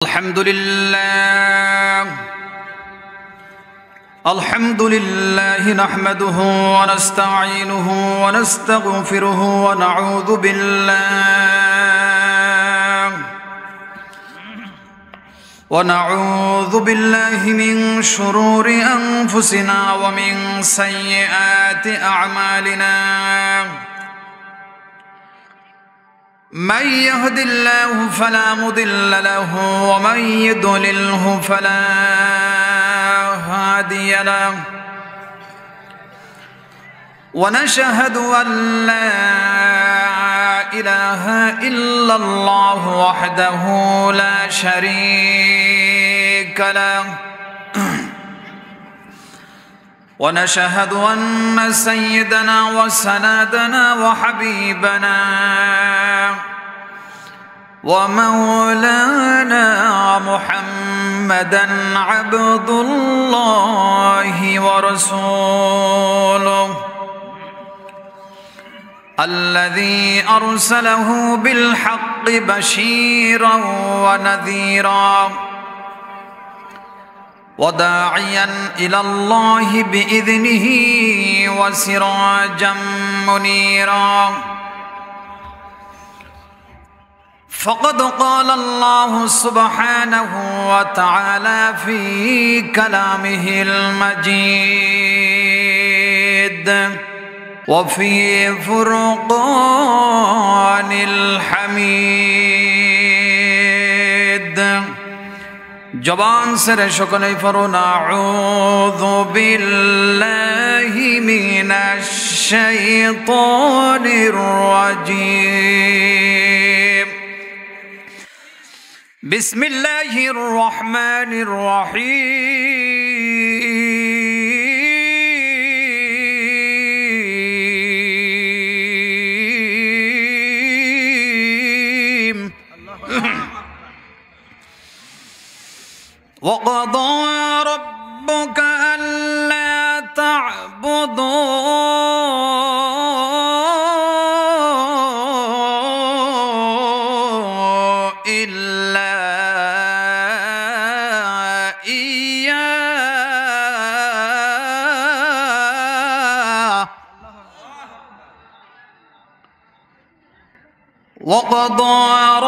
الحمد لله نحمده ونستعينه ونستغفره ونعوذ بالله من شرور أنفسنا ومن سيئات أعمالنا. من يهد الله فلا مضل له ومن يضلله فلا هادي له، ونشهد أن لا إله إلا الله وحده لا شريك له، ونشهد أن سيدنا وسندنا وحبيبنا ومولانا محمدا عبد الله ورسوله الذي أرسله بالحق بشيرا ونذيرا وداعيا إلى الله بإذنه وسراجا منيرا. فقد قال الله سبحانه وتعالى في كلامه المجيد وفي فرقان الحميد. جبان سر شكني فرون أعوذ بالله من الشيطان الرجيم. بسم الله الرحمن الرحيم. وقضى ربك ألا تعبدوا إلا إياه. وقضى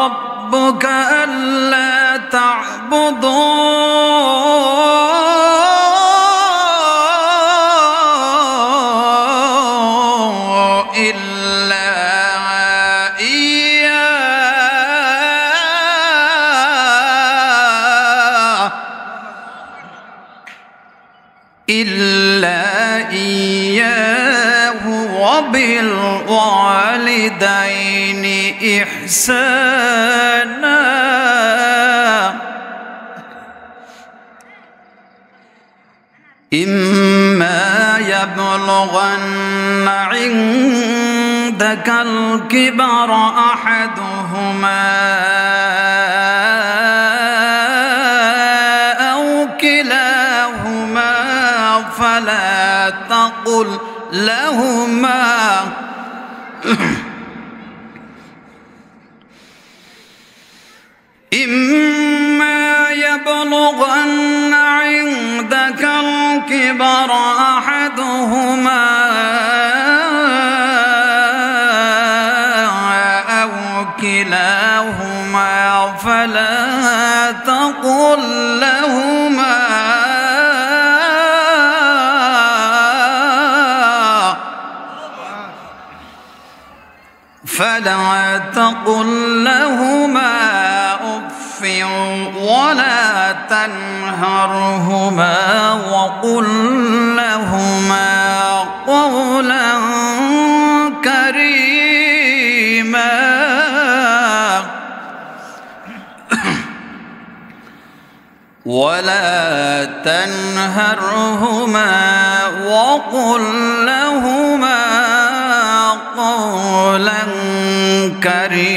ربك ألا تعبدوا إلا إياه وبالوالدين إحسانا. إما يبلغن عندك الكبر أحدهما أو كلاهما فلا تقل لهما إما يبلغن عندك الكبر أحدهما أو كلاهما فلا تقل لهما أف ولا تنهرهما وقل لهما قولا كريما. ولا تنهرهما وقل لهما قولا كريما.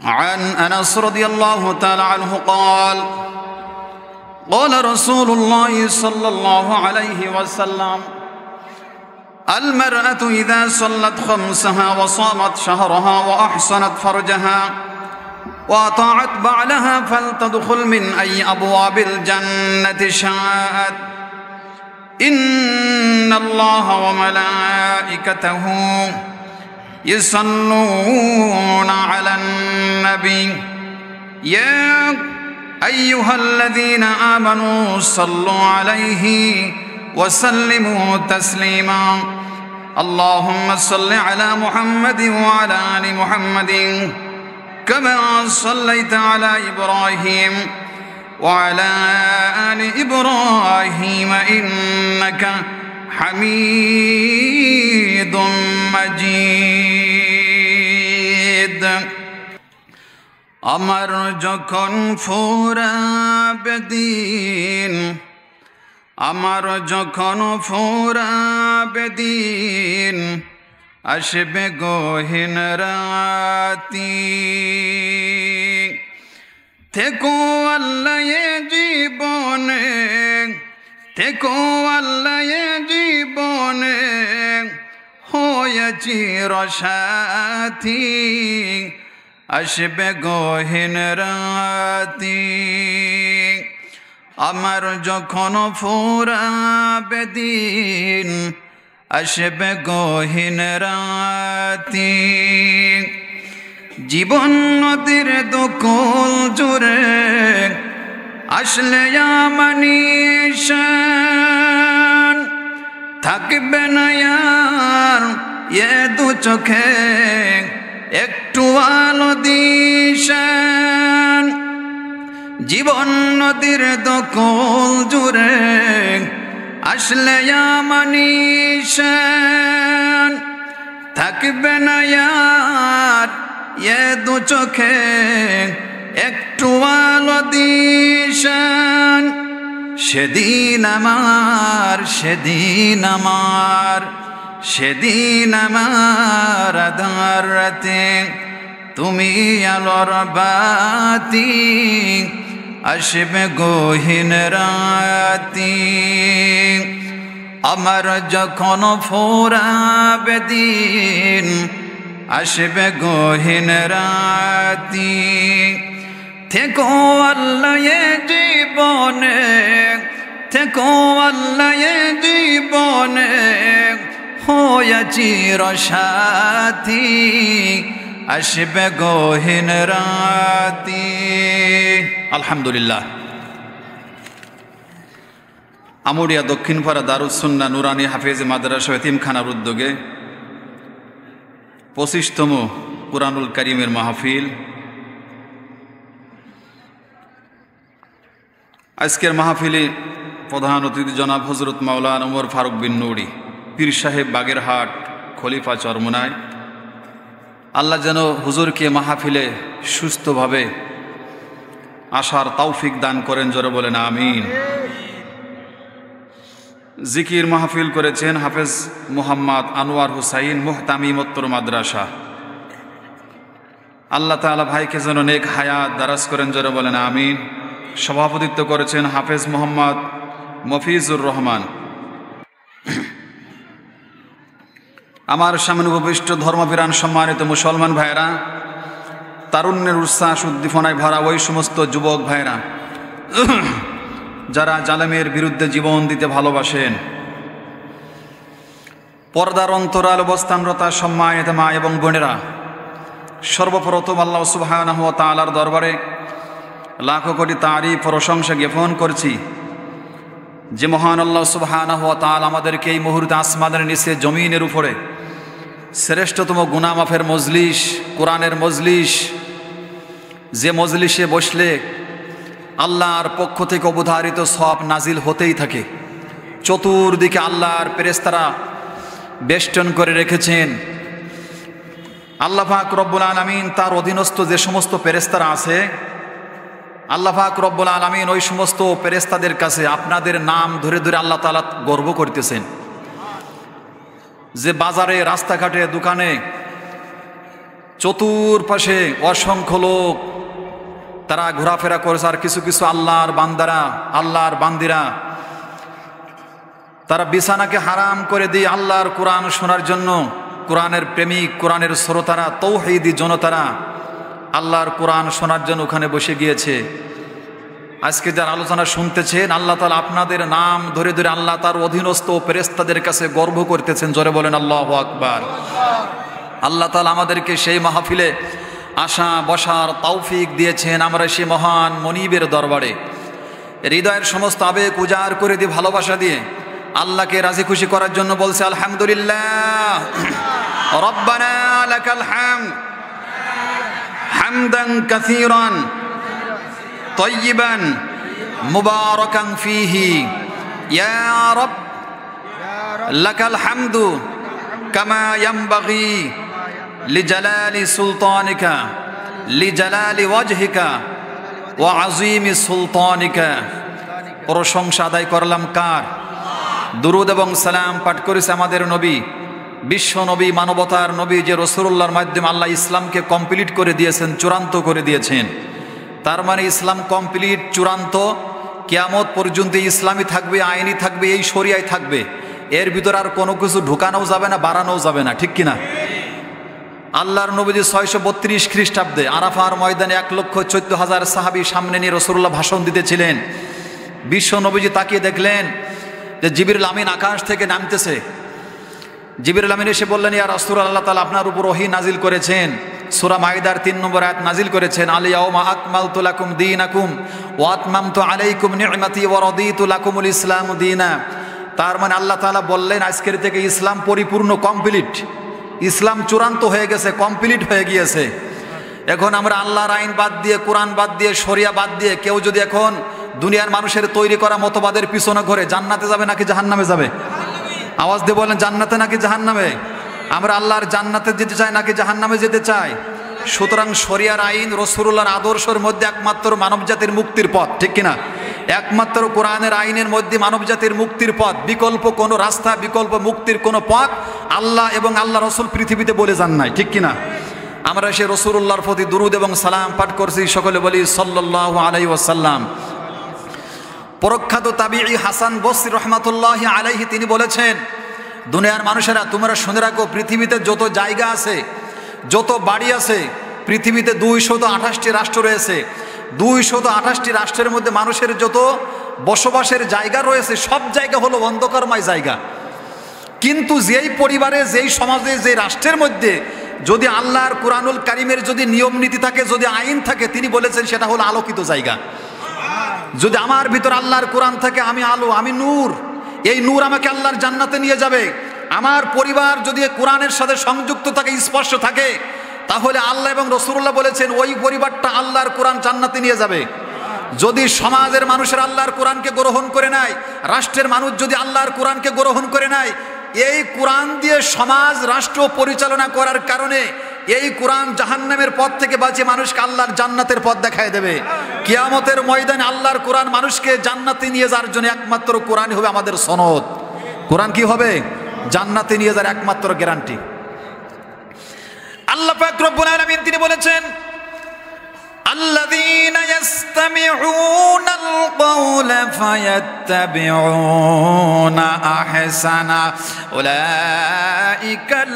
عن أنس رضي الله تعالى عنه قال قال رسول الله صلى الله عليه وسلم المرأة إذا صلت خمسها وصامت شهرها وأحصنت فرجها وأطاعت بعلها فلتدخل من أي أبواب الجنة شاءت إن الله وملائكته يصلون على النبي يا أيها الذين آمنوا صلوا عليه وسلموا تسليما اللهم صل على محمد وعلى آل محمد كما صليت على إبراهيم وعلى آل إبراهيم إنك حميد مجيد আমার যখন ফুরাবে দিন আমার যখন ফুরাবে দিন আসবে গহীন রাতি থেকো আল্লাহ এ জীবনে থেকো আল্লাহ এ জীবনে হয়ে চিরসাথী আসবে গহীন রাতি আমার যখন ফুরাবে দিন আসবে গহীন রাতি জীবন নদীর দোকল জুড়ে আসলে আমানিশান থাকবে না আর এ দু চোখে একটু আলো দিশান জীবন নদীর দোকল জুড়ে আসলে আমানিশান থাকবে না আর এ দু চোখে একটু আলো দিশান সেদিন আমার সেদিন আমার সেদিন আমার আধার রাতে তুমি আলোর বাতি আসবে গহীন রাতি আমার যখন ফুরাবে দিন আসবে গহীন রাতি থেকো আল্লাহ এ জীবনে থেকো আল্লাহ এ জীবনে হয়ে চিরসাথী আসবে গহীন রাতি আলহামদুলিল্লাহ আমুরিয়া দক্ষিণপাড়া দারুস সুন্নাহ নুরানি হাফেজ মাদ্রাসা এতিমখানার উদ্যোগে 25তম কুরআনুল কারীমের মাহফিল আজকের মাহফিলে প্রধান অতিথি জনাব হযরত মাওলানা ওমর ফারুক বিন নুরি পীর সাহেব বাগেরহাট খলিফা চরমনায় আল্লাহ যেন হুজুরকে মাহফিলে সুস্থভাবে আসার তৌফিক দান করেন জোরে বলেন আমিন জিকির মাহফিল করেছেন হাফেজ মোহাম্মদ আনোয়ার হুসাইন মুহতামিম উত্তর মাদ্রাসা আল্লাহ তাআলা ভাইকে যেন নেক হায়াত দারাজ করেন জোরে বলেন আমিন সভাপতিত্ব করেছেন হাফেজ মোহাম্মদ মফিজুর রহমান আমার সামনে উপবিষ্ট ধর্মপ্রাণ সম্মানিত মুসলমান ভাইরা তারুণ্যের উচ্ছ্বাস উদ্দীপনায় ভরা ওই সমস্ত যুবক ভাইরা যারা জালেমের বিরুদ্ধে জীবন দিতে ভালোবাসেন পর্দার অন্তরাল অবস্থানরতা সম্মানিত মা এবং বোনেরা সর্বপ্রথম আল্লাহ সুবহানাহু ওয়া তাআলার দরবারে লাখো কোটি তারিফ প্রশংসা জ্ঞাপন করছি যে মহান আল্লাহ সুবহানাহু ওয়া তাআলা আমাদেরকে এই মুহূর্তে আসমানের নিচে জমিনের উপরে শ্রেষ্ঠতম গুনাহ মাফের মজলিস কোরআনের মজলিস যে মজলিসে বসলে আল্লাহর পক্ষ থেকে অবধারিত সওয়াব নাজিল হতেই থাকে চতুর্দিকে আল্লাহর ফেরেশতারা বেষ্টন করে রেখেছেন আল্লাহ পাক রব্বুল আলামিন তার অধীনস্থ যে সমস্ত ফেরেশতারা আছে আল্লাহ পাক রব্বুল আলামিন ওই সমস্ত ফেরেশতাদের কাছে আপনাদের নাম ধরে ধরে আল্লাহ তাআলা গর্ব করতেছেন যে বাজারে রাস্তাঘাটে দোকানে চতুর্পাশে অসংখ্য লোক তারা ঘোরাফেরা করেছে আর কিছু কিছু আল্লাহর বান্দারা আল্লাহর বান্দিরা তারা বিছানাকে হারাম করে দিয়ে আল্লাহর কোরআন শোনার জন্য, কোরআনের প্রেমিক, কোরআনের শ্রোতারা, তৌহিদি জনতারা আল্লাহর কোরআন শোনার জন্য ওখানে বসে গিয়েছে। আজকে যার আলোচনা শুনতেছেন, আল্লাহ তাআলা আপনাদের নাম ধরে ধরে আল্লাহ তার অধীনস্থ ফেরেশতাদের কাছে গর্ব করতেছেন। জোরে বলেন আল্লাহু আকবার। আল্লাহ তাআলা আমাদেরকে সেই মাহফিলে আসা বসার তৌফিক দিয়েছেন। আমরা সেই মহান মনিবের দরবারে হৃদয়ের সমস্ত আবেগ উজাড় করে দিয়ে, ভালোবাসা দিয়ে আল্লাহকে রাজি খুশি করার জন্য বলছে আলহামদুলিল্লাহ। রব্বানা লাকাল হামদ হামদান কাসীরান তয়্যিবান মুবারাকান ফীহি ইয়া রব লাকাল হামদু কামা ইয়ানবাগি লিজালালি সুলতানিকা লিজালালি ওয়াজহিকা ওয়া আযীমি সুলতানিকা। প্রশংসা আদায় করলাম কার? দুরুদ এবং সালাম পাঠ করেছে আমাদের নবী, বিশ্ব নবী, মানবতার নবী, যে রাসূলুল্লাহর মাধ্যমে আল্লাহ ইসলামকে কমপ্লিট করে দিয়েছেন, চূড়ান্ত করে দিয়েছেন। তার মানে ইসলাম কমপ্লিট, চূড়ান্ত। কিয়ামত পর্যন্ত ইসলামই থাকবে, আইনি থাকবে, এই শরিয়ায় থাকবে। এর ভিতর আর কোনো কিছু ঢুকানোও যাবে না, বাড়ানোও যাবে না, ঠিক কিনা? আল্লাহর নবীজি 632 খ্রিস্টাব্দে আরাফার ময়দানে 1,14,000 সাহাবী সামনে নিয়ে রাসূলুল্লাহ ভাষণ দিতেছিলেন। বিশ্ব নবীজি তাকিয়ে দেখলেন যে জিবরিল আমিন আকাশ থেকে নামতেছে। জিবরিল আমিন এসে বললেন, ইয়া রাসূলুল্লাহ, আল্লাহ তাআলা আপনার উপর ওহী নাজিল করেছেন, সূরা মাইদার 3 নম্বর আয়াত নাজিল করেছেন, আল ইয়াউমা আকমালতু লাকুম দীনাকুম ওয়া আতমামতু আলাইকুম নি'মাতি ওয়া রাদিতু লাকুমুল ইসলাম দীনা। তার মানে আল্লাহ তাআলা বললেন, আজকের থেকে ইসলাম পরিপূর্ণ, কমপ্লিট। ইসলাম চূড়ান্ত হয়ে গেছে, কমপ্লিট হয়ে গিয়েছে। এখন আমরা আল্লাহর আইন বাদ দিয়ে, কোরআন বাদ দিয়ে, শরিয়া বাদ দিয়ে কেউ যদি এখন দুনিয়ার মানুষের তৈরি করা মতবাদের পিছনে ঘোরে, জান্নাতে যাবে নাকি জাহান্নামে যাবে? আওয়াজ দিয়ে বলেন, জান্নাতে নাকি জাহান্নামে? আমরা আল্লাহর জান্নাতে যেতে চাই নাকি জাহান্নামে যেতে চাই? সুতরাং শরিয়ার আইন, রাসূলুল্লাহর আদর্শের মধ্যে একমাত্র মানবজাতির মুক্তির পথ, ঠিক কিনা? একমাত্র কোরআনের আইনের মধ্যে মানবজাতির মুক্তির পথ। বিকল্প কোনো রাস্তা, বিকল্প মুক্তির কোনো পথ আল্লাহ এবং আল্লাহ রাসূল পৃথিবীতে বলে যান নাই, ঠিক কিনা? আমরা সে রাসূলুল্লাহর প্রতি দুরূদ এবং সালাম পাঠ করছি, সকলে বলি সাল্লাল্লাহু আলাইহি ওয়াসাল্লাম। প্রখ্যাত তাবিঈ হাসান বসরি রাহমাতুল্লাহি আলাইহি তিনি বলেছেন, দুনিয়ার মানুষেরা তোমরা শুনে রাখো, পৃথিবীতে যত জায়গা আছে, যত বাড়ি আছে, পৃথিবীতে 228টি রাষ্ট্র রয়েছে। 228টি রাষ্ট্রের মধ্যে মানুষের যত বসবাসের জায়গা রয়েছে, সব জায়গা হলো অন্ধকারময় জায়গা। কিন্তু যেই পরিবারে, যেই সমাজে, যেই রাষ্ট্রের মধ্যে যদি আল্লাহর কোরআনুল কারীমের যদি নিয়ম নীতি থাকে, যদি আইন থাকে, তিনি বলেছেন সেটা হলো আলোকিত জায়গা। যদি আমার ভিতর আল্লাহর কোরআন থাকে, আমি আলো, আমি নূর, এই নূর আমাকে আল্লাহর জান্নাতে নিয়ে যাবে। আমার পরিবার যদি কোরআনের সাথে সংযুক্ত থাকে, স্পর্শ থাকে, তাহলে আল্লাহ এবং রাসূলুল্লাহ বলেছেন ওই পরিবারটা আল্লাহর কোরআন জান্নাতে নিয়ে যাবে। যদি সমাজের মানুষের আল্লাহর কোরআনকে গ্রহণ করে নেয়, রাষ্ট্রের মানুষ যদি আল্লাহর কোরআনকে গ্রহণ করে নেয়, এই কোরআন দিয়ে সমাজ, রাষ্ট্র পরিচালনা করার কারণে এই কোরআন জাহান্নামের পথ থেকে বাঁচিয়ে মানুষকে আল্লাহর জান্নাতের পথ দেখায় দেবে। কিয়ামতের ময়দানে আল্লাহর কোরআন মানুষকে জান্নাতে নিয়ে যাওয়ার জন্য একমাত্র কোরআন হবে আমাদের সনদ। কোরআন কি হবে? জান্নাতে নিয়ে যাওয়ার একমাত্র গ্যারান্টি। আল্লাহ পাক রব্বুল আলামিন তিনি বলেছেন, আল্লাযীনা ইয়াসতামিউনাল কাওলা ফায়াত্তাবিউনা আহসানা উলাইকাল্লাযীনা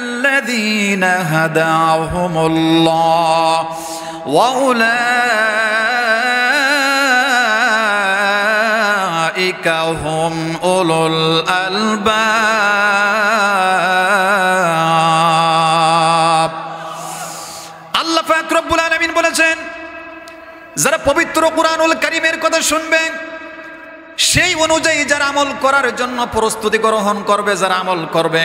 হাদাহুমুল্লাহ ওয়া উলাইকা হুম উলুল আলবাব। আল্লাহ পাক রব্বুল আলামিন বলেছেন, যারা পবিত্র কোরআনুল কারীমের কথা শুনবে, সেই অনুযায়ী যারা আমল করার জন্য প্রস্তুতি গ্রহণ করবে, যারা আমল করবে,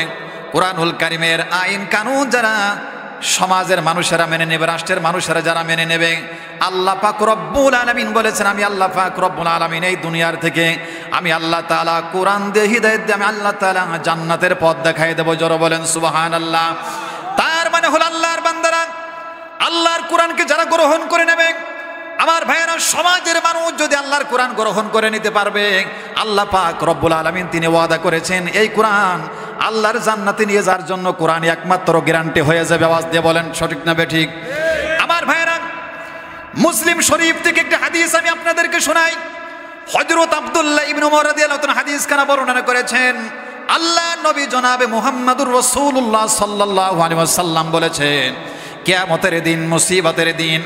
কোরআনুল কারীমের আইন কানুন যারা সমাজের মানুষেরা মেনে নেবে, রাষ্ট্রের মানুষেরা যারা মেনে নেবে, আল্লাহ পাক রব্বুল আলামিন বলেছেন, আমি আল্লাহ পাক রব্বুল আলামিন এই দুনিয়ার থেকে আমি আল্লাহ তাআলা কোরআন দিয়ে, হিদায়াত দিয়ে আমি আল্লাহ তাআলা জান্নাতের পথ দেখাই দেব। জোরে বলেন সুবহানাল্লাহ। তার মানে হলো আল্লাহর বান্দারা আল্লাহর কোরআনকে যারা গ্রহণ করে নেবে, আমার ভাইয়েরা, সমাজের মানুষ যদি আল্লাহর কোরআন গ্রহণ করে নিতে পারবে, আল্লাহ পাক রব্বুল আলামিন তিনি ওয়াদা করেছেন এই কোরআন আল্লাহর জান্নাতে নিয়ে যাওয়ার জন্য কোরআন একমাত্র গ্যারান্টি হয়ে যাবে। আওয়াজ দিয়ে বলেন সঠিক না বেঠিক? আমার ভাইয়েরা, মুসলিম শরীফ থেকে একটা হাদিস আমি আপনাদেরকে শোনাই। হযরত আব্দুল্লাহ ইবনে ওমর রাদিয়াল্লাহু তাআলা হাদিস কানা বর্ণনা করেছেন, আল্লাহ নবী জনাবে মুহাম্মদুর রাসূলুল্লাহ সাল্লাল্লাহু আলাইহি ওয়াসাল্লাম বলেছেন, কিয়ামতের দিন, মুসিবতের দিন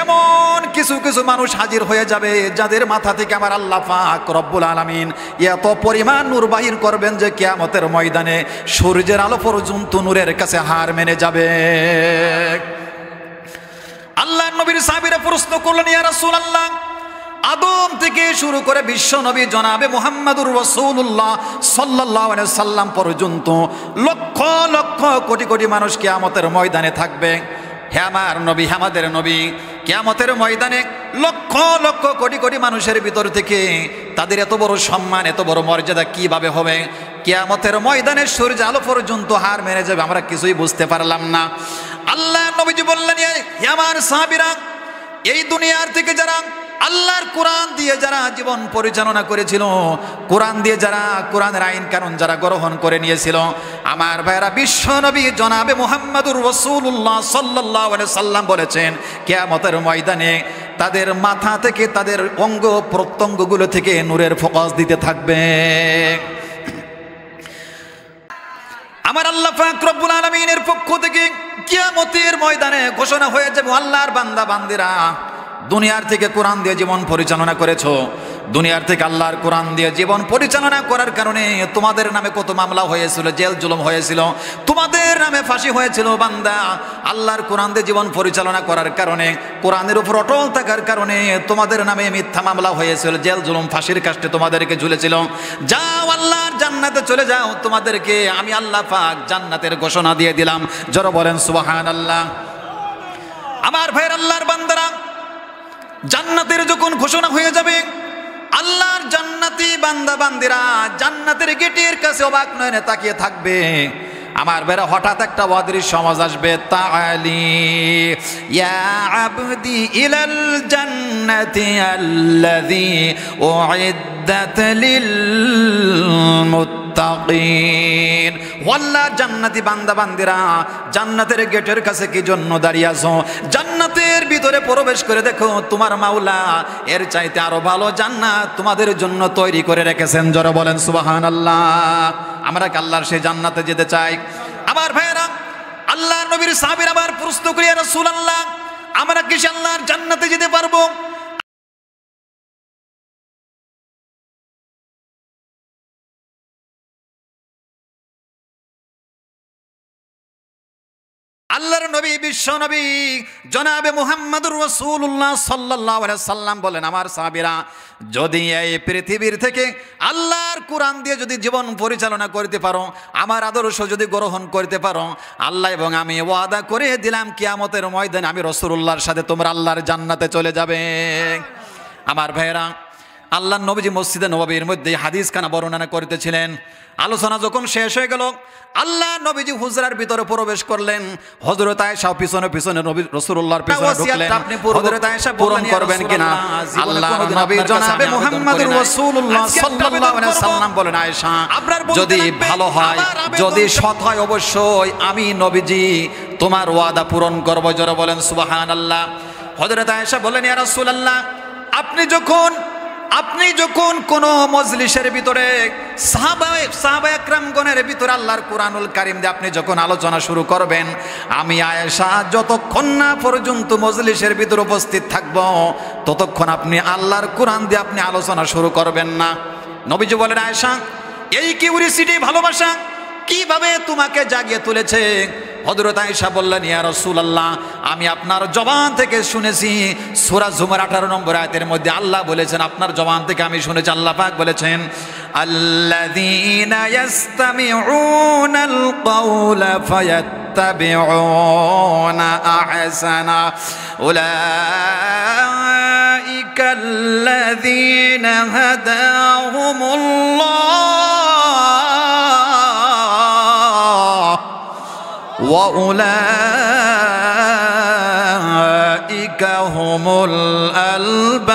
এমন কিছু কিছু মানুষ হাজির হয়ে যাবে যাদের মাথা থেকে আমার আল্লাহ পাক রব্বুল আলামিন এত পরিমাণ নূর বাহির করবেন যে কিয়ামতের ময়দানে সূর্যের আলো পর্যন্ত নূরের কাছে হার মেনে যাবে। আল্লাহর নবীর সাহাবীরা প্রশ্ন করলেন, ইয়া রাসূলুল্লাহ, আদম থেকে শুরু করে বিশ্ব নবী জনাবে মুহাম্মদুর রাসূলুল্লাহ সাল্লাল্লাহু আলাইহি সাল্লাম পর্যন্ত লক্ষ লক্ষ কোটি কোটি মানুষ কিয়ামতের ময়দানে থাকবে। হে আমার নবী, আমাদের নবী, কিয়ামতের ময়দানে লক্ষ লক্ষ কোটি কোটি মানুষের ভিতর থেকে তাদের এত বড় সম্মান, এত বড় মর্যাদা কিভাবে হবে? কিয়ামতের ময়দানে সূর্য আলো পর্যন্ত হার মেনে যাবে, আমরা কিছুই বুঝতে পারলাম না। আল্লাহ নবীজি বললেন, হে আমার সাহাবীরা, এই দুনিয়ার থেকে যারা আল্লাহর কোরআন দিয়ে যারা জীবন পরিচালনা করেছিল, কোরআন দিয়ে যারা কোরআনের আইন কানুন যারা গ্রহণ করে নিয়েছিল, আমার ভাইরা বিশ্ব নবী জনাবে মুহাম্মদুর রাসূলুল্লাহ সাল্লাল্লাহু আলাইহি সাল্লাম বলেছেন, কিয়ামতের ময়দানে তাদের মাথা থেকে, তাদের অঙ্গ প্রত্যঙ্গগুলো থেকে নূরের ফোকাস দিতে থাকবে। আমার আল্লাহ পাক রব্বুল আলামিনের পক্ষ থেকে কিয়ামতের ময়দানে ঘোষণা হয়ে যাবে, আল্লাহর বান্দা বান্দিরা, দুনিয়ার থেকে কোরআন দিয়ে জীবন পরিচালনা করেছো, দুনিয়ার থেকে আল্লাহর কোরআন দিয়ে জীবন পরিচালনা করার কারণে তোমাদের নামে কত মামলা হয়েছিল, জেল জুলুম হয়েছিল, তোমাদের নামে ফাঁসি হয়েছিল। বান্দা, আল্লাহর কোরআন দিয়ে জীবন পরিচালনা করার কারণে, কোরআনের উপর অটল থাকার কারণে তোমাদের নামে মিথ্যা মামলা হয়েছিল, জেল জুলুম ফাঁসির কাষ্টে তোমাদেরকে ঝুলেছিল। যাও, আল্লাহর জান্নাতে চলে যাও, তোমাদেরকে আমি আল্লাহ পাক জান্নাতের ঘোষণা দিয়ে দিলাম। জোরে বলেন সুবহানাল্লাহ। আমার ভাইয়ের আল্লাহর বান্দারা, জান্নাতের যখন ঘোষণা হয়ে যাবে, আল্লাহর জান্নাতি বান্দা বান্দিরা জান্নাতের গেটের কাছে অবাক নয়নে তাকিয়ে থাকবে। আমার বেরা হঠাৎ একটা অদৃশ্য আওয়াজ আসবে, তাআলি ইয়া আবদি ইলাল জান্নাতি আল্লাযী উইদ্দাত লিল মুত্তাকিন। ওয়াল্লাহ জান্নাতি বান্দা বান্দিরা, জান্নাতের গেটের কাছে কি জন্য দাঁড়িয়ে আছো? জান্নাতের ভিতরে প্রবেশ করে দেখো, তোমার মাওলা এর চাইতে আরো ভালো জান্নাত তোমাদের জন্য তৈরি করে রেখেছেন। জোরে বলেন সুবহানাল্লাহ। আমরা কি আল্লাহর সেই জান্নাতে যেতে চাই? আমার ভাইয়েরা, আল্লাহর নবীর সাহাবীরা আবার প্রশ্ন করে, ইয়া রাসূলুল্লাহ, আমরা কি আল্লাহর জান্নাতে যেতে পারবো? আল্লাহর নবী, বিশ্ব নবী জনাবে মুহাম্মদুর রাসূলুল্লাহ সাল্লাল্লাহু আলাইহি সাল্লাম বলেন, আমার সাহাবীরা, যদি এই পৃথিবীর থেকে আল্লাহর কোরআন দিয়ে যদি জীবন পরিচালনা করতে পারো, আমার আদর্শ যদি গ্রহণ করতে পারো, আল্লাহ এবং আমি ওয়াদা করে দিলাম, কিয়ামতের ময়দানে আমি রাসূলুল্লাহর সাথে তোমরা আল্লাহর জান্নাতে চলে যাবে। আমার ভাইয়েরা, আল্লাহর নবীজি মসজিদে নববীর মধ্যে হাদিস খানা বর্ণনা করতেছিলেন। আলোচনা যখন শেষ হয়ে গেল, আল্লাহ নবীজি হুজরার ভিতরে প্রবেশ করলেন। হযরত আয়েশা পিছনে পিছনে নবী রাসূলুল্লাহর পিছনে ঢুকলেন। হযরত আয়েশা পূরণ করবেন কিনা? আল্লাহ নবী জনাবে মুহাম্মদুর রাসূলুল্লাহ সাল্লাল্লাহু আলাইহি সাল্লাম বলেন, আয়েশা, যদি ভালো হয়, যদি সৎ হয়, অবশ্যই আমি নবীজি তোমার ওয়াদা পূরণ করব। জোরে বলেন সুবহানাল্লাহ। হযরত আয়েশা বলেন, ইয়া রাসূলুল্লাহ, আপনি যখন কোন মজলিসের ভিতরে সাহাবা একরামগণের ভিতরে আল্লাহর কোরআনুল কারীম দিয়ে আপনি যখন আলোচনা শুরু করবেন, আমি আয়েশা যতক্ষণ না পর্যন্ত মজলিসের ভিতরে উপস্থিত থাকব, ততক্ষণ আপনি আল্লাহর কোরআন দিয়ে আপনি আলোচনা শুরু করবেন না। নবীজি বলেন, আয়েশা, এই কিউরিসিটি, ভালোবাসা কিভাবে তোমাকে জাগিয়ে তুলেছে? হযরত আয়েশা বললেন, ইয়া রাসূলুল্লাহ, আমি আপনার জবান থেকে শুনেছি, সূরা জুমার 18 নম্বর আয়াতের মধ্যে আল্লাহ বলেছেন, আপনার জবান থেকে আমি শুনেছি, আল্লাহ পাক বলেছেন, আল্লাযীনা ইয়াসতামিউনাল কাওলা ফায়াত্তাবিউনা আহসানা উলাইকাল্লাযীনা হাদাহুমুল্লাহ ওয়া উলাইকা হুমুল আলবাব।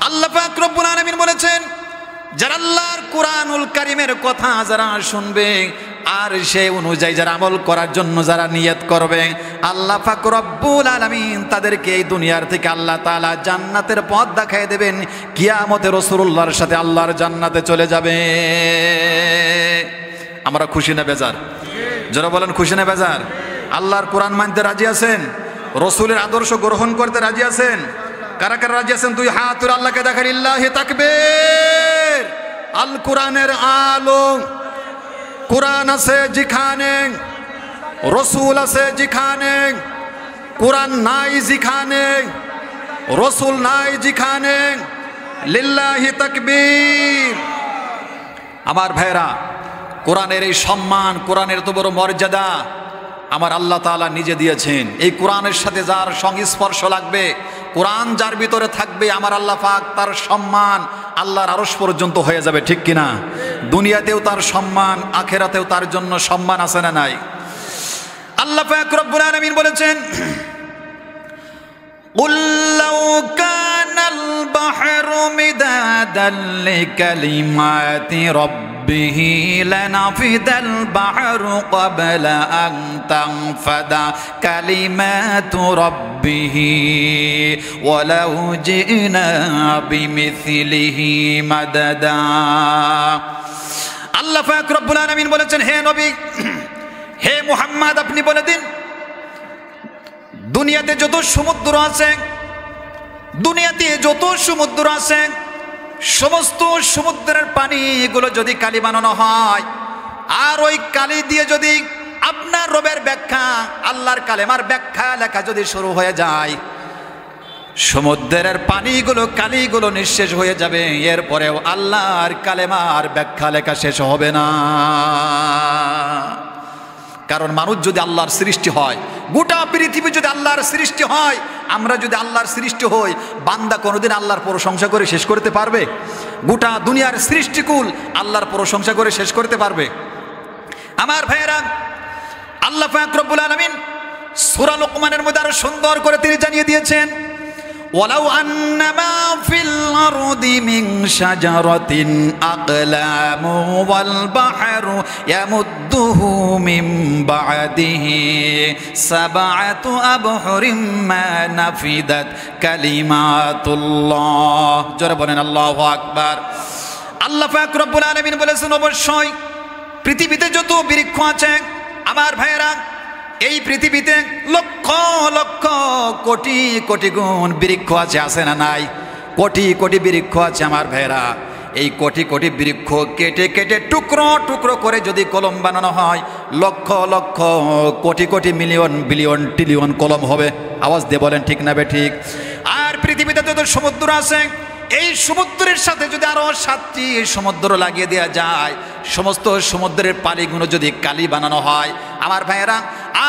আল্লাহ পাক রব্বুল আলামিন বলেছেন, যারা আল্লাহর কোরআনুল কারীমের কথা যারা শুনবে, আর সেই অনুযায়ী যারা আমল করার জন্য যারা নিয়ত করবে আল্লাহ পাক রব্বুল আলামিন তাদেরকে এই দুনিয়ার থেকে আল্লাহ তাআলা জান্নাতের পথ দেখায় দেবেন। কিয়ামতে রাসূলুল্লাহর সাথে আল্লাহর জান্নাতে চলে যাবে। আমরা খুশি না বেজার? যারা বলেন খুশি না বেজার? আল্লাহর কোরআন মানতে রাজি আছেন? রসুলের আদর্শ গ্রহণ করতে রাজি আছেন? কারা কারা রাজি আছেন? দুই হাত তুলে আল্লাহকে দেখান, লিল্লাহি তাকবীর। আল কোরআনের আলো, কোরআন আছে যেখানে, রসুল আছে যেখানে, কোরআন নাই যেখানে, রসুল নাই যেখানে, লিল্লাহি তাকবীর। আমার ভাইরা, কোরআনের এই সম্মান, কোরআনের এত বড় মর্যাদা আমার আল্লাহ তাআলা নিজে দিয়েছেন। এই কোরআনের সাথে যার সংস্পর্শ লাগবে, কোরআন যার ভিতরে থাকবে, আমার আল্লাহ পাক তার সম্মান আল্লাহর আরশ পর্যন্ত হয়ে যাবে। ঠিক কিনা? দুনিয়াতেও তার সম্মান, আখিরাতেও তার জন্য সম্মান আছে না নাই? আল্লাহ পাক রব্বুল আলামিন বলেছেন, قُلْ لَوْ كَانَ الْبَحْرُ مِدَادًا لِكَلِمَاتِ رَبِّهِ لَنَفِدَ الْبَحْرُ قَبْلَ أَن تَنفَدَ كَلِمَاتُ رَبِّهِ وَلَوْ جِئْنَا بِمِثْلِهِ مَدَدًا। আল্লাহ পাক রব্বুল আলামিন বলেছেন, হে নবী, হে মুহাম্মদ, আপনি বলে দিন, দুনিয়াতে যত সমুদ্র আছে, দুনিয়াতে যত সমুদ্র আছে, সমস্ত সমুদ্রের পানিগুলো যদি কালি বানানো হয়, আর ওই কালি দিয়ে যদি আপনার রবের ব্যাখ্যা, আল্লাহর কালেমার ব্যাখ্যা লেখা যদি শুরু হয়ে যায়, সমুদ্রের পানিগুলো, কালিগুলো নিঃশেষ হয়ে যাবে। এরপরেও আল্লাহর কালেমার ব্যাখ্যা লেখা শেষ হবে না। কারণ মানুষ যদি আল্লাহর সৃষ্টি হয়, গোটা পৃথিবী যদি আল্লাহর সৃষ্টি হয়, আমরা যদি আল্লাহর সৃষ্টি হই, বান্দা কোনোদিন আল্লাহর প্রশংসা করে শেষ করতে পারবে? গোটা দুনিয়ার সৃষ্টিকুল আল্লাহর প্রশংসা করে শেষ করতে পারবে? আমার ভাইয়েরা, আল্লাহ পাক রব্বুল আলামিন সূরা লুকমানের মধ্যে আরো সুন্দর করে তিনি জানিয়ে দিয়েছেন, ওয়ালাউ আন্নামা ফিল আরদি মিন শাজারাতিন আকলামু ওয়াল বাহরু ইয়ামুদ্দুহু মিন বা'দিহি সাবআতু আবহুরিম মা নাফিদাত কালিমাতুল্লাহ। জোরে বলেন আল্লাহু আকবার। আল্লাহ পাক রব্বুল আলামিন বলেছেন, অবশ্যই পৃথিবীতে যত বৃক্ষ আছে আমার ভাইয়েরা, এই পৃথিবীতে লক্ষ লক্ষ কোটি কোটি গুণ বৃক্ষ আছে, আছে না নাই? কোটি কোটি বৃক্ষ আছে আমার ভাইয়েরা। এই কোটি কোটি বৃক্ষ কেটে কেটে টুকরো টুকরো করে যদি কলম বানানো হয়, lakh lakh crore crore million billion trillion কলম হবে। আওয়াজ দিয়ে বলেন ঠিক না বে ঠিক? আর পৃথিবীতে যত সমুদ্র আছে, এই সমুদ্রের সাথে যদি আরো 7টি সমুদ্র লাগিয়ে দেওয়া যায়, সমস্ত সমুদ্রের পানিগুলো যদি কালি বানানো হয় আমার ভাইয়েরা,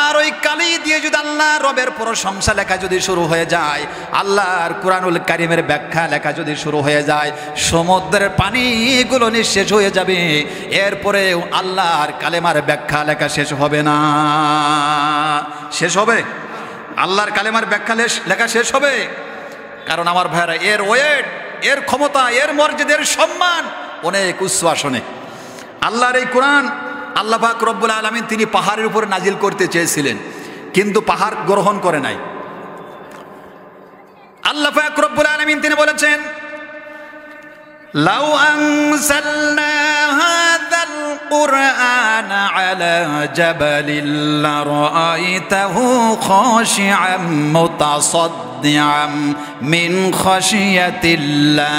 আর ওই কালি দিয়ে যদি আল্লাহ রবের প্রশংসা লেখা যদি শুরু হয়ে যায়, আল্লাহর কুরআনুল কারীমের ব্যাখ্যা লেখা যদি শুরু হয়ে যায়, সমুদ্রের পানিগুলো নিঃশেষ হয়ে যাবে। এরপরে আল্লাহর কালেমার ব্যাখ্যা লেখা শেষ হবে না। শেষ হবে? আল্লাহর কালেমার ব্যাখ্যা লেখা শেষ হবে? কারণ আমার ভাইয়েরা, এর ওয়েট, এর ক্ষমতা, এর মর্যাদা, এর সম্মান অনেক উচ্চ আসনে। আল্লাহর এই কোরআন আল্লাহ পাক রব্বুল আলামিন তিনি পাহাড়ের উপরে নাজিল করতে চেয়েছিলেন, কিন্তু পাহাড় গ্রহণ করে নাই। আল্লাহ পাক রব্বুল আলামিন তিনি বলেছেন, লাউ আনজালনা হাযাল কুরআন আলা জাবালিন লারাআইতাহু খাশিআম মুতাসাদ্দিআম মিন খাশিয়াতিল্লাহ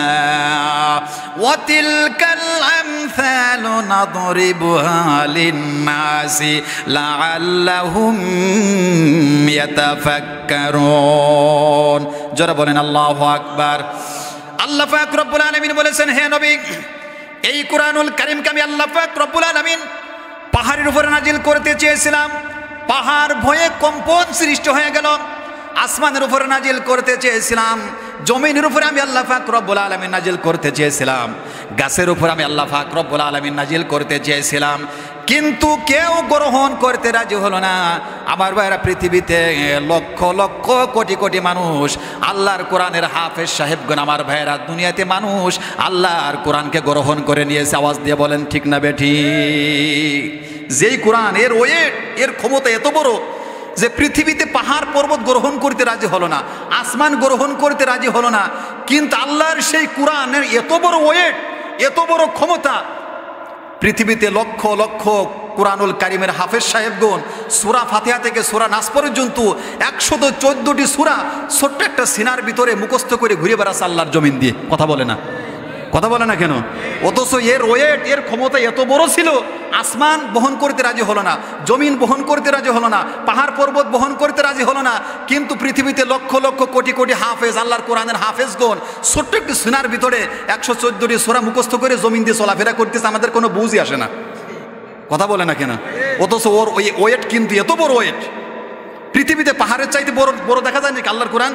ওয়া তিলকাল আমসালু নাদরিবুহা লিন-নাসি লাআল্লাহুম ইয়াতাফাক্কারুন। যারা বলেন আল্লাহু আকবার। আল্লাহ পাক রব্বুল আলামিন বলেছেন, হে নবী, এই কুরআনুল কারীমকে আমি আল্লাহ পাক রব্বুল আলামিন পাহাড়ের উপরে নাজিল করতে চেয়েছিলাম, পাহাড় ভয়ে কম্পন সৃষ্টি হয়ে গেল। আসমানের উপরে নাজিল করতে চেয়েছিলাম, জমিনের উপরে আমি আল্লাহ পাক রব্বুল আলামিন নাজিল করতে চেয়েছিলাম, গাছের উপরে আমি আল্লাহ পাক রব্বুল আলামিন নাজিল করতে চেয়েছিলাম, কিন্তু কেউ গ্রহণ করতে রাজি হলো না। আমার ভাইরা, পৃথিবীতে লক্ষ লক্ষ কোটি কোটি মানুষ আল্লাহর কোরআনের হাফেজ সাহেবগণ, আমার ভাইরা, দুনিয়াতে মানুষ আল্লাহর কোরআনকে গ্রহণ করে নিয়েছে। আওয়াজ দিয়ে বলেন ঠিক না বেঠি? যেই কোরআন এর ওয়েট, এর ক্ষমতা এত বড় যে পৃথিবীতে পাহাড় পর্বত গ্রহণ করতে রাজি হলো না, আসমান গ্রহণ করতে রাজি হলো না, কিন্তু আল্লাহর সেই কোরআনের এত বড় ওয়েট, এত বড় ক্ষমতা, পৃথিবীতে লক্ষ লক্ষ কুরআনুল কারিমের হাফেজ সাহেবগণ সূরা ফাতিহা থেকে সূরা নাস পর্যন্ত 114টি সূরা ছোট্ট একটা সিনার ভিতরে মুখস্থ করে ঘুরে বেড়াচ্ছে আল্লাহর জমিন দিয়ে। কথা বলে না, কথা বলে না কেন? অথচ এর ওয়েট, এর ক্ষমতা এত বড় ছিল, আসমান বহন করতে রাজি হলো না, জমিন বহন করতে রাজি হলো না, পাহাড় পর্বত বহন করতে রাজি হলো না, কিন্তু পৃথিবীতে লক্ষ লক্ষ কোটি কোটি হাফেজ, আল্লাহর কোরআনের হাফেজগণ ছোট্ট একটি সিনার ভিতরে 114টি সূরা মুখস্থ করে জমিন দিয়ে চলাফেরা করতেছে, আমাদের কোনো বুঝই আসে না। কথা বলে না কেন? অথচ ওর ওই ওয়েট কিন্তু এত বড় ওয়েট, পৃথিবীতে পাহাড়ের চাইতে বড় বড় দেখা যায় নাকি আল্লাহর কোরআন?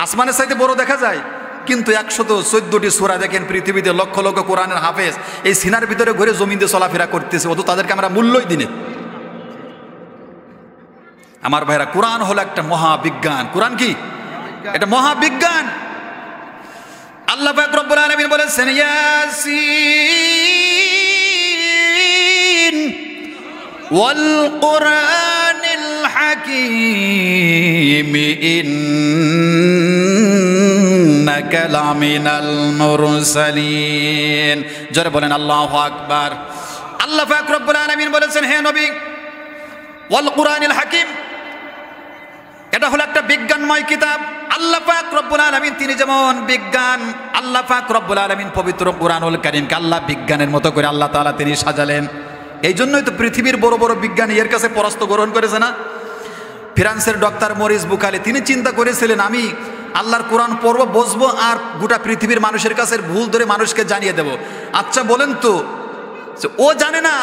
আসমানের চাইতে বড় দেখা যায়? কিন্তু 114টি সূরা দেখেন, পৃথিবীতে লক্ষ লক্ষ কোরআনের হাফেজ এই সিনার ভিতরে ঘুরে জমিন দিয়ে চলাফেরা করতেছে, অত তাদেরকে আমরা মূল্যই দিনে। আমার ভাইরা, কোরআন হলো একটা মহাবিজ্ঞান। কোরআন কি? এটা মহাবিজ্ঞান। আল্লাহ পাক রব্বুল আলামিন বলেছেন, ইয়াসিন ওয়াল কুরআনিল হাকীম ইন্নাকা লামিনাল মুরসালিন। জোরে বলেন আল্লাহু আকবার। আল্লাহ পাক রব্বুল আলামিন বলেছেন, হে নবী, ওয়াল কুরআনিল হাকীম, এটা হলো একটা বিজ্ঞানময় কিতাব। আল্লাহ পাক রব্বুল আলামিন তিনি যেমন বিজ্ঞান, আল্লাহ পাক রব্বুল আলামিন পবিত্র কুরআনুল কারীমকে আল্লাহ বিজ্ঞানের মতো করে আল্লাহ তাআলা তিনি সাজালেন। এই জন্যই তো পৃথিবীর বড় বড় বিজ্ঞানী এর কাছে পরাস্ত গ্রহণ করেছে না? ফ্রান্সের ডক্টর মরিস বুকালি তিনি চিন্তা করেছিলেন, আমি আল্লাহর কোরআন পড়ব, বসবো, আর গোটা পৃথিবীর মানুষের কাছে ভুল ধরে মানুষকে জানিয়ে দেব। আচ্ছা বলেন তো, ও জানে না,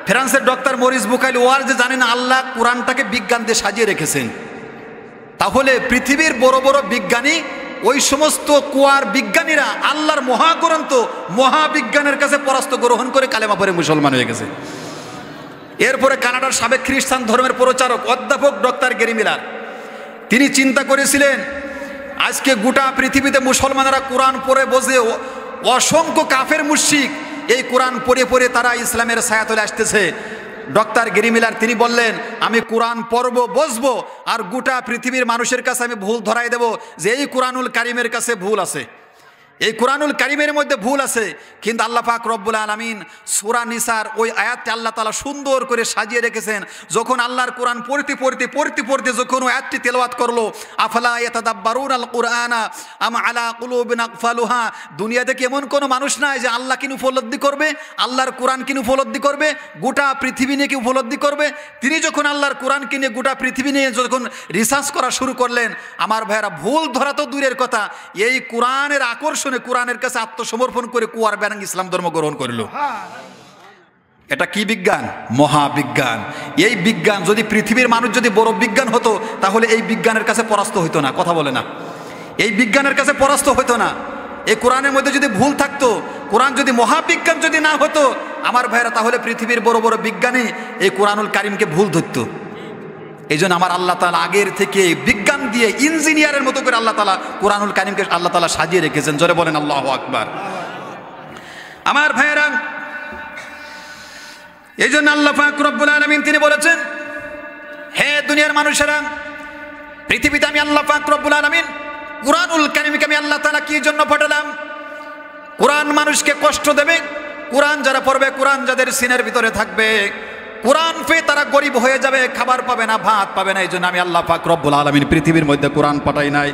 ফ্রান্সের ডক্টর মরিস বুকালি ও আর যে জানে না আল্লাহ কোরআনটাকে বিজ্ঞান দিয়ে সাজিয়ে রেখেছেন। তাহলে পৃথিবীর বড় বড় বিজ্ঞানী, ওই সমস্ত কুয়ার বিজ্ঞানীরা আল্লাহর মহাগ্রন্থ মহাবিজ্ঞানের কাছে পরাস্ত গ্রহণ করে কালেমা পড়ে মুসলমান হয়ে গেছে। এরপরে কানাডার সাবেক খ্রিস্টান ধর্মের প্রচারক অধ্যাপক ডক্টর গ্যারি মিলার তিনি চিন্তা করেছিলেন, আজকে গোটা পৃথিবীতে মুসলমানেরা কোরআন পড়ে বসে, অসংখ্য কাফের মুশরিক এই কোরআন পড়ে পড়ে তারা ইসলামের ছায়াতলে আসতেছে। ডক্টর গ্যারি মিলার তিনি বললেন, আমি কোরআন পড়ব, বসবো, আর গোটা পৃথিবীর মানুষের কাছে আমি ভুল ধরাই দেব যে এই কোরআনুল কারীমের কাছে ভুল আছে, এই কোরআনুল কারীমের মধ্যে ভুল আছে। কিন্তু আল্লাহ পাক রব্বুল আলামিন সূরা নিসার ওই আয়াতটি আল্লাহ তাআলা সুন্দর করে সাজিয়ে রেখেছেন। যখন আল্লাহর কোরআন পড়তে পড়তে পড়তে পড়তে যখন ওই আয়াতটি তেলাওয়াত করলো, আফালা ইয়াতাদাব্বারুনাল কুরআনা আম আলা কুলুবিন আকফালুহা, দুনিয়াতে কি এমন কোনো মানুষ নাই যে আল্লাহ কিন উপলব্ধি করবে, আল্লাহর কোরআন কিন উপলব্ধি করবে, গোটা পৃথিবী নিয়ে কি উপলব্ধি করবে? তিনি যখন আল্লাহর কোরআন কিনে গোটা পৃথিবী নিয়ে যখন রিসার্চ করা শুরু করলেন, আমার ভাইয়েরা, ভুল ধরা তো দূরের কথা, এই কোরআনের আকর্ষণ কোরআনের কাছে আত্মসমর্পণ করে কুয়ার ব্যানাং ইসলাম ধর্ম গ্রহণ করল। এটা কি বিজ্ঞান? মহাবিজ্ঞান। এই বিজ্ঞান যদি পৃথিবীর মানুষ যদি বড় বিজ্ঞান হতো, তাহলে এই বিজ্ঞানের কাছে পরাস্ত হইতো না। কথা বলে না? এই বিজ্ঞানের কাছে পরাস্ত হইতো না। এই কোরআনের মধ্যে যদি ভুল থাকতো, কোরআন যদি মহাবিজ্ঞান যদি না হতো, আমার ভাইরা, তাহলে পৃথিবীর বড় বড় বিজ্ঞানী এই কোরআনুল কারীমকে ভুল ধরতো। এই জন্য আমার আল্লাহ তাআলা আগের থেকে বিজ্ঞান দিয়ে ইঞ্জিনিয়ারের মতো করে আল্লাহ তাআলা কোরআনুল কারীমকে আল্লাহ তাআলা সাজিয়ে রেখেছেন। জোরে বলেন আল্লাহু আকবার। আমার ভাইয়েরা, এই জন্য আল্লাহ পাক রব্বুল আলামিন তিনি বলেছেন, হে দুনিয়ার মানুষেরা, পৃথিবীতে আমি আল্লাহ পাক রব্বুল আলামিন কোরআনুল কারীমকে আমি আল্লাহ তাআলা কি জন্য পাঠালাম? কোরআন মানুষকে কষ্ট দেবে, কোরআন যারা পড়বে, কোরআন যাদের সিনের ভিতরে থাকবে, কোরআন পেয়ে তারা গরিব হয়ে যাবে, খাবার পাবে না, ভাত পাবে না। এই জন্য আমি আল্লাহ পাক রব্বুল আলামিন পৃথিবীর মধ্যে কোরআন পাঠাই নাই।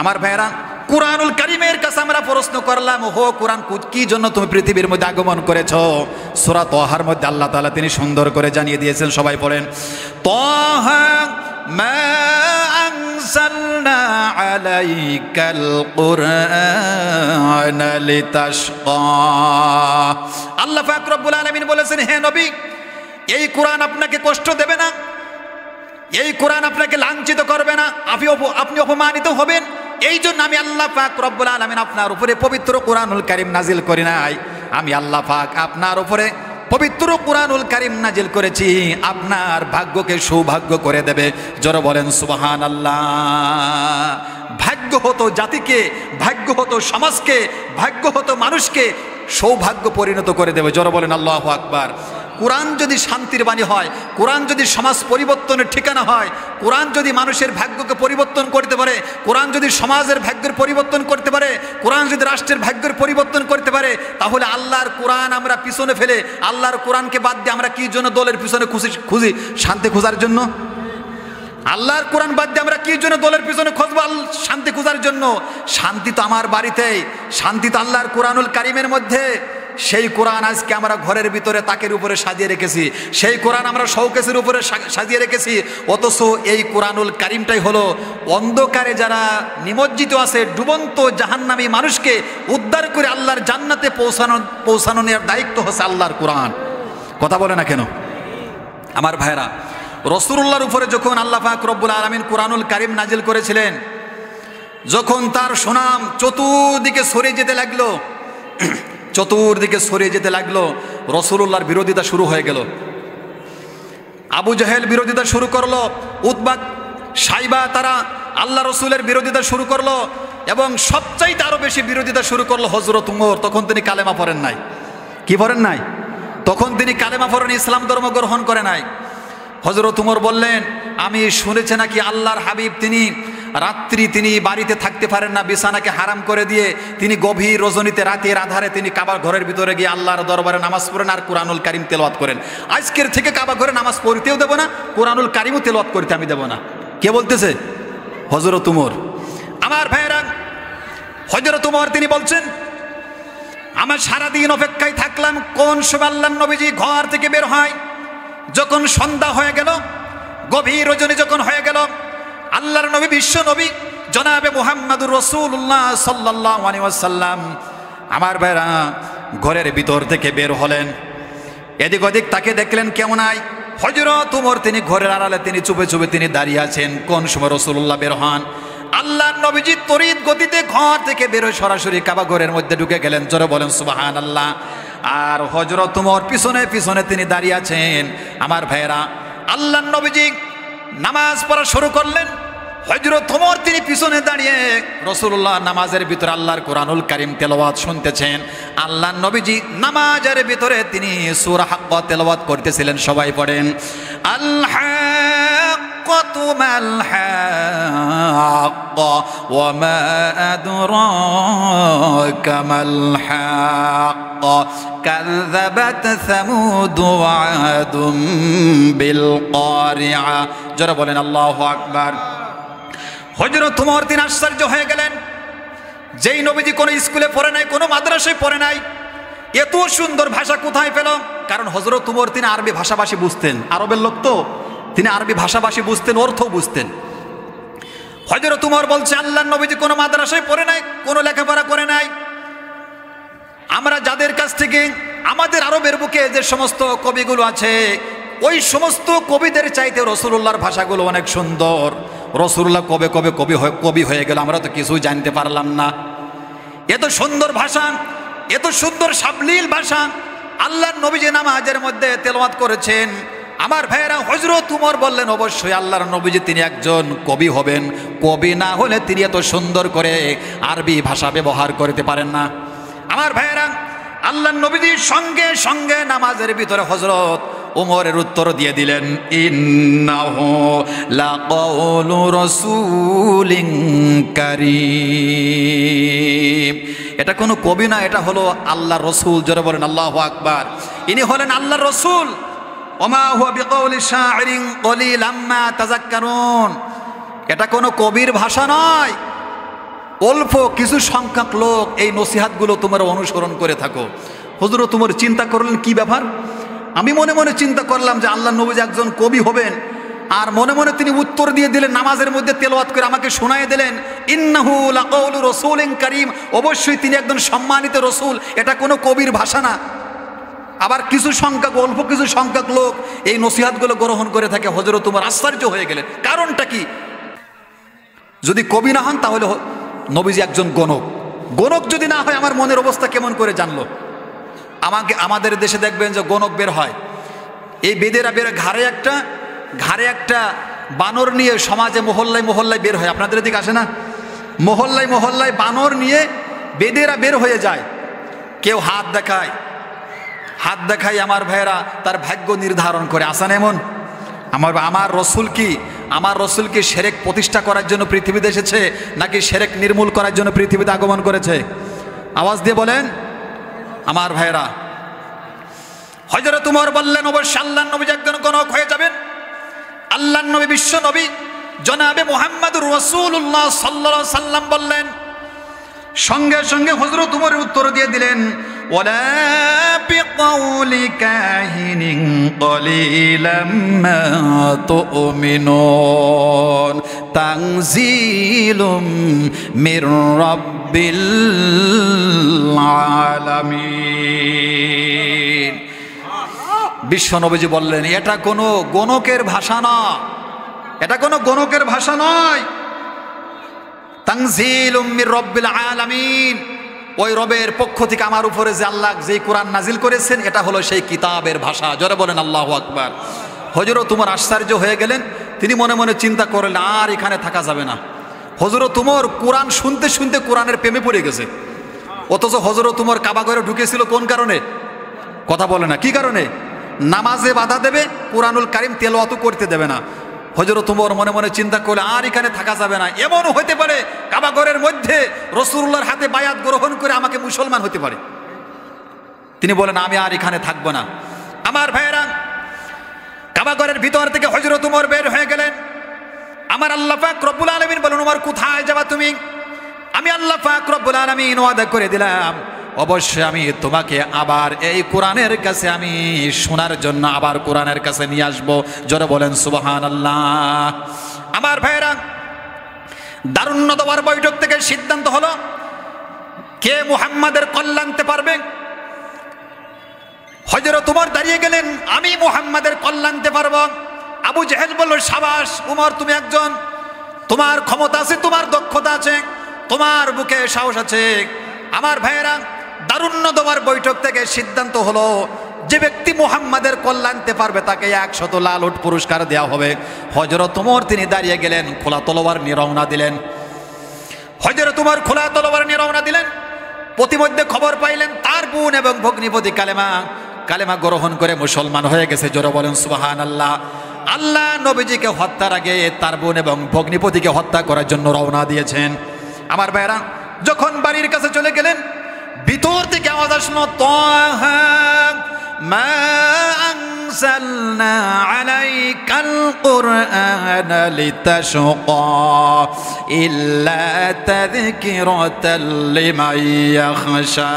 আমার ভাইয়েরা, কোরআনুল কারীমের কাছে আমরা প্রশ্ন করলাম, হো কোরআন কি জন্য তুমি পৃথিবীর মধ্যে আগমন করেছো? সূরা তাহার মধ্যে আল্লাহ তাআলা তিনি সুন্দর করে জানিয়ে দিয়েছেন। সবাই পড়েন, তাহা মা আনজালনা আলাইকাল কুরআনা লিতাশকা। আল্লাহ পাক রব্বুল আলামিন বলেছেন, হে নবী, এই কোরআন আপনাকে কষ্ট দেবে না, এই কোরআন আপনাকে লাঞ্ছিত করবে না, আপনি অপমানিত হবেন। এই জন্য আমি আল্লাহ পাক রব্বুল আলামিন আপনার উপরে পবিত্র কোরআনুল কারীম নাজিল করি নাই। আমি আল্লাহ পাক আপনার উপরে পবিত্র কোরআনুল কারীম নাজিল করেছি, আপনার ভাগ্যকে সৌভাগ্য করে দেবে। জোরে বলেন সুবহানাল্লাহ। ভাগ্য হতো জাতিকে, ভাগ্য হতো সমাজকে, ভাগ্য হতো মানুষকে সৌভাগ্য পরিণত করে দেবে। জোরে বলেন আল্লাহু আকবার। কোরআন যদি শান্তির বাণী হয়, কোরআন যদি সমাজ পরিবর্তনের ঠিকানা হয়, কোরআন যদি মানুষের ভাগ্যকে পরিবর্তন করতে পারে, কোরআন যদি সমাজের ভাগ্যের পরিবর্তন করতে পারে, কোরআন যদি রাষ্ট্রের ভাগ্যের পরিবর্তন করতে পারে, তাহলে আল্লাহর কোরআন আমরা পিছনে ফেলে আল্লাহর কোরআনকে বাদ দিয়ে আমরা কি জন্য দলের পিছনে খুঁজি? শান্তি খোঁজার জন্য? আল্লাহর কোরআন বাদ দিয়ে আমরা কি জন্য দলের পিছনে খুঁজবো? শান্তি খোঁজার জন্য। শান্তি তো আমার বাড়িতেই, শান্তি তো আল্লাহর কোরআনুল কারিমের মধ্যে। সেই কোরআন আজকে আমরা ঘরের ভিতরে তাকের উপরে সাজিয়ে রেখেছি, সেই কোরআন আমরা শৌকেসের উপরে সাজিয়ে রেখেছি। অথচ এই কোরআনুল কারিমটাই হলো অন্ধকারে যারা নিমজ্জিত আছে, ডুবন্ত জাহান্নামী মানুষকে উদ্ধার করে আল্লাহর জান্নাতে পৌঁছানো নেওয়ার দায়িত্ব হচ্ছে আল্লাহর কোরআন। কথা বলে না কেন? আমার ভাইরা, রাসূলুল্লাহর উপরে যখন আল্লাহ পাক রব্বুল আলামিন কোরআনুল কারিম নাজিল করেছিলেন, যখন তার সুনাম চতুর্দিকে ছড়িয়ে যেতে লাগলো, চতুর্দিকে ছড়িয়ে যেতে লাগলো, রাসূলুল্লাহর বিরোধিতা শুরু হয়ে গেল। আবু জাহেল বিরোধিতা শুরু করলো, উতবা সাইবা তারা আল্লাহ রসুলের বিরোধিতা শুরু করলো, এবং সবচাইতে আরো বেশি বিরোধিতা শুরু করলো হযরত উমর। তখন তিনি কালেমা পড়েন নাই। কি পড়েন নাই? তখন তিনি কালেমা পড়েন, ইসলাম ধর্ম গ্রহণ করে নাই। হযরত উমর বললেন, আমি শুনেছি নাকি আল্লাহর হাবিব তিনি বাড়িতে থাকতে পারেন না, বিছানাকে হারাম করে দিয়ে তিনি গভীর রজনীতে রাতের আধারে তিনি কাবা ঘরের ভিতরে গিয়ে আল্লাহর দরবারে নামাজ পড়েন আর কোরআনুল কারিম তেলাওয়াত করেন। আজকের থেকে কাবা ঘরে নামাজ পড়তেও দেব না, কোরআনুল কারিমও তেলাওয়াত করতে আমি দেব না। কে বলতেছে? হযরত উমর। আমার ভাইয়েরা, হযরত উমর তিনি বলছেন, আমার সারাদিন অপেক্ষায় থাকলাম কোন সময় আল্লাহর নবীজি ঘর থেকে বের হয়। যখন সন্ধ্যা হয়ে গেল, গভীর রজনী যখন হয়ে গেল, আল্লাহর নবী, বিশ্ব নবী জনাবে মুহাম্মদুর রাসূলুল্লাহ সাল্লাল্লাহু আলাইহি ওয়াসাল্লাম আমার ভাইরা ঘরের ভিতর থেকে বের হলেন। এদিক ওদিক তাকে দেখলেন, কেমন নাই হযরত উমর তিনি ঘরের আড়ালে তিনি চুপে চুপে তিনি দাঁড়িয়ে আছেন। কোন সময় রাসূলুল্লাহ বের হন, আল্লাহর নবীজি তড়িৎ গতিতে ঘর থেকে বের হয়ে সরাসরি কাবা ঘরের মধ্যে ঢুকে গেলেন। জোরে বলেন সুবহানাল্লাহ। আর হযরত উমর পিছনে পিছনে তিনি দাঁড়িয়ে আছেন। আমার ভাইয়েরা, আল্লাহর নবীজি নামাজ পড়া শুরু করলেন, হযরত ওমর তিনি পিছনে দাঁড়িয়ে রাসূলুল্লাহ নামাজের ভিতরে আল্লাহর কোরআনুল কারীম তেলাওয়াত শুনতেছেন। আল্লাহর নবীজি নামাজের ভিতরে তিনি সূরা হাক্কা তেলাওয়াত করতেছিলেন। সবাই পড়েন, আল হাক্কাতু মাল হাক্কা ওয়া মা আদরাকা মাল হাক্কা কাযযাবাত সামুদ ওয়া আদুম বিল কারিআ। যারা বলেন আল্লাহু আকবার। হযরত ওমর তিনি আশ্চর্য হয়ে গেলেন, যেই নবীজি কোনো স্কুলে পড়ে নাই, কোনো মাদ্রাসায় পড়ে নাই, এত সুন্দর ভাষা কোথায় পেল? কারণ হযরত ওমর তিনি আরবি ভাষাভাষী বুঝতেন, আরবের লোক তো, তিনি আরবি ভাষাভাষী বুঝতেন, অর্থও বুঝতেন। হযরত ওমর বলছে, আল্লাহর নবীজি কোনো মাদ্রাসায় পড়ে নাই, কোনো লেখাপড়া করে নাই। আমরা যাদের কাছ থেকে আমাদের আরবের বুকে যে সমস্ত কবিগুলো আছে, ওই সমস্ত কবিদের চাইতে রাসূলুল্লাহর ভাষাগুলো অনেক সুন্দর। রাসূলুল্লাহ কবে কবে কবি হয়ে গেল আমরা তো কিছুই জানতে পারলাম না। এত সুন্দর ভাষা, এত সুন্দর সাবলীল ভাষা আল্লাহর নবীজি নামাজের মধ্যে তেলাওয়াত করেছেন। আমার ভাইয়েরা, হযরত উমর বললেন, অবশ্যই আল্লাহর নবীজি তিনি একজন কবি হবেন, কবি না হলে তিনি এত সুন্দর করে আরবি ভাষা ব্যবহার করতে পারেন না। আমার ভাইয়েরা, আল্লাহর নবীজির সঙ্গে সঙ্গে নামাজের ভিতরে হযরত উমরের উত্তর দিয়ে দিলেন, ইন্নাহু লাকাউলু রাসূলিন কারীম। এটা কোনো কবি না, এটা হলো আল্লাহর রাসূল। জোরে বলেন আল্লাহু আকবার। ইনি হলেন আল্লাহর রাসূল। ওমা হুয়া বিকাউলি শাইরিন কলিলাম মা তাযাক্কারুন। এটা কোনো কবির ভাষা নয়। অল্প কিছু সংখ্যক লোক এই নসিহতগুলো তোমরা অনুসরণ করে থাকো। হযরত উমর চিন্তা করলেন, কি ব্যাপার? আমি মনে মনে চিন্তা করলাম যে আল্লাহর নবী একজন কবি হবেন, আর মনে মনে তিনি উত্তর দিয়ে দিলেন, নামাজের মধ্যে তেলাওয়াত করে আমাকে শোনায় দিলেন, ইন্নাহু লাকাউলু রাসূলিন কারীম। অবশ্যই তিনি একজন সম্মানিত রাসূল, এটা কোনো কবির ভাষা না। আবার কিছু সংখ্যক, অল্প কিছু সংখ্যক লোক এই নসিহতগুলো গ্রহণ করে থাকে। হযরত উমর আশ্চর্য হয়ে গেলেন, কারণটা কি? যদি কবি না হন তাহলে নবীজি একজন গণক। গণক যদি না হয় আমার মনের অবস্থা কেমন করে জানলো? আমাদের দেশে দেখবেন যে গণক বের হয়, এই বেদেরা বের, ঘাড়ে একটা বানর নিয়ে সমাজে মহল্লায় মহল্লায় বের হয়। আপনাদের এদিকে আসে না? মহল্লায় মহল্লায় বানর নিয়ে বেদেরা বের হয়ে যায়। কেউ হাত দেখায়, হাত দেখাই আমার ভাইয়েরা তার ভাগ্য নির্ধারণ করে। আসান এমন? আমার রসুল কি শিরক প্রতিষ্ঠা করার জন্য পৃথিবীতে এসেছে নাকি শিরক নির্মূল করার জন্য পৃথিবীতে আগমন করেছে? আওয়াজ দিয়ে বলেন আমার ভাইয়েরা। হযরত উমর বললেন, অবশ্যই আল্লাহর নবী একজন গণক হয়ে যাবেন। আল্লাহর নবী বিশ্ব নবী জনাবে মুহাম্মদুর রাসূলুল্লাহ সাল্লাল্লাহু আলাইহি সাল্লাম বললেন। সঙ্গে সঙ্গে হযরত উমর উত্তর দিয়ে দিলেন, ওয়ালা বিকাউলি কাহিনিন কলিলাম মা তুমিনুন তানজিলুম মির রাব্বিল আলামিন। বিশ্ব নবীজি বললেন, এটা কোনো গণকের ভাষা না, এটা কোনো গণকের ভাষা নয়। তানজিলুম মির রাব্বিল আলামিন, ওই রবের পক্ষ থেকে আমার উপরে যে আল্লাহ যে কোরআন নাজিল করেছেন এটা হলো সেই কিতাবের ভাষা। জোরে বলেন আল্লাহু আকবার। হযরত উমর আশ্চর্য হয়ে গেলেন। তিনি মনে মনে চিন্তা করলেন, আর এখানে থাকা যাবে না। হযরত উমর কোরআন শুনতে শুনতে কোরআনের প্রেমে পড়ে গেছে। অথচ হযরত উমর কাবা ঘরে ঢুকেছিল কোন কারণে? কথা বলে না, কি কারণে? নামাজে বাধা দেবে, কোরআনুল কারীম তেলাওয়াত করতে দেবে না। হযরত উমর মনে মনে চিন্তা করলে, আর এখানে থাকা যাবে না। এমনও হতে পারে কাবা ঘরের মধ্যে রাসূলুল্লাহর হাতে বায়াত গ্রহণ করে আমাকে মুসলমান হতে পারে। তিনি বলেন, আমি আর এখানে থাকবো না। আমার ভাইয়েরা, কাবা ঘরের ভিতর থেকে হযরত উমর বের হয়ে গেলেন। আমার আল্লাহ পাক রব্বুল আলামিন বলেন, উমর কোথায় যাবা তুমি? আমি আল্লাহ পাক রব্বুল আলামিন ওয়াদা করে দিলাম, অবশ্যই আমি তোমাকে আবার এই কোরআনের কাছে আমি শোনার জন্য আবার কোরআনের কাছে নিয়ে আসবো। জোরে বলেন সুবহানাল্লাহ। আমার ভাইয়েরা, দারুন নদওয়ার বৈঠক থেকে সিদ্ধান্ত হলো কে মুহাম্মাদের কল্যাণ আনতে পারবে। হযরত উমর দাঁড়িয়ে গেলেন, আমি মুহাম্মাদের কল্যাণ আনতে পারবো। আবু জেহেল বলল, সাবাস উমর, তুমি একজন, তোমার ক্ষমতা আছে, তোমার দক্ষতা আছে, তোমার বুকে সাহস আছে। আমার ভাইয়েরা, দারুন নদওয়ার বৈঠক থেকে সিদ্ধান্ত হলো যে ব্যক্তি মুহাম্মাদের কল্যাণ আনতে পারবে তাকে 100 লাল উট পুরস্কার দেওয়া হবে। হযরত উমর তিনি দাঁড়িয়ে গেলেন, খোলা তলোয়ার নিয়ে রওনা দিলেন। হযরত উমর খোলা তলোয়ার নিয়ে রওনা দিলেন। প্রতিমধ্যে খবর পাইলেন তার বোন এবং ভগ্নিপতি কালেমা গ্রহণ করে মুসলমান হয়ে গেছে। জোরে বলেন সুবহানাল্লাহ। আল্লাহ নবীজিকে হত্যার আগে তার বোন এবং ভগ্নিপতিকে হত্যা করার জন্য রওনা দিয়েছেন। আমার ভাইরা, যখন বাড়ির কাছে চলে গেলেন, ভিতর থেকে আওয়াজ আসলো, তাহা মা আনজালনা আলাইকাল কুরআনা লিতাশকা ইল্লা তাযকিরাতাল লিমান ইয়াখশা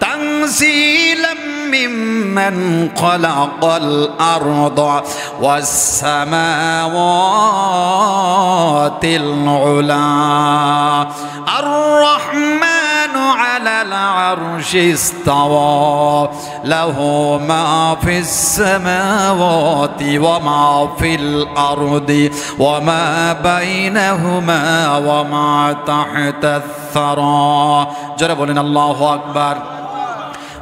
তানজিলাম মিম্মান খালাকাল আরদা ওয়াস সামাওয়াতিল উলা আর রহমানু আলাল আরশি ইস্তাওয়া লাহু মা ফিস সামাওয়াতি ওয়া মা ফিল আরদি ওয়া মা বাইনাহুমা ওয়া মা তাহতাস সারা। যারা বলেন আল্লাহু আকবার।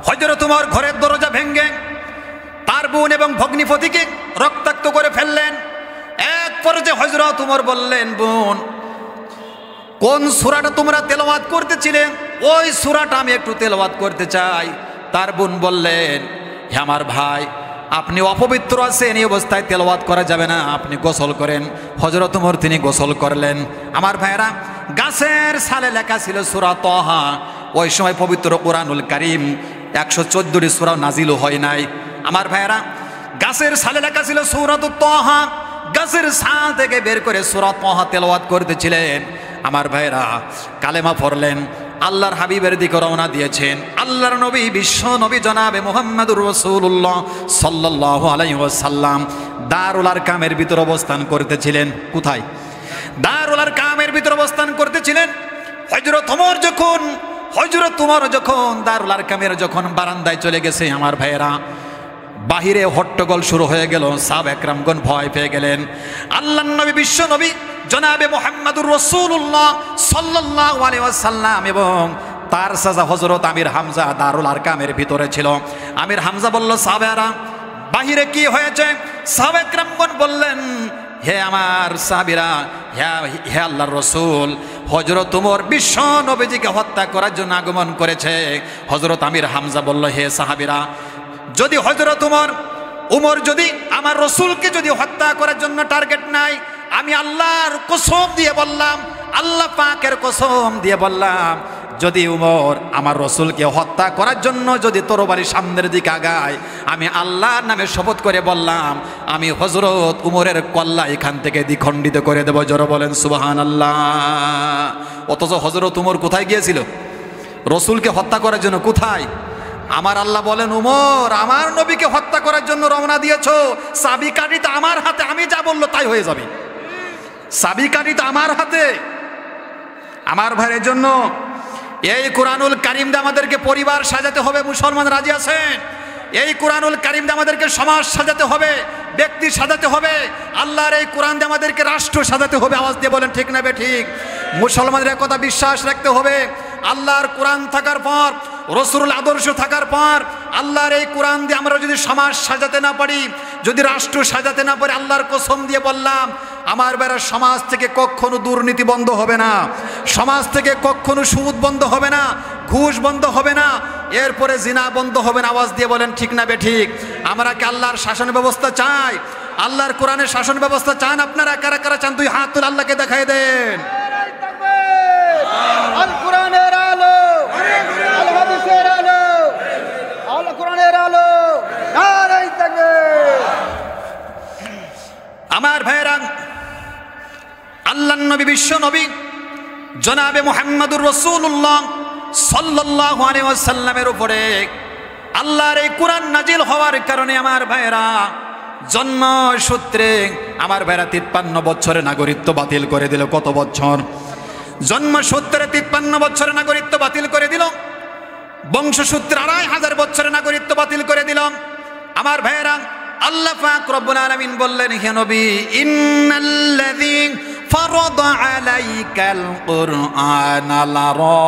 হযরত উমর ঘরের দরজা ভেঙে তার বোন এবং ভগ্নিপতিকে রক্তাক্ত করে ফেললেন। এক পর্যায়ে হযরত উমর বললেন, বোন, কোন সূরাটা তোমরা তেলাওয়াত করতেছিলে? ওই সূরাটা আমি একটু তেলাওয়াত করতে চাই। তার বোন বললেন, হে আমার ভাই, আপনি অপবিত্র আছেন, এই অবস্থায় তেলাওয়াত করা যাবে না, আপনি গোসল করেন। হযরত উমর তিনি গোসল করলেন। আমার ভাইরা, গাছের ছালে লেখা ছিল সূরা তাহা। ওই সময় পবিত্র কোরআনুল কারীম 114টি সূরা নাজিল হয় নাই। আমার ভাইরা, গাছের ছালে লেখা ছিল সূরাতুত তাহা। গাছের ছাল থেকে বের করে সূরা তাহা তেলাওয়াত করতেছিলেন। আমার ভাইরা, কালেমা পড়লেন, আল্লাহর হাবিবের দিকে রওনা দিয়েছেন। আল্লাহর নবী, বিশ্ব নবী জনাবে মুহাম্মদুর রাসূলুল্লাহ সাল্লাল্লাহু আলাইহি ওয়াসাল্লাম দারুল আরকামের ভিতর অবস্থান করতেছিলেন। কোথায়? দারুল আরকামের ভিতর অবস্থান করতেছিলেন। হযরত উমর যখন দারুল আরকামের যখন বারান্দায় চলে গেছে, আমার ভাইয়েরা, বাহিরে হট্টগোল শুরু হয়ে গেল। সাহাবা একরামগণ ভয় পেয়ে গেলেন। আল্লাহর নবী, বিশ্ব নবী জনাবে মুহাম্মদুর রাসূলুল্লাহ সাল্লাল্লাহু আলাইহি ওয়াসাল্লাম এবং তার চাচা হযরত আমির হামজা দারুল আরকামের ভিতরে ছিল। আমির হামজা বলল, সাহাবারা, বাহিরে কি হয়েছে? সাহাবা একরামগণ বললেন, হে আমার সাহাবীরা, হে আল্লাহর রাসূল, হযরত উমর বিশ্ব নবীজিকে হত্যা করার জন্য আগমন করেছে। হযরত আমির হামজা বলল, হে সাহাবীরা, যদি হযরত উমর যদি আমার রসুলকে যদি হত্যা করার জন্য টার্গেট নাই, আমি আল্লাহর কসম দিয়ে বললাম, আল্লাহ পাকের কসম দিয়ে বললাম, যদি উমর আমার রসুলকে হত্যা করার জন্য যদি তরবারি সামনের দিকে আগায়, আমি আল্লাহর নামে শপথ করে বললাম, আমি হযরত উমরের কল্লা এখান থেকে দ্বিখণ্ডিত করে দেব। জোরে বলেন সুবহানাল্লাহ। অথচ হযরত উমর কোথায় গিয়েছিল? রসুলকে হত্যা করার জন্য। কোথায়? আমার আল্লাহ বলেন, উমর আমার নবীকে হত্যা করার জন্য রওনা দিয়েছো, চাবিকাঠিটা আমার হাতে, আমি যা বললো তাই হয়ে যাবে। চাবিকাঠিটা আমার হাতে। আমার ভাইয়ের জন্য এই কোরআনুল কারীম দিয়ে আমাদেরকে পরিবার সাজাতে হবে। মুসলমান রাজি আছেন? এই কোরআনুল কারীম দিয়ে আমাদেরকে সমাজ সাজাতে হবে, ব্যক্তি সাজাতে হবে। আল্লাহর এই কোরআন দিয়ে আমাদেরকে রাষ্ট্র সাজাতে হবে। আওয়াজ দিয়ে বলেন ঠিক না বে ঠিক? মুসলমানদের কথা বিশ্বাস রাখতে হবে। আল্লাহর কোরআন থাকার পর, রসুল আদর্শ থাকার পর, আল্লাহর এই কোরআন দিয়ে আমরা যদি সমাজ সাজাতে না পারি, যদি রাষ্ট্র সাজাতে না পারি, আল্লাহর কসম দিয়ে বললাম, আমার বেড়া সমাজ থেকে কখনো দুর্নীতি বন্ধ হবে না, সমাজ থেকে কখনো সুদ বন্ধ হবে না, ঘুষ বন্ধ হবে না, এরপরে জিনা বন্ধ হবে না। আওয়াজ দিয়ে বলেন ঠিক না বে ঠিক? আমরা কি আল্লাহর শাসন ব্যবস্থা চাই? আল্লাহর কোরআনের শাসন ব্যবস্থা চান আপনারা? কারা কারা চান? দুই হাত তুলে আল্লাহকে দেখাই দেন। আল কোরআনের আলো, আল হাদিসের আলো, আল কোরআনের আলো, নারে তাকবীর। আমার ভাইরা, আল্লাহর নবী, বিশ্ব নবী জনাবে মুহাম্মদুর রাসূলুল্লাহ সাল্লাল্লাহু আলাইহি ওয়াসাল্লামের উপরে আল্লাহর এই কোরআন নাজিল হওয়ার কারণে আমার ভাইরা জন্মসূত্রে আমার ভাইরা 53 বছরের নাগরিকত্ব বাতিল করে দিল। কত বছর? জন্মসূত্রে 53 বছরের নাগরিকত্ব বাতিল করে দিল। বংশসূত্রে 2500 বছরের নাগরিকত্ব বাতিল করে দিল। আমার ভাইরা, আল্লাহ পাক রব্বুল আলামিন বললেন, হে নবী, ইন্নাল্লাযী ফারাদা আলাইকাল কুরআনা লারাদ্দুকা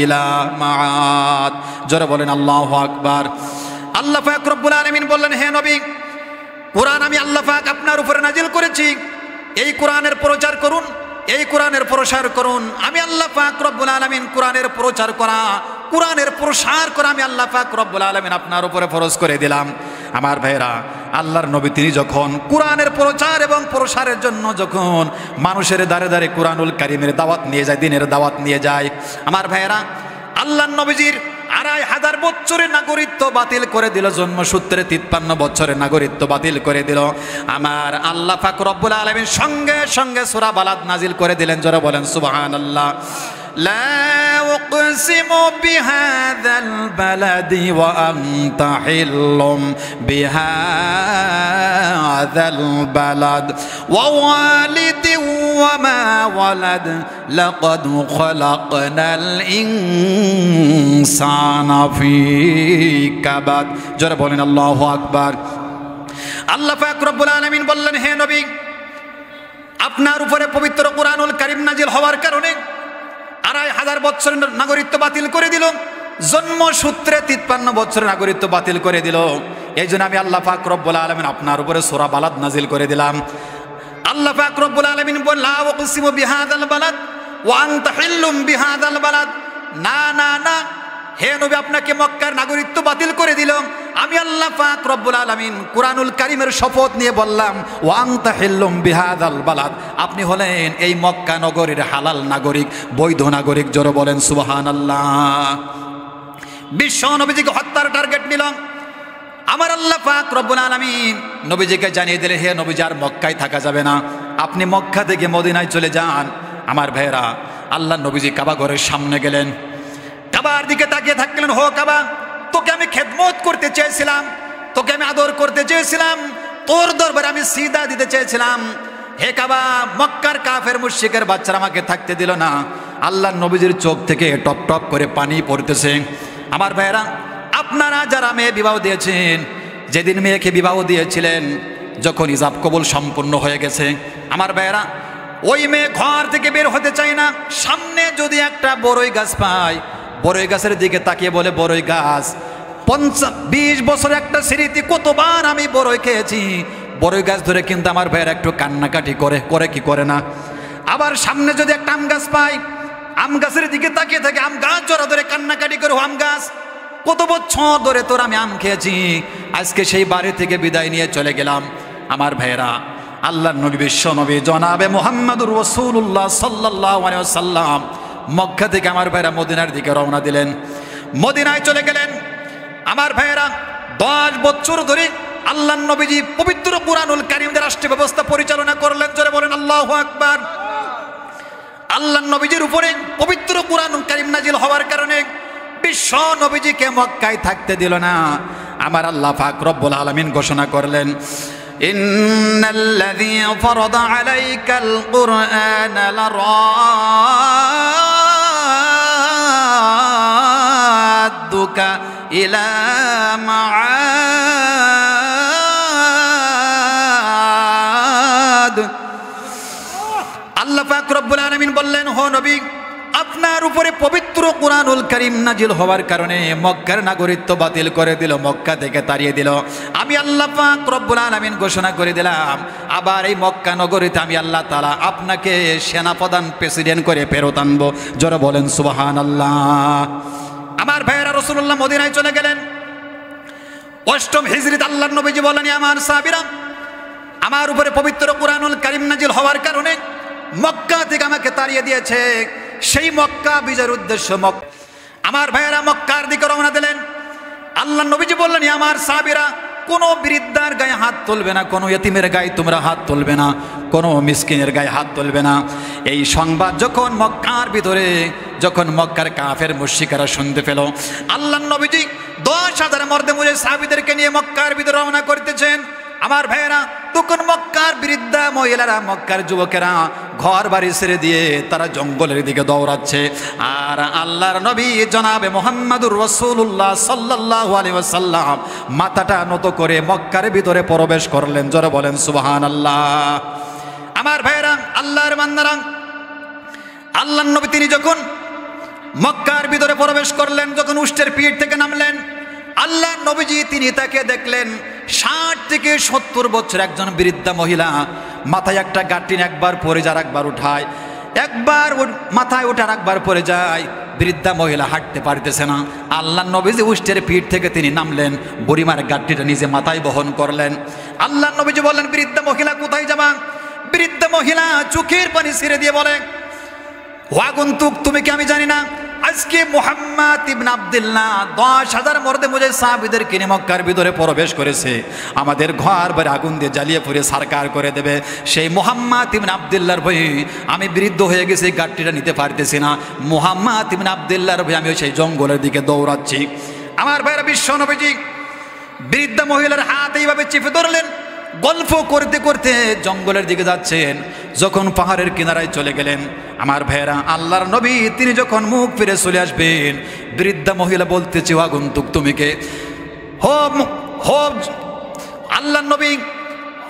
ইলা মাআদ। জোরে বলেন আল্লাহু আকবার। আল্লাহ পাক রব্বুল আলামিন বললেন, হে নবী, কোরআন আমি আল্লাহ পাক আপনার উপরে নাজিল করেছি, এই কোরআনের প্রচার করুন, এই কোরআনের প্রসার করুন। আমি আল্লাহ পাক রব্বুল আলামিন কোরআনের প্রচার করা, কোরআনের প্রসার করা আমি আল্লাহ পাক রব্বুল আলামিন আপনার উপরে ফরজ করে দিলাম। আমার ভাইরা, আল্লাহর নবী তিনি যখন কোরআনের প্রচার এবং প্রসারের জন্য যখন মানুষের দ্বারে দ্বারে কোরআনুল কারীমের দাওয়াত নিয়ে যায়, দিনের দাওয়াত নিয়ে যায়, আমার ভাইরা, আল্লাহর নবীজির 2500 বছরের নাগরিকত্ব বাতিল করে দিল। জন্মসূত্রে 53 বছরের নাগরিকত্ব বাতিল করে দিল। আমার আল্লাহ পাক রব্বুল আলামিন সঙ্গে সঙ্গে সূরা বালাদ নাজিল করে দিলেন। জোরে বলেন সুবহানাল্লাহ। লা উকসিমু বিহাযাল বালাদি ওয়া আনতা হিল্লুম বিহাযাল বালাদ ওয়া ওয়ালিদি ওয়া মা ওয়ালাদ লাকাদ খালাকনাল ইনসানা ফি কাবাদ। জোরে বলেন আল্লাহু আকবার। আল্লাহ পাক রব্বুল আলামিন বললেন, হে নবী, আপনার উপরে পবিত্র কোরআনুল কারীম নাজিল হওয়ার কারণে 2500 বছরের নাগরিকত্ব বাতিল করে দিল। জন্মসূত্রে 53 বছরের নাগরিকত্ব বাতিল করে দিল। এই জন্য আমি আল্লাহ পাক রব্বুল আলামিন আপনার উপরে সূরা বালাদ নাজিল করে দিলাম। আল্লাহ পাক রব্বুল আলামিন বলেন, লা উকসিমু বিহাযাল বালাদ ওয়া আনতা হিল্লুম বিহাযাল বালাদ। না না না, হে নবী, আপনাকে মক্কার নাগরিকত্ব বাতিল করে দিল। আমি আল্লাহ পাক রব্বুল আলামিন কোরআনুল কারীমের শপথ নিয়ে বললাম, ওয়া আনতা হিল্লুম বিহাযাল বালাদ, আপনি হলেন এই মক্কা নগরীর হালাল নাগরিক, বৈধ নাগরিক। জোরে বলেন সুবহানাল্লাহ। বিশ্ব নবীজিকে হত্যার টার্গেট নিল। আমার আল্লাহ পাক রব্বুল আলামিন নবীজিকে জানিয়ে দিলেন, হে নবীজি, আর মক্কায় থাকা যাবে না, আপনি মক্কা থেকে মদিনায় চলে যান। আমার ভাইরা, আল্লাহ নবীজি কাবা ঘরের সামনে গেলেন, কাবার দিকে তাকিয়ে থাকলেন। হো কাবা, তোকে আমি খেদমত করতে চেয়েছিলাম, তোকে আমি আদর করতে চেয়েছিলাম, তোর দরবারে আমি সিজদা দিতে চেয়েছিলাম। হে কাবা, মক্কার কাফের মুশরিকের বাচ্চারা আমাকে থাকতে দিল না। আল্লাহ নবীজির চোখ থেকে টপ টপ করে পানি পড়তেছে। আমার ভাইরা, আপনারা যারা মেয়ে বিবাহ দিয়েছেন, যেদিন মেয়েকে বিবাহ দিয়েছিলেন, যখন ইজাব কবুল সম্পূর্ণ হয়ে গেছে, আমার ভাইরা, ওই মেয়ে ঘর থেকে বের হতে চায় না। সামনে যদি একটা বড়ই গাছ পায়, বড়ই গাছের দিকে তাকিয়ে বলে, বড়ই গাছ, 20 বছর একটা স্মৃতি, কতবার আমি বড়ই খেয়েছি। বড়ই গাছ ধরে কিন্তু আমার ভাইয়ের একটু কান্নাকাটি করে কি করে না? আবার সামনে যদি একটা আম গাছ পাই, আম গাছের দিকে তাকিয়ে থাকে, আম গাছ জোড়া ধরে কান্নাকাটি করে, আম গাছ কত বছর ধরে তোর আমি আম খেয়েছি, আজকে সেই বাড়ি থেকে বিদায় নিয়ে চলে গেলাম। আমার ভাইয়েরা, আল্লাহর নবী বিশ্ব নবী জনাবে মুহাম্মদুর রাসূলুল্লাহ সাল্লাল্লাহু আলাইহি ওয়াসাল্লাম মক্কা থেকে আমার ভাইয়েরা মদিনার দিকে রওনা দিলেন, মদিনায় চলে গেলেন। আমার ভাইয়েরা, 10 বছর ধরে আল্লাহর নবীজি পবিত্র কুরআনুল কারীমের রাষ্ট্রীয় ব্যবস্থা পরিচালনা করলেন। জোরে বলেন আল্লাহু আকবার। আল্লাহর নবীজির উপরে পবিত্র কুরআনুল কারীম নাজিল হওয়ার কারণে বিশ্ব নবীজিকে মক্কায় থাকতে দিল না। আমার আল্লাহ পাক রব্বুল আলামিন ঘোষণা করলেন, ইন্নাল্লাযী ফারাদা আলাইকাল কুরআনা লারাদ্দুকা ইলা মাআদ। আল্লাহ পাক রব্বুল আলামিন বললেন, হো নবী, আপনার উপরে পবিত্র কুরআনুল কারীম নাজিল হওয়ার কারণে মক্কার নাগরিকত্ব বাতিল করে দিল, মক্কা থেকে তাড়িয়ে দিল। আমি আল্লাহ পাক রব্বুল আলামিন ঘোষণা করে দিলাম, আবার এই মক্কা নগরীতে আমি আল্লাহ তাআলা আপনাকে সেনাপ্রধান প্রেসিডেন্ট করে ফেরত আনবো। জোরে বলেন সুবহানাল্লাহ। আমার ভাইয়েরা, রাসূলুল্লাহ মদিনায় চলে গেলেন। 8ম হিজরিতে আল্লাহর নবীজি বলেন, আমার সাহাবীরা, আমার উপরে পবিত্র কুরআনুল কারীম নাজিল হওয়ার কারণে মক্কা থেকে আমাকে তাড়িয়ে দিয়েছে। সেই মক্কা বিজয়ের উদ্দেশ্য আমার ভাইয়েরা মক্কার দিকে রওনা দিলেন। আল্লাহর নবীজি বললেন, আমার সাহাবীরা, কোনো বৃদ্ধার গায়ে হাত তুলবে না, কোনো ইতিমের গায়ে তোমরা হাত তুলবে না, কোনো মিসকিনের গায়ে হাত তুলবে না। এই সংবাদ যখন মক্কার ভিতরে, যখন মক্কার কাফের মুশরিকরা শুনতে পেল, আল্লাহর নবীজি 10,000 মর্দে মুজে সাহাবীদেরকে নিয়ে মক্কার ভিতরে রওনা করতেছেন। আমার ভাইয়েরা, তখন মক্কার বৃদ্ধা মহিলারা, মক্কার যুবকেরা ঘর বাড়ি ছেড়ে দিয়ে তারা জঙ্গলের দিকে দৌড়াচ্ছে। আর আল্লাহর নবী জনাবে মুহাম্মদুর রাসূলুল্লাহ সাল্লাল্লাহু আলাইহি ওয়াসাল্লাম মাথাটা নত করে মক্কার ভিতরে প্রবেশ করলেন। জোরে বলেন সুবহানাল্লাহ। আমার ভাইয়েরা, আল্লাহর বান্দারা, আল্লাহর নবী তিনি যখন মক্কার ভিতরে প্রবেশ করলেন, যখন উষ্টের পিঠ থেকে নামলেন, আল্লাহ নবীজি তিনি তাকে দেখলেন 60 থেকে 70 বছর একজন বৃদ্ধা মহিলা, মাথায় একটা গাঁটিন, একবার পরে যায় একবার উঠায়, একবার মাথায় ওঠার একবার পরে যায়। বৃদ্ধা মহিলা হাঁটতে পারতেছে না। আল্লাহ নবীজি উষ্টের পিঠ থেকে তিনি নামলেন, বুড়িমার গাঁটটিটা নিজে মাথায় বহন করলেন। আল্লাহ নবীজি বললেন, বৃদ্ধা মহিলা কোথায় যাবা? বৃদ্ধা মহিলা চোখের পানি ছেড়ে দিয়ে বলে, ও আগন্তুক, তুমি কি আমি জানি না আজকে মুহাম্মদ ইবনে আব্দুল্লাহ 10,000 মর্দে মুজে সাহাবীদের কিনে মক্কার ভিতরে প্রবেশ করেছে, আমাদের ঘর বাড়ি আগুন দিয়ে জ্বালিয়ে পুড়ে সারকার করে দেবে। সেই মুহাম্মদ ইবনে আব্দুল্লাহর ভয়ে আমি বৃদ্ধ হয়ে গেছি, গাড়িটা নিতে পারতেছি না। মুহাম্মদ ইবনে আব্দুল্লাহর ভয়ে আমি সেই জঙ্গলের দিকে দৌড়াচ্ছি। আমার ভাইরা, বিশ্ব নবীজি বৃদ্ধা মহিলার হাত এইভাবে চেপে ধরলেন, গল্প করতে করতে জঙ্গলের দিকে যাচ্ছেন। যখন পাহাড়ের কিনারায় চলে গেলেন, আমার ভাইয়েরা, আল্লাহর নবী তিনি যখন মুখ ফিরে চলে আসবেন, বৃদ্ধা মহিলা বলতেছে, ও আগন্তুক, তুমি কে? হো আল্লাহর নবী,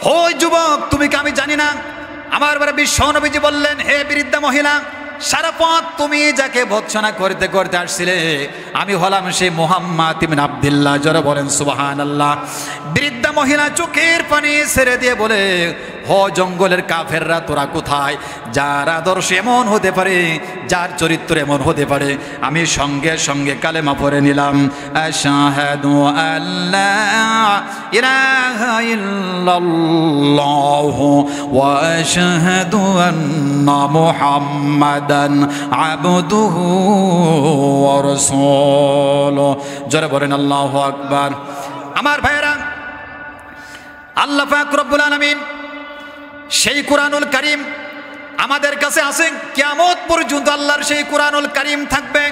হো যুবক, তুমি কে আমি জানি না। আমার বারে বিশ্ব নবীজি বললেন, হে বৃদ্ধা মহিলা, সারা পথ তুমি যাকে ভৎসনা করতে করতে আসছিলে, আমি হলাম সেই মুহাম্মদ ইবনে আব্দুল্লাহ। জোরে বলেন সুবহানাল্লাহ। বৃদ্ধা মহিলা চোখের পানি ছেড়ে দিয়ে বলে, হ জঙ্গলের কাফেররা, তোরা কোথায়? যার আদর্শ এমন হতে পারে, যার চরিত্র এমন হতে পারে, আমি সঙ্গে সঙ্গে কালেমা পড়ে নিলাম, আশহাদু আল্লা ইলাহা ইল্লাল্লাহু ওয়া আশহাদু আন্না মুহাম্মাদান আবদুহু ওয়া রাসূলুহু। জোরে বলেন আল্লাহু আকবার। আমার ভাইয়েরা, আল্লাহ পাক রব্বুল আলামিন সেই কুরআনুল কারীম আমাদের কাছে আছে, কিয়ামত পর্যন্ত আল্লাহর সেই কুরআনুল কারীম থাকবে।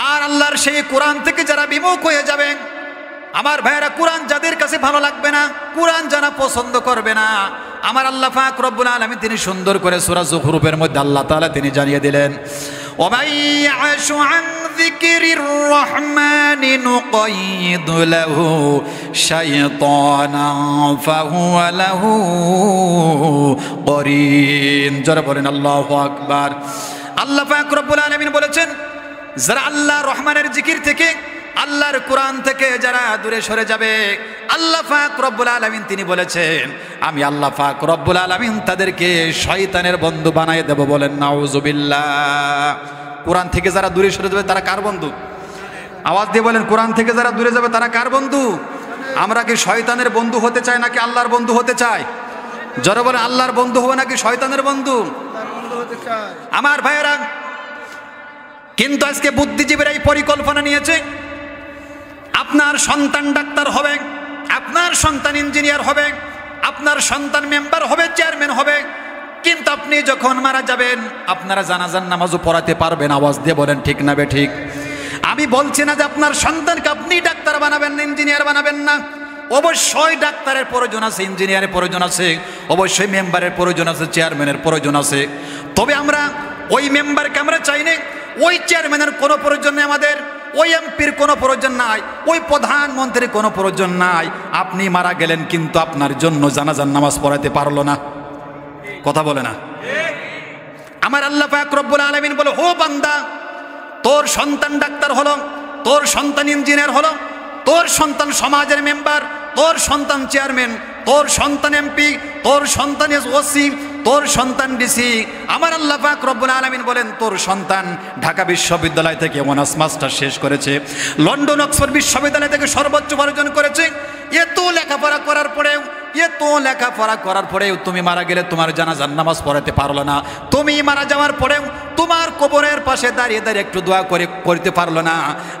আর আল্লাহর সেই কোরআন থেকে যারা বিমুখ হয়ে যাবে, আমার ভাইয়েরা, কোরআন যাদের কাছে ভালো লাগবে না, কোরআন যারা পছন্দ করবে না, আমার আল্লাহ পাক রব্বুল আলামিন তিনি সুন্দর করে সূরা যুখরুফের মধ্যে আল্লাহ তাআলা তিনি জানিয়ে দিলেন, ওয়া মান ইয়াশু আন যিকরির রহমানি নুকাইয়িদ লাহু শাইতানান ফাহুয়া লাহু করিন। জোরে বলেন আল্লাহু আকবার। আল্লাহ পাক রব্বুল আলামিন বলেছেন, যারা আল্লাহ রহমানের জিকির থেকে, আল্লাহর কোরআন থেকে যারা দূরে সরে যাবে, আল্লাহ পাক রব্বুল আলামিন তিনি বলেছেন, আমি আল্লাহ পাক রব্বুল আলামিন তাদেরকে শয়তানের বন্ধু বানিয়ে দেব। বলেন নাউজুবিল্লাহ। কোরআন থেকে যারা দূরে সরে যাবে তারা কার বন্ধু? আওয়াজ দিয়ে বলেন, কোরআন থেকে যারা দূরে যাবে তারা কার বন্ধু? আমরা কি শয়তানের বন্ধু হতে চাই নাকি আল্লাহর বন্ধু হতে চাই? জোরে বলেন, আল্লাহর বন্ধু হবে নাকি শয়তানের বন্ধু? আমার ভাইয়েরা, কিন্তু আজকে বুদ্ধিজীবীরা এই পরিকল্পনা নিয়েছে, আপনার সন্তান ডাক্তার হবে, আপনার সন্তান ইঞ্জিনিয়ার হবে, আপনার সন্তান মেম্বার হবে, চেয়ারম্যান হবে, কিন্তু আপনি যখন মারা যাবেন আপনারা জানাজার নামাজও পড়াতে পারবেন। আওয়াজ দিয়ে বলেন ঠিক না বে ঠিক? আমি বলছি না যে আপনার সন্তানকে আপনি ডাক্তার বানাবেন না, ইঞ্জিনিয়ার বানাবেন না। অবশ্যই ডাক্তারের প্রয়োজন আছে, ইঞ্জিনিয়ারের প্রয়োজন আছে, অবশ্যই মেম্বারের প্রয়োজন আছে, চেয়ারম্যানের প্রয়োজন আছে। তবে আমরা ওই মেম্বারকে আমরা চাই না, ওই চেয়ারম্যানের কোনো প্রয়োজন নেই আমাদের, ওই এমপির কোনো প্রয়োজন নাই, ওই প্রধানমন্ত্রীর কোনো প্রয়োজন নাই। আপনি মারা গেলেন কিন্তু আপনার জন্য জানাজার নামাজ পড়াতে পারলো না। কথা বলে না? আমার আল্লাহ পাক রব্বুল আলামিন বলে, ও বান্দা, তোর সন্তান ডাক্তার হলো, তোর সন্তান ইঞ্জিনিয়ার হলো, তোর সন্তান সমাজের মেম্বার, তোর সন্তান চেয়ারম্যান, তোর সন্তান এমপি, তোর সন্তান ওসি, তোর সন্তান ডিসি। আমার আল্লাহ পাক রব্বুল আলামিন বলেন, তোর সন্তান ঢাকা বিশ্ববিদ্যালয় থেকে অনার্স মাস্টার শেষ করেছে, লন্ডন অক্সফোর্ড বিশ্ববিদ্যালয় থেকে সর্বোচ্চ উপার্জন করেছে। এত লেখাপড়া করার পরেও তুমি মারা গেলে তোমার জানাজার নামাজ পড়াতে পারলো না। তুমি মারা যাওয়ার পরেও তোমার কবরের পাশে দাঁড়িয়ে দাঁড়িয়ে একটু দোয়া করতে পারলো না।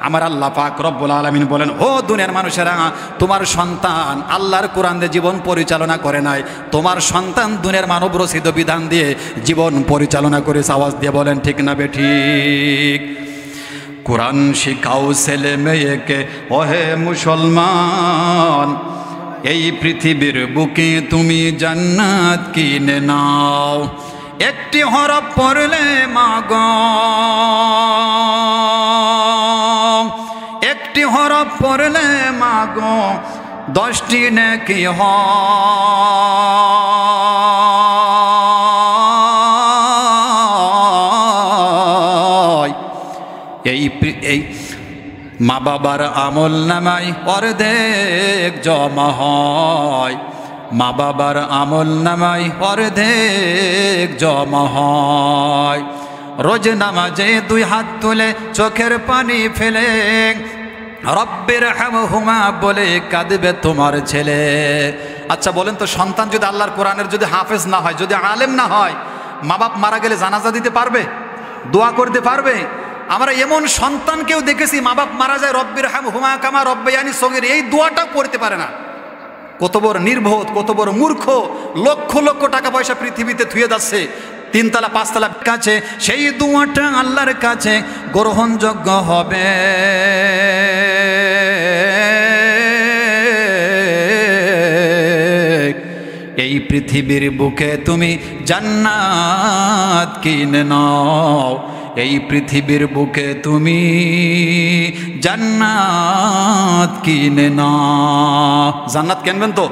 আমার আল্লাহ পাক রব্বুল আলামিন বলেন, ও দুনিয়ার মানুষেরা, তোমার সন্তান আল্লাহর কোরআন দিয়ে জীবন পরিচালনা করে নাই, তোমার সন্তান দুনিয়ার মানব রচিত বিধান দিয়ে জীবন পরিচালনা করেছে। আওয়াজ দিয়ে বলেন ঠিক না বে ঠিক? কোরআন শিখাও ছেলে মেয়েকে, ওহে মুসলমান, এই পৃথিবীর বুকে তুমি জান্নাত কিনে নাও। একটি হরফ পড়লে মাগো, একটি হরফ পড়লে মাগো 10টি নেকি হয়। এই মা বাবার আমল নামাই অর্ধেক জমা হয়, মা বাবার আমল নামাই অর্ধেক জমা হয়। রোজ নামাজে 2 হাত তুলে চোখের পানি ফেলে রব্বির হামহুমা বলে কাঁদবে তোমার ছেলে। আচ্ছা বলেন তো, সন্তান যদি আল্লাহর কোরআনের যদি হাফেজ না হয়, যদি আলেম না হয়, মা বাপ মারা গেলে জানাজা দিতে পারবে? দোয়া করতে পারবে? আমরা এমন সন্তানকেও দেখেছি, মা বাপ মারা যায়, রব্বির হামহুমা কামা রব্বায়ানি সগীর, এই দোয়াটাও পড়তে পারে না। কত বড় নির্বোধ, কত বড় মূর্খ! লক্ষ লক্ষ টাকা পয়সা পৃথিবীতে থুয়ে যাচ্ছে, 3 তলা 5 তলা কাছে, সেই দোয়াটা আল্লাহর কাছে গ্রহণযোগ্য হবে। এই পৃথিবীর বুকে তুমি জান্নাত কিনে নাও, এই পৃথিবীর বুকে তুমি জান্নাত কিনে নাও। জান্নাত কিনবেন তো?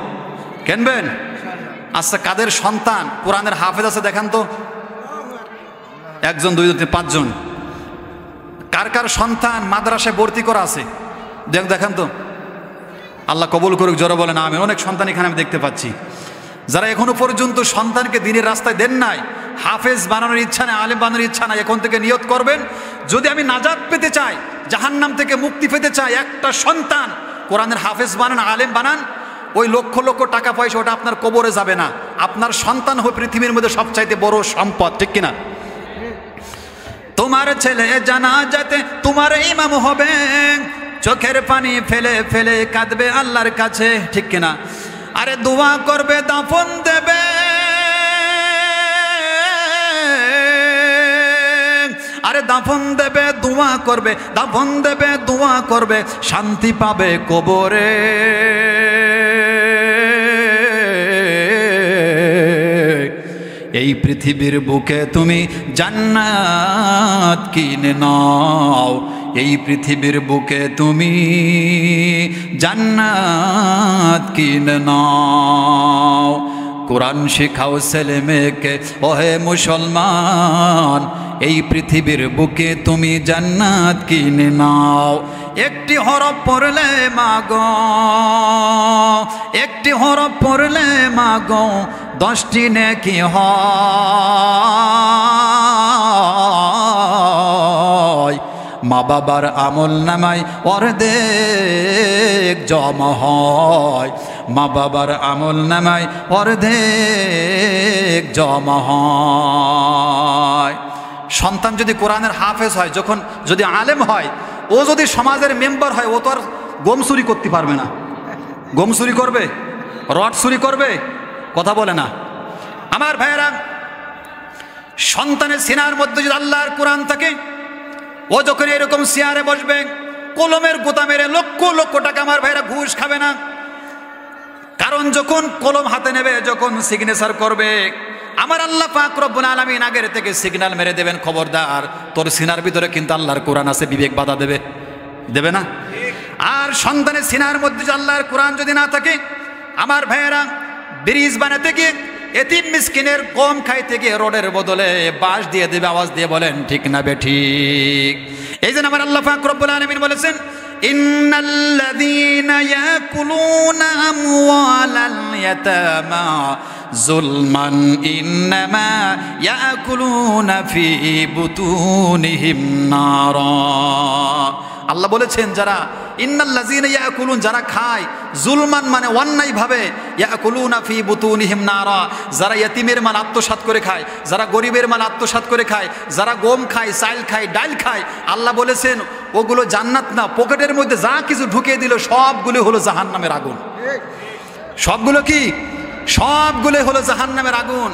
কিনবেন? আচ্ছা, কাদের সন্তান কোরআনের হাফেজ আছে দেখান তো? 1 জন 2 জন 5 জন। কার কার সন্তান মাদ্রাসায় ভর্তি করা আছে দেখান তো? আল্লাহ কবুল করুক, জোরে বলেন আমিন। অনেক সন্তান এখানে আমি দেখতে পাচ্ছি। যারা এখনো পর্যন্ত সন্তানকে দ্বীনের রাস্তায় দেন নাই, হাফেজ বানানোর ইচ্ছা নেই, আলেম বানানোর ইচ্ছা নাই, এখন থেকে নিয়ত করবেন, যদি আমি নাজাত পেতে চাই, জাহান্নাম থেকে মুক্তি পেতে চাই, একটা সন্তান কোরআনের হাফেজ বানান, আলেম বানান, ওই লক্ষ লক্ষ টাকা পয়সা ওটা আপনার কবরে যাবে না। আপনার সন্তান হবে পৃথিবীর মধ্যে সবচাইতে বড় সম্পদ, ঠিক কিনা? তোমার ছেলে জানাজাতে তোমার ইমাম হবে, চোখের পানি ফেলে ফেলে কাঁদবে আল্লাহর কাছে, ঠিক কিনা? আরে দোয়া করবে, দাফন দেবে, আরে দাফন দেবে, দোয়া করবে, দাফন দেবে, দোয়া করবে, শান্তি পাবে কবরে। এই পৃথিবীর বুকে তুমি জান্নাত কিনে নাও, এই পৃথিবীর বুকে তুমি জান্নাত কিনে নাও। কোরআন শিখাও ছেলে মেয়েকে, ওহে মুসলমান, এই পৃথিবীর বুকে তুমি জান্নাত কিনে নাও। একটি হরফ পড়লে মাগো, একটি হরফ পড়লে মাগো 10টি নেকি হয়। মা বাবার আমল নামায় অর্ধেক জমা হয়, মা বাবার আমল নামায় অর্ধেক জমা হয়। সন্তান যদি কোরআনের হাফেজ হয়, যখন যদি আলেম হয়, ও যদি সমাজের মেম্বার হয়, ও তো আর গম চুরি করতে পারবে না। গম চুরি করবে, রড চুরি করবে, কথা বলে না। আমার ভাইয়েরা, সন্তানের সিনার মধ্যে যদি আল্লাহর কোরআন থাকে, ও যখন এরকম চেয়ারে বসবে, কলমের গোতা মেরে লক্ষ লক্ষ টাকা আমার ভাইয়েরা ঘুষ খাবে না। কারণ যখন কলম হাতে নেবে, যখন সিগনেচার করবে, আমার আল্লাহ পাক রব্বুল আলামিন আগের থেকে সিগন্যাল মেরে দেবেন, খবরদার তোর সিনার ভিতরে কিন্তু আল্লাহর কোরআন আছে, বিবেক বাধা দেবে, দেবে না? আর সন্তানের সিনার মধ্যে যে আল্লাহর কোরআন যদি না থাকে, আমার ভাইয়েরা, ব্রিজ বানাতে গিয়ে এতিম মিসকিনের কম খাইতে গিয়ে রোডের বদলে বাঁশ দিয়ে দেবে। আওয়াজ দিয়ে বলেন ঠিক না বেঠিক? এই জন্য আমার আল্লাহ পাক রব্বুল আলামিন বলেছেন, ইন্নাল্লাযীনা ইয়াকুলুনা আমওয়ালাল ইয়াতামা যুলমান ইন্নামা ইয়াকুলুনা ফি বুতুনিহিম নারা। আল্লাহ বলেছেন, যারা ইন্নাল্লাযীনা ইয়াকুলুন, যারা খায়, জুলমান মানে অন্যায় ভাবে, ইয়াকুলুনা ফি বুতুনিহিম নারা, যারা ইতিমের মাল আত্মসাৎ করে খায়, যারা গরিবের মাল আত্মসাৎ করে খায়, যারা গম খায়, চাল খায়, ডাল খায়, আল্লাহ বলেছেন ওগুলো জান্নাত না, পকেটের মধ্যে যা কিছু ঢুকিয়ে দিল সবগুলো হলো জাহান্নামের আগুন। সবগুলো কি? সবগুলো হলো জাহান্নামের আগুন।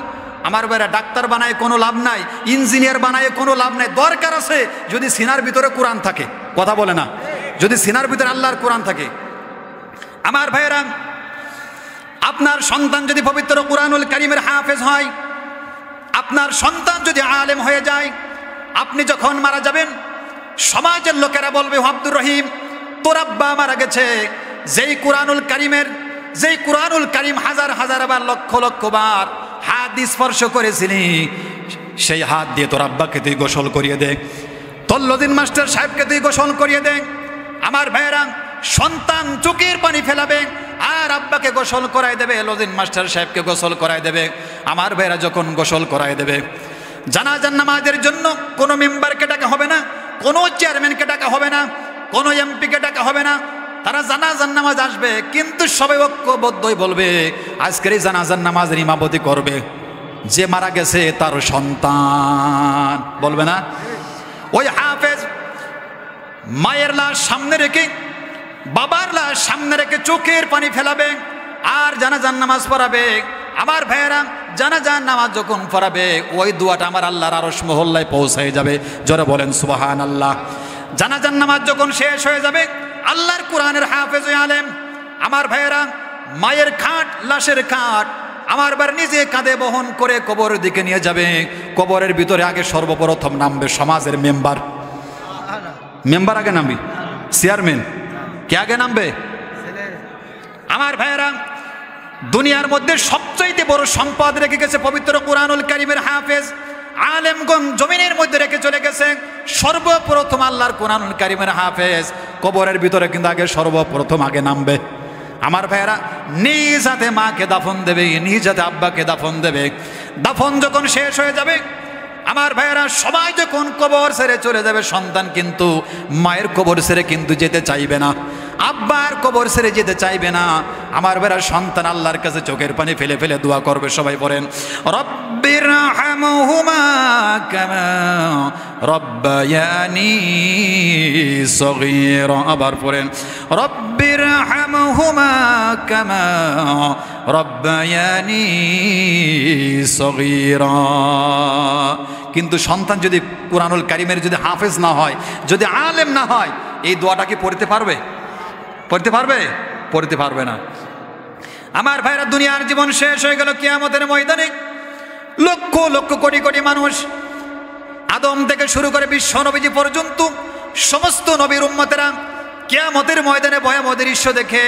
আমার ভাইরা, ডাক্তার বানায় কোনো লাভ নাই, ইঞ্জিনিয়ার বানায় কোনো লাভ নাই। দরকার আছে যদি সিনার ভিতরে কোরআন থাকে, কথা বলে না, যদি সিনার ভিতরে আল্লাহর কোরআন থাকে। আমার ভাইরা, আপনার সন্তান যদি পবিত্র কোরআনুল কারীমের হাফেজ হয়, আপনার সন্তান যদি আলেম হয়ে যায়, আপনি যখন মারা যাবেন, সমাজের লোকেরা বলবে, আব্দুর রহিম তোর আব্বা মারা গেছে, যেই কোরআনুল কারীম হাজার হাজার বার, লক্ষ লক্ষ বার হাত স্পর্শ করেছিলি, সেই হাত দিয়ে তোর আব্বাকে তুই গোসল করিয়ে দে, তোর লদিন মাস্টার সাহেবকে তুই গোসল করিয়ে দে। আমার ভাইয়েরা, সন্তান চোখের পানি ফেলাবে আর আব্বাকে গোসল করাই দেবে, লদিন মাস্টার সাহেবকে গোসল করাই দেবে। আমার ভাইয়েরা, যখন গোসল করাই দেবে, জানাজার নামাজের জন্য কোনো মেম্বারকে ডাকা হবে না, কোনো চেয়ারম্যানকে ডাকা হবে না, কোনো এমপিকে ডাকা হবে না। তারা জানাজার নামাজ আসবে, কিন্তু সবাই ঐক্যবদ্ধই বলবে, আজকের এই জানাজার নামাজের ইমামতি করবে যে মারা গেছে তার সন্তান, বলবে না? ওই হাফেজ মায়ের লাশ সামনে রেখে, বাবার লাশ সামনে রেখে চোখের পানি ফেলাবে আর জানাজার নামাজ পড়াবে। আমার ভাইয়েরা, জানাজার নামাজ যখন পড়াবে, ওই দোয়াটা আমার আল্লাহর আরশ মহল্লায় পৌঁছায় যাবে। জোরে বলেন সুবহানাল্লাহ। জানাজার নামাজ যখন শেষ হয়ে যাবে, আল্লাহর কোরআনের হাফেজ আলেম, আমার ভাইয়েরা, মায়ের খাট, লাশের খাট আমার বার নিজে কাঁধে বহন করে কবরের দিকে নিয়ে যাবে। কবরের ভিতরে আগে সর্বপ্রথম নামবে সমাজের মেম্বার। মেম্বার আগে নামবে, চেয়ারম্যান কে আগে নামবে? আমার ভাইয়েরা, দুনিয়ার মধ্যে সবচাইতে বড় সম্পদ রেখে গেছে পবিত্র কোরআনুল কারীমের হাফেজ আলেমগণ, জমিনের মধ্যে রেখে চলে গেছে। সর্বপ্রথম আল্লাহর কোরআনুল কারীমের হাফেজ কবরের ভিতরে কিন্তু আগে সর্বপ্রথম আগে নামবে। আমার ভাইয়েরা, নিজ হাতে মাকে দাফন দেবে, নিজ হাতে আব্বাকে দাফন দেবে। দাফন যখন শেষ হয়ে যাবে, আমার ভাইয়েরা, সবাই যখন কবর ছেড়ে চলে যাবে, সন্তান কিন্তু মায়ের কবর ছেড়ে কিন্তু যেতে চাইবে না, আব্বার কবর ছেড়ে যেতে চাইবে না। আমার ভাইয়েরা, সন্তান আল্লাহর কাছে চোখের পানি ফেলে ফেলে দোয়া করবে। সবাই পড়েন, রব্বিরহামহুমা কামা রব্বায়ানি সগীরা। আবার পড়েন, রব্বিরহামহুমা কামা রব্বায়ানি সগীরা। কিন্তু সন্তান যদি কোরআনুল কারীমের যদি হাফেজ না হয়, যদি আলেম না হয়, এই দোয়াটা কি পড়তে পারবে? পড়তে পারবে? পড়তে পারবে না। আমার ভাইরা, দুনিয়ার জীবন শেষ হয়ে গেল। কিয়ামতের ময়দানে লক্ষ লক্ষ কোটি কোটি মানুষ, আদম থেকে শুরু করে বিশ্ব নবীজি পর্যন্ত সমস্ত নবীর উম্মতেরা কিয়ামতের ময়দানে ভয়াবহ দৃশ্য দেখে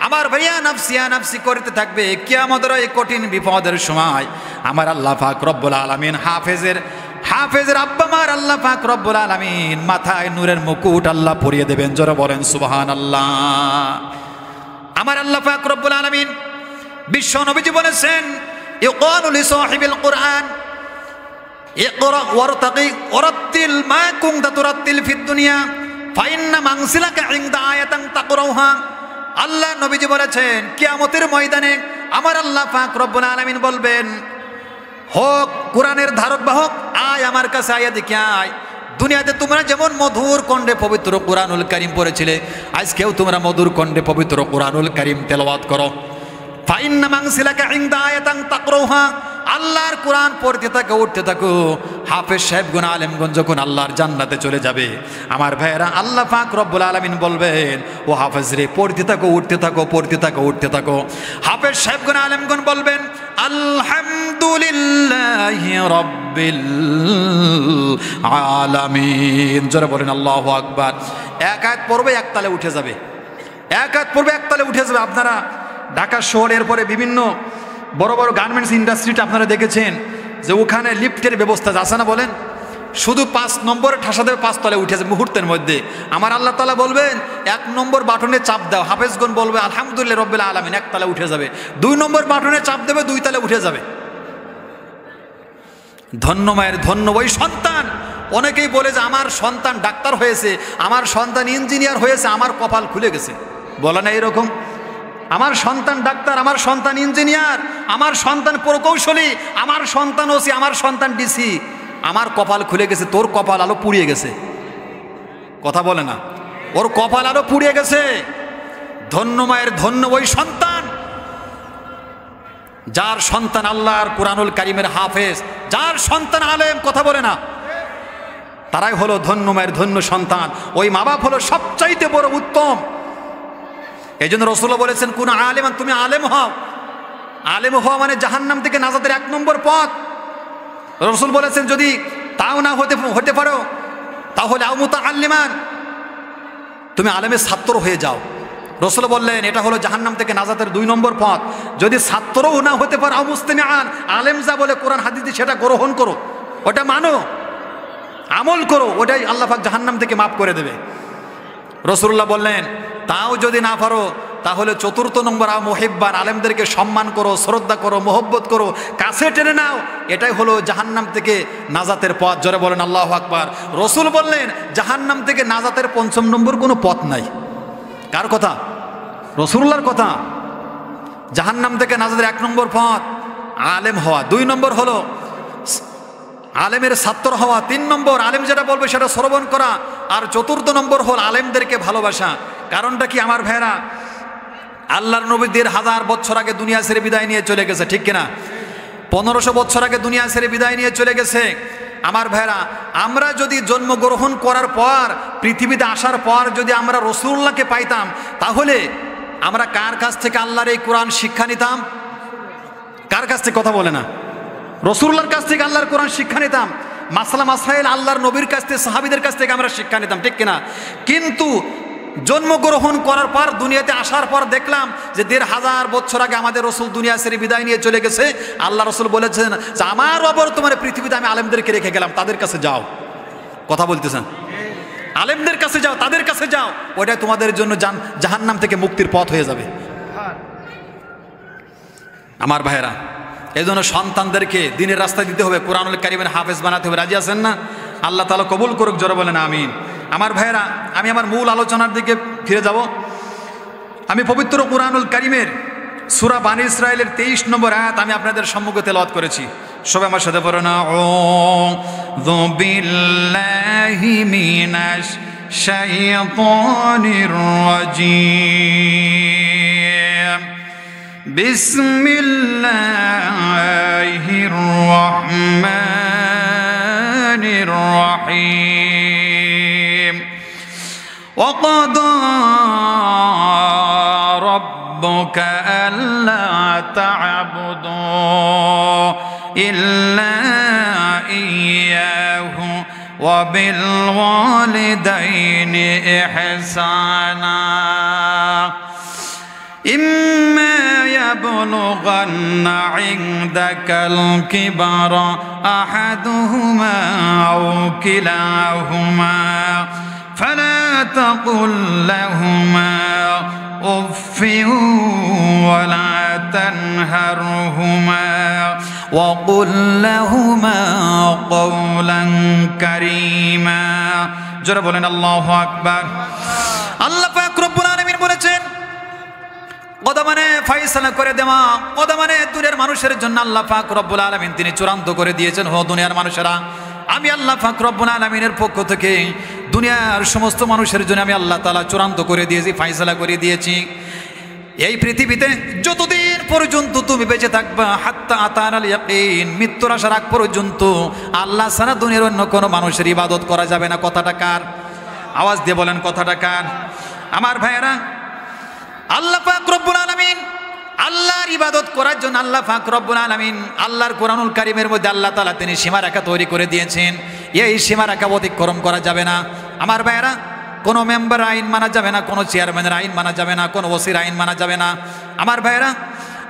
আমার ভাইয়া নাফসিয়া নাফসি করতে থাকবে। কিয়ামতের এই কঠিন বিপদের সময় আমার আল্লাহ পাক রব্বুল আলামিন হাফেজের আব্বা মার আল্লাহ পাক রব্বুল আলামিন মাথায় নূরের মুকুট আল্লাহ পরিয়ে দেবেন। জোরে বলেন সুবহানাল্লাহ। আমার আল্লাহ পাক রব্বুল আলামিন বিশ্ব নবীজি বলেছেন, ইউকালু লিসাহিবিল কুরআন, ইকরা ওয়ারতাকি ওয়ারাত্তিল মা কুনতা তুরাত্তিল ফিদ দুনিয়া ফাইন্না মানসিলাকা ইনদা আয়াতান তাকরাউহা। আল্লাহ নবীজি বলেছেন কিয়ামতের ময়দানে আমার আল্লাহ পাক রব্বুল আলামিন বলবেন, হোক কোরআনের ধারক বাহক, আয় আমার কাছে, আয় দেখে আয়। দুনিয়াতে তোমরা যেমন মধুর কণ্ঠে পবিত্র কোরআনুল কারীম পড়েছিলে, আজকেও তোমরা মধুর কণ্ঠে পবিত্র কোরআনুল কারীম তেলাওয়াত করো। ফাইন্না মানসিলাকা ইনদা আয়াতান তাকরাউহা। আল্লাহর কোরআন পড়তে থাকো, উঠতে থাকো। হাফেজ সাহেবগণ, আলেমগণ যখন আল্লাহর জান্নাতে চলে যাবে, আমার ভাইয়েরা আল্লাহ পাক রব্বুল আলামিন বলবেন, ও হাফেজ রে পড়তে থাকো, উঠতে থাকো, পড়তে থাকো, উঠতে থাকো। হাফেজ সাহেবগণ, আলেমগণ বলবেন আলহামদুলিল্লাহি রাব্বিল আলামিন। জোরে বলেন আল্লাহু আকবার। এক আয়াত পড়বে, এক তালে উঠে যাবে, এক আয়াত পড়বে, এক তালে উঠে যাবে। আপনারা ঢাকা শহরের পরে বিভিন্ন বড় বড় গার্মেন্টস ইন্ডাস্ট্রিটা আপনারা দেখেছেন যে ওখানে লিফটের ব্যবস্থা আছে না, বলেন? শুধু 5 নম্বরে ঠাসা দেবে, 5 তলে উঠে যাবে মুহূর্তের মধ্যে। আমার আল্লাহ তাআলা বলবেন 1 নম্বর বাটনে চাপ দাও, হাফেজগণ বলবে আলহামদুলিল্লাহ রাব্বিল আলামিন, 1 তলে উঠে যাবে। 2 নম্বর বাটনে চাপ দেবে, 2 তলে উঠে যাবে। ধন্য মায়ের ধন্য ওই সন্তান। অনেকেই বলে যে আমার সন্তান ডাক্তার হয়েছে, আমার সন্তান ইঞ্জিনিয়ার হয়েছে, আমার কপাল খুলে গেছে। বলে না এরকম? আমার সন্তান ডাক্তার, আমার সন্তান ইঞ্জিনিয়ার, আমার সন্তান প্রকৌশলী, আমার সন্তান ওসি, আমার সন্তান ডিসি, আমার কপাল খুলে গেছে। তোর কপাল আলো পুড়িয়ে গেছে। কথা বলে না? ওর কপাল আলো পুড়িয়ে গেছে। ধন্য মায়ের ধন্য ওই সন্তান যার সন্তান আল্লাহর কোরআনুল কারীমের হাফেজ, যার সন্তান আলেম। কথা বলে না? তারাই হলো ধন্য মায়ের ধন্য সন্তান। ওই মা বাপ হলো সবচাইতে বড় উত্তম। এই জন্য রাসূলুল্লাহ বলেছেন, কোন আলেমান, তুমি আলেম হও। আলেম হওয়া মানে জাহান্নাম থেকে নাজাতের 1 নম্বর পথ। রাসূল বলেছেন যদি তাও না হতে পারো তাহলে আও মুতাআল্লিমান, তুমি আলেমের ছাত্র হয়ে যাও। রাসূল বললেন এটা হলো জাহান্নাম থেকে নাজাতের 2 নম্বর পথ। যদি ছাত্রও না হতে পারো আও মুস্তামিআন, আলেম যা বলে কোরআন হাদিস সেটা গ্রহণ করো, ওটা মানো, আমল করো, ওটাই আল্লাহ পাক জাহান্নাম থেকে মাফ করে দেবে। রাসূলুল্লাহ বললেন তাও যদি না পারো তাহলে 4র্থ নম্বর আও মুহিব্বান, আলেমদেরকে সম্মান করো, শ্রদ্ধা করো, মোহব্বত করো, কাছে টেনে নাও। এটাই হলো জাহান্নাম থেকে নাজাতের পথ। জোরে বলেন আল্লাহু আকবার। রাসূল বললেন জাহান্নাম থেকে নাজাতের 5ম নম্বর কোনো পথ নাই। কার কথা? রাসূলুল্লাহর কথা। জাহান্নাম থেকে নাজাতের 1 নম্বর পথ আলেম হওয়া, 2 নম্বর হলো আলেমের ছাত্র হওয়া, 3 নম্বর আলেম যেটা বলবে সেটা শ্রবণ করা, আর 4র্থ নম্বর হল আলেমদেরকে ভালোবাসা। কারণটা কি আমার ভাইরা? আল্লাহর নবী 1000 বছর আগে দুনিয়া ছেড়ে বিদায় নিয়ে চলে গেছে, ঠিক কিনা? 1500 বছর আগে দুনিয়া ছেড়ে বিদায় নিয়ে চলে গেছে। আমার ভাইরা আমরা যদি জন্মগ্রহণ করার পর, পৃথিবীতে আসার পর যদি আমরা রাসূলুল্লাহকে পাইতাম, তাহলে আমরা কার কাছ থেকে আল্লাহর এই কোরআন শিক্ষা নিতাম? কার কাছ থেকে? কথা বলে না? রাসূলুল্লাহর কাছ থেকে আল্লাহর কোরআন শিক্ষা নিতাম। মাসলা মাসাইল আল্লাহর নবীর কাছ থেকে, সাহাবীদের কাছ থেকে আমরা শিক্ষা নিতাম, ঠিক কিনা? কিন্তু জন্মগ্রহণ করার পর, দুনিয়াতে আসার পর দেখলাম যে 1500 বছর আগে আমাদের রাসূল দুনিয়া ছেড়ে বিদায় নিয়ে চলে গেছে। আল্লাহ রাসূল বলেছেন যে আমার অবর্তমানে পৃথিবীতে আমি আলেমদেরকে রেখে গেলাম, তাদের কাছে যাও। কথা বলতেছেন? আলেমদের কাছে যাও, তাদের কাছে যাও, ওইটাই তোমাদের জন্য জাহান্নাম থেকে মুক্তির পথ হয়ে যাবে। আমার ভাইয়েরা এই জন্য সন্তানদেরকে দিনের রাস্তা দিতে হবে, কোরআনুল কারীমের হাফেজ বানাতে হবে। রাজি আছেন না? আল্লাহ তাআলা কবুল করুক। জোরে বলেন আমিন। আমার ভাইয়েরা আমি আমার মূল আলোচনার দিকে ফিরে যাব। আমি পবিত্র কোরআনুল কারীমের সূরা বানী ইসরাঈলের 23 নম্বর আয়াত আমি আপনাদের সম্মুখে তেলাওয়াত করেছি। সবাই আমার সাথে পড়ুন, আউযু বিল্লাহি মিনাশ শাইতানির রাজীম। বিসমিল্লাহির রহমানির রহিম। وقضى ربك ألا تعبدوا إلا إياه وبالوالدين إحسانا إما يبلغن عندك الكبر أحدهما أو كلاهما فلا تقل لهما أف ولا تنهرهما وقل لهما قولا كريما জোরে বলেন আল্লাহু আকবার। আল্লাহ পাক রব্বুল আলামিন বলেছেন কথা মানে ফয়সালা করে দেওয়া, কথা মানে দুনিয়ার মানুষের জন্য আল্লাহ পাক রব্বুল আলামিন তিনি চূড়ান্ত করে দিয়েছেন, হো দুনিয়ার মানুষেরা আমি আল্লাহ পাক রব্বুল আলামিনের পক্ষ থেকে দুনিয়ার সমস্ত মানুষের জন্য আমি আল্লাহ তাআলা চূড়ান্ত করে দিয়েছি, ফয়সালা করে দিয়েছি। এই পৃথিবীতে যতদিন পর্যন্ত তুমি বেঁচে থাকবা হাত্তা আতানাল ইয়াকিন, মৃত্যুর আসার আগ পর্যন্ত আল্লাহ ছাড়া দুনিয়ার অন্য কোনো মানুষের ইবাদত করা যাবে না। কথাটা কার? আওয়াজ দিয়ে বলেন কথাটা কার? আমার ভাইয়েরা, আল্লাহ পাক রব্বুল আলামিন আল্লাহর ইবাদত করার জন্য আল্লাহ পাক রব্বুল আলামিন আল্লাহর কোরআনুল কারীমের মধ্যে আল্লাহ তাআলা তিনি সীমারেখা তৈরি করে দিয়েছেন। এই সীমারেখা অতিক্রম করা যাবে না। আমার ভাইয়েরা, কোনো মেম্বার আইন মানা যাবে না, কোনো চেয়ারম্যানের আইন মানা যাবে না, কোনো ওসির আইন মানা যাবে না। আমার ভাইয়েরা,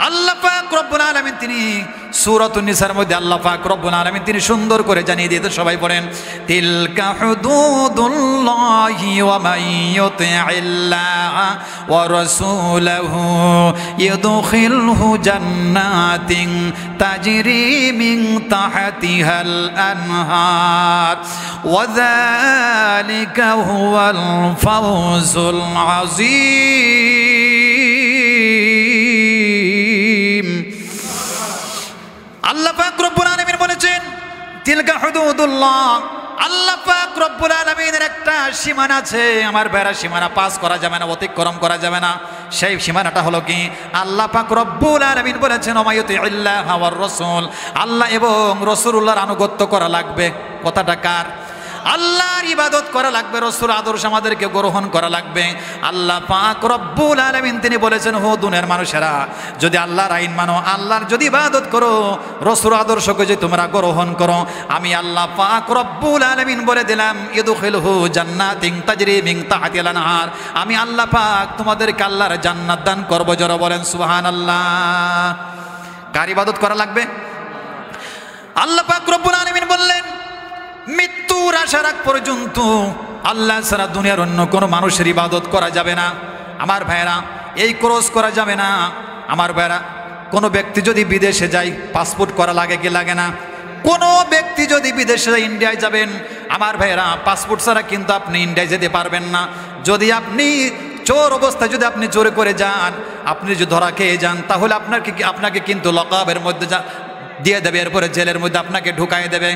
আল্লাহ পাক রব্বুল আলামিন তিনি সূরাতুন নিসার মধ্যে আল্লাহ পাক রব্বুল আলামিন তিনি সুন্দর করে জানিয়ে দিয়েছেন, সবাই পড়েন, তিলকা হুদুদুল্লাহি ওয়া মান ইউতি'িল্লাহ ওয়া রাসূলাহু ইউদখিলহু জান্নাতিন তাজরি মিন তাহতিহাল আনহার ওয়া যালিকা হুয়াল ফাওজুল আযীম। আল্লাহ পাক রব্বুল আলামিন বলেছেন তিলকা হুদুদুল্লাহ, আল্লাহ পাক রব্বুল আলামিনের একটা সীমানা আছে। আমার ভাইরা, সীমানা পাস করা যাবে না, অতিক্রম করা যাবে না। সেই সীমানাটা হলো কি? আল্লাহ পাক রব্বুল আলামিন বলেছেন ওমাইয়ুতিল্লাহ ওয়ার রাসূল, আল্লাহ এবং রাসূলুল্লাহর আনুগত্য করা লাগবে। কথাটা কার? আল্লাহর ইবাদত করা লাগবে, রাসূল আদর্শ আমাদেরকে গ্রহণ করা লাগবে। আল্লাহ পাক রব্বুল আলামিন তিনি বলেছেন, হো দুনিয়ার মানুষেরা, যদি আল্লাহর আইন মানো, আল্লাহর যদি ইবাদত করো, রাসূল আদর্শকে যদি তোমরা গ্রহণ করো, আমি আল্লাহ পাক রব্বুল আলামিন বলে দিলাম ইদখিলহু জান্নাতিন তাজরি মিন তাহতিহাল আনহার, আমি আল্লাহ পাক তোমাদেরকে আল্লাহর জান্নাত দান করব। যারা বলেন সুবহানাল্লাহ। কার ইবাদত করা লাগবে? আল্লাহ পাক রব্বুল আলামিন বললেন মৃত্যুর আসার আগ পর্যন্ত আল্লাহ ছাড়া দুনিয়ার অন্য কোনো মানুষের ইবাদত করা যাবে না। আমার ভাইয়েরা, এই ক্রস করা যাবে না। আমার ভাইয়েরা, কোনো ব্যক্তি যদি বিদেশে যায় পাসপোর্ট করা লাগে কি লাগে না? কোনো ব্যক্তি যদি বিদেশে যায়, ইন্ডিয়ায় যাবেন, আমার ভাইয়েরা পাসপোর্ট ছাড়া কিন্তু আপনি ইন্ডিয়ায় যেতে পারবেন না। যদি আপনি চোর অবস্থায় যদি আপনি চোরে করে যান, আপনি যদি ধরা খেয়ে যান, তাহলে আপনাকে কিন্তু লকআবের মধ্যে দিয়ে দেবে, এরপরে জেলের মধ্যে আপনাকে ঢুকাই দেবে।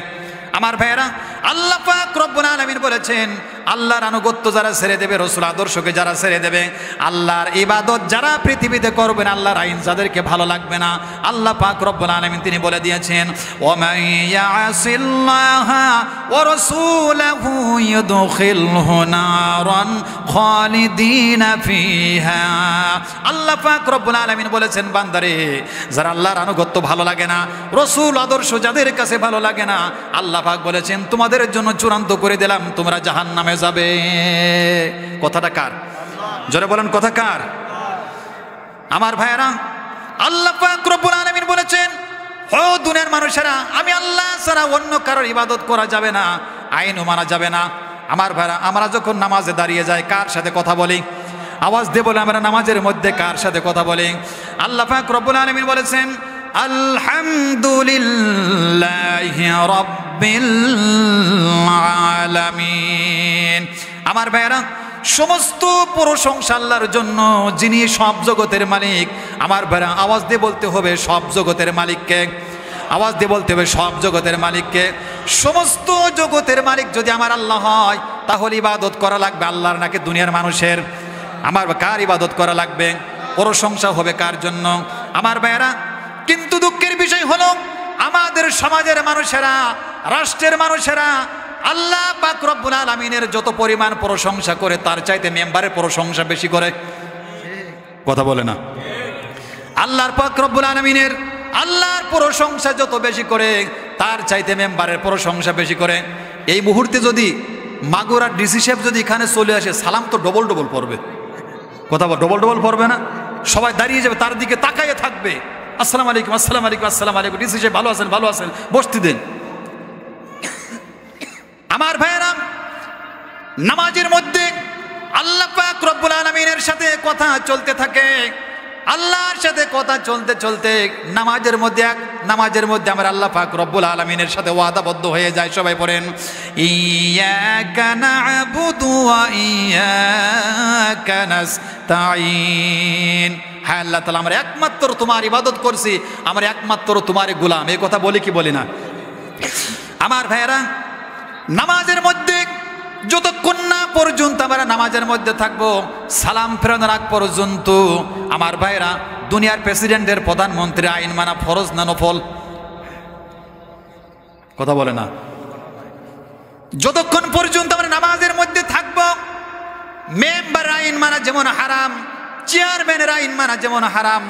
আমার ভাইয়েরা, আল্লাহ পাক রব্বুল আলামিন বলেছেন আল্লাহর আনুগত্য যারা ছেড়ে দেবে, রাসূল আদর্শকে যারা ছেড়ে দেবে, আল্লাহর ইবাদত যারা পৃথিবীতে করবেন, আল্লাহর আইন যাদেরকে ভালো লাগবে না, আল্লাহ পাক রব্বুল আলামিন তিনি বলে দিয়েছেন ওয়া মান ইয়াসিল্লাহা ওয়া রাসূলাহু ইউদখিলহু নারান খালিদিনা ফিহা। আল্লাহ পাক রব্বুল আলামিন বলেছেন বান্দারে, যারা আল্লাহর আনুগত্য ভালো লাগে না, রাসূল আদর্শ যাদের কাছে ভালো লাগে না, আল্লাহ পাক বলেছেন তোমাদের জন্য চূড়ান্ত করে দিলাম, তোমরা জাহান্নামে যাবে। কথাটা কার? জোরে বলেন কথা কার? আমার ভাইয়েরা, আল্লাহ পাক রব্বুল আলামিন বলেছেন ও দুনিয়ার মানুষেরা, আমি আল্লাহ ছাড়া অন্য কারোর ইবাদত করা যাবে না, আইনও মানা যাবে না। আমার ভাইয়েরা, আমরা যখন নামাজে দাঁড়িয়ে যাই কার সাথে কথা বলি? আওয়াজ দিয়ে বলে আমরা নামাজের মধ্যে কার সাথে কথা বলি? আল্লাহ পাক রব্বুল আলামিন বলেছেন আলহামদুলিল্লাহি রাব্বিল আলামিন। আমার ভাইয়েরা, সমস্ত প্রশংসা আল্লাহর জন্য, যিনি সব জগতের মালিক। আমার ভাইয়েরা, আওয়াজ দিয়ে বলতে হবে সব জগতের মালিককে। আওয়াজ দিয়ে বলতে হবে সব জগতের মালিককে। সমস্ত জগতের মালিক যদি আমার আল্লাহ হয়, তাহলে ইবাদত করা লাগবে আল্লাহর নাকি দুনিয়ার মানুষের? আমার কার ইবাদত করা লাগবে? প্রশংসা হবে কার জন্য? আমার ভাইয়েরা, কিন্তু দুঃখের বিষয় হলো আমাদের সমাজের মানুষেরা, রাষ্ট্রের মানুষেরা আল্লাহ পাক রব্বুল আলামিনের যত পরিমাণ প্রশংসা করে, তার চাইতে মেম্বারের প্রশংসা বেশি করে। কথা বলে না? আল্লাহর পাক রব্বুল আলামিনের আল্লাহর প্রশংসা যত বেশি করে, তার চাইতে মেম্বারের প্রশংসা বেশি করে। এই মুহূর্তে যদি মাগুরার ডিসি সাহেব যদি এখানে চলে আসে, সালাম তো ডবল ডবল পড়বে। কথা বল, ডবল ডবল পড়বে না? সবাই দাঁড়িয়ে যাবে, তার দিকে তাকাইয়ে থাকবে, আসসালামু আলাইকুম, আসসালামু আলাইকুম, আসসালামু আলাইকুম, ডিসি সাহেব ভালো আছেন, ভালো আছেন, বসতে দেন। আমার ভাইয়েরা, নামাজের মধ্যে আল্লাহ পাক রব্বুল আলামিনের সাথে কথা চলতে থাকে। আল্লাহর সাথে কথা চলতে চলতে নামাজের মধ্যে আমার আল্লাহ পাক রব্বুল আলামিনের সাথে ওয়াদাবদ্ধ হয়ে যায়। সবাই পড়েন, ইয়্যাকা না'বুদু ওয়া ইয়্যাকা নাস্তাঈন। হ্যাঁ আল্লাহ তাআলা, আমরা একমাত্র তোমার ইবাদত করছি, আমরা একমাত্র তোমার গোলাম। এই কথা বলি কি বলি না? আমার ভাইয়েরা, নামাজের মধ্যে যতক্ষণ না পর্যন্ত আমরা নামাজের মধ্যে থাকবো, সালাম ফেরানোর আগ পর্যন্ত আমার ভাইয়েরা, দুনিয়ার প্রেসিডেন্টের প্রধানমন্ত্রী আইন মানা ফরজ না নফল? কথা বলে না। যতক্ষণ পর্যন্ত আমরা নামাজের মধ্যে থাকবো, মেম্বার আইন মানা যেমন হারাম, চেয়ারম্যানের আইন মানা যেমন হারাম,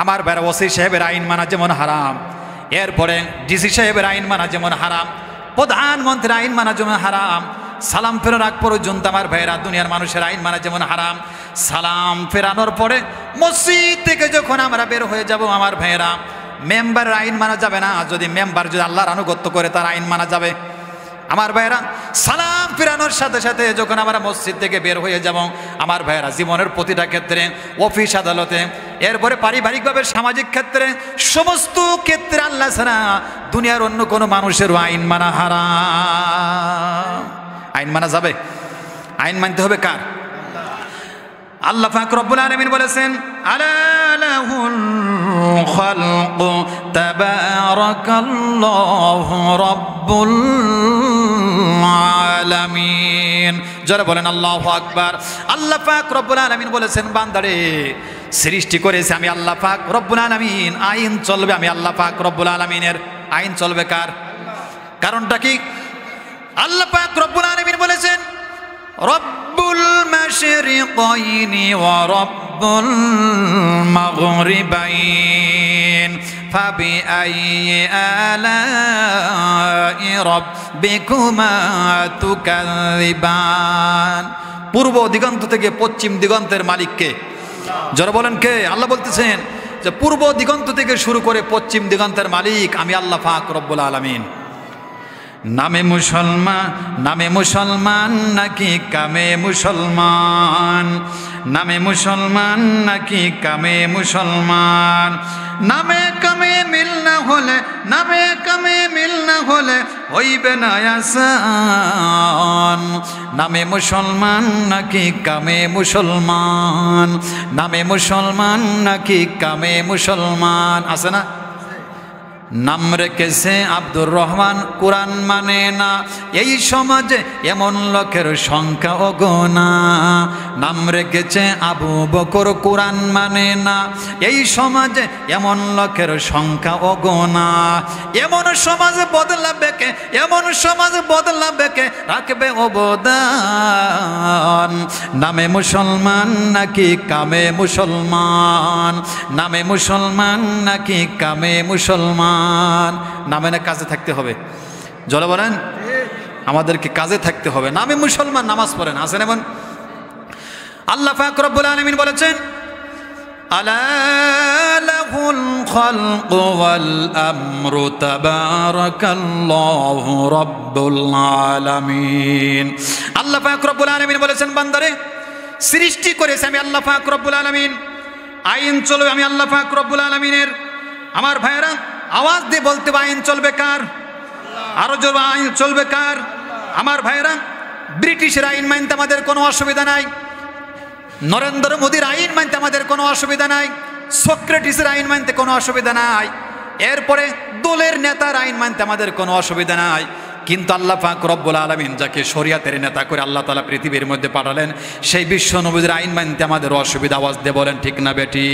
আমার ভাইয়েরা ওসি সাহেবের আইন মানা যেমন হারাম, এরপরে ডিসি সাহেবের আইন মানা যেমন হারাম, প্রধানমন্ত্রীর আইন মানা যেমন হারাম, সালাম ফেরানোর আগ পর্যন্ত আমার ভাইয়েরা দুনিয়ার মানুষের আইন মানা যেমন হারাম, সালাম ফেরানোর পরে মসজিদ থেকে যখন আমরা বের হয়ে যাব আমার ভাইয়েরা, মেম্বারের আইন মানা যাবে না। যদি মেম্বার যদি আল্লাহর আনুগত্য করে তার আইন মানা যাবে। আমার ভাইয়েরা, সালাম ফেরানোর সাথে সাথে যখন আমরা মসজিদ থেকে বের হয়ে যাব আমার ভাইয়েরা, জীবনের প্রতিটা ক্ষেত্রে, অফিস আদালতে, এরপরে পারিবারিকভাবে সামাজিক ক্ষেত্রে, সমস্ত ক্ষেত্রে আল্লাহ ছাড়া দুনিয়ার অন্য কোনো মানুষেরও আইন মানা হারাম। আইন মানা যাবে? আইন মানতে হবে কার? আল্লাহ পাক রব্বুল আলামিন বলেছেন, আলা লাহুল খালকু তাবারাকাল্লাহু রাব্বুল আলামিন। যারা বলেন আল্লাহু আকবার। আল্লাহ পাক রব্বুল আলামিন বলেছেন, বান্দারে সৃষ্টি করেছে আমি আল্লাহ পাক রব্বুল আলামিন, আইন চলবে আমি আল্লাহ পাক রব্বুল আলামিনের। আইন চলবে কার? কারণটা কি? আল্লাহ পাক রব্বুল আলামিন বলেছেন, রব্বুল মাশরিকাইনি ওয়া রব্বুল মাগরিবাইন ফাবিআইয়ি আলাই রাব্বিকুমা তুকাযিবান। পূর্ব দিগন্ত থেকে পশ্চিম দিগন্তের মালিককে? যারা বলেন কে? আল্লাহ বলতেছেন যে পূর্ব দিগন্ত থেকে শুরু করে পশ্চিম দিগন্তের মালিক আমি আল্লাহ পাক রব্বুল আলামিন। নামে মুসলমান নাকি কামে মুসলমান, নামে মুসলমান নাকি কামে মুসলমান, নামে কামে মিল না হলে হইবে না আসান। নামে মুসলমান নাকি কামে মুসলমান, নামে মুসলমান নাকি কামে মুসলমান, আছে না? নাম রেখেছে আব্দুর রহমান, কোরআন মানে না। এই সমাজে এমন লোকের সংখ্যা অগণা। নাম রেখেছে আবু বকর, কোরআন মানে না। এই সমাজে এমন লোকের সংখ্যা অগণা। এমন সমাজ বদলাবে কে? এমন সমাজ বদলাবে কে? রাখবে অবদান। নামে মুসলমান নাকি কামে মুসলমান, নামে মুসলমান নাকি কামে মুসলমান। নামে না কাজে থাকতে হবে। জলে বলেন, আমাদেরকে কাজে থাকতে হবে। নামে মুসলমান, নামাজ পড়েন, আছেন এমন? আল্লাহ পাক রব্বুল আলামিন বলেছেন, আলা লাহুল খালকু ওয়াল আমরু তাবারাকাল্লাহু রাব্বুল আলামিন। আল্লাহ পাক রব্বুল আলামিন বলেছেন, বান্দারে সৃষ্টি করেছে আমি আল্লাহ পাক রব্বুল আলামিন, আইন চলবে আমি আল্লাহ পাক রব্বুল আলামিনের। আমার ভাইয়েরা, আওয়াজ দিয়ে বলতে হবে আইন চলবে কার? আরো জোর, আইন চলবে কার? আমার ভাইয়েরা, ব্রিটিশের আইন মানতে আমাদের কোনো অসুবিধা নাই, নরেন্দ্র মোদীর আইন মানতে আমাদের কোনো অসুবিধা নাই, সক্রেটিসের আইন মানতে কোনো অসুবিধা নাই, এরপরে দলের নেতার আইন মানতে আমাদের কোনো অসুবিধা নাই। কিন্তু আল্লাহ পাক রব্বুল আলামিন যাকে শরিয়াতের নেতা করে আল্লাহ তাআলা পৃথিবীর মধ্যে পাঠালেন, সেই বিশ্ব নবীর আইন মানতে আমাদের অসুবিধা। আওয়াজ দিয়ে বলেন ঠিক না বেটি?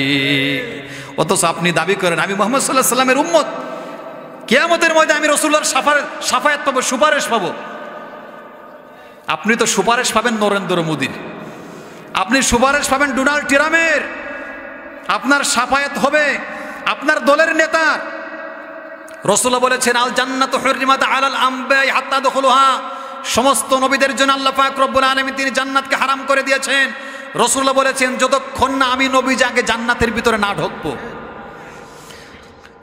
অথচ আপনি দাবি করেন আমি মুহাম্মদ সাল্লাল্লাহু আলাইহি সাল্লামের উম্মত, কিয়ামতের মধ্যে আমি রাসূলুল্লাহর শাফায়াত পাবো, সুপারিশ পাবো। আপনি তো সুপারিশ পাবেন নরেন্দ্র মোদীর, আপনি সুপারিশ পাবেন ডোনাল্ড ট্রাম্পের, আপনার শাফায়াত হবে আপনার দলের নেতার। রাসূলুল্লাহ বলেছেন, আল জান্নাতু হুররিমাত আলাল আমবিয়া হাত্তা দুখুলুহা। সমস্ত নবীদের জন্য আল্লাহ পাক রব্বুল আলামিন তিনি জান্নাতকে হারাম করে দিয়েছেন। রাসূলুল্লাহ বলেছেন, যতক্ষণ না আমি নবী আগে জান্নাতের ভিতরে না ঢুকবো।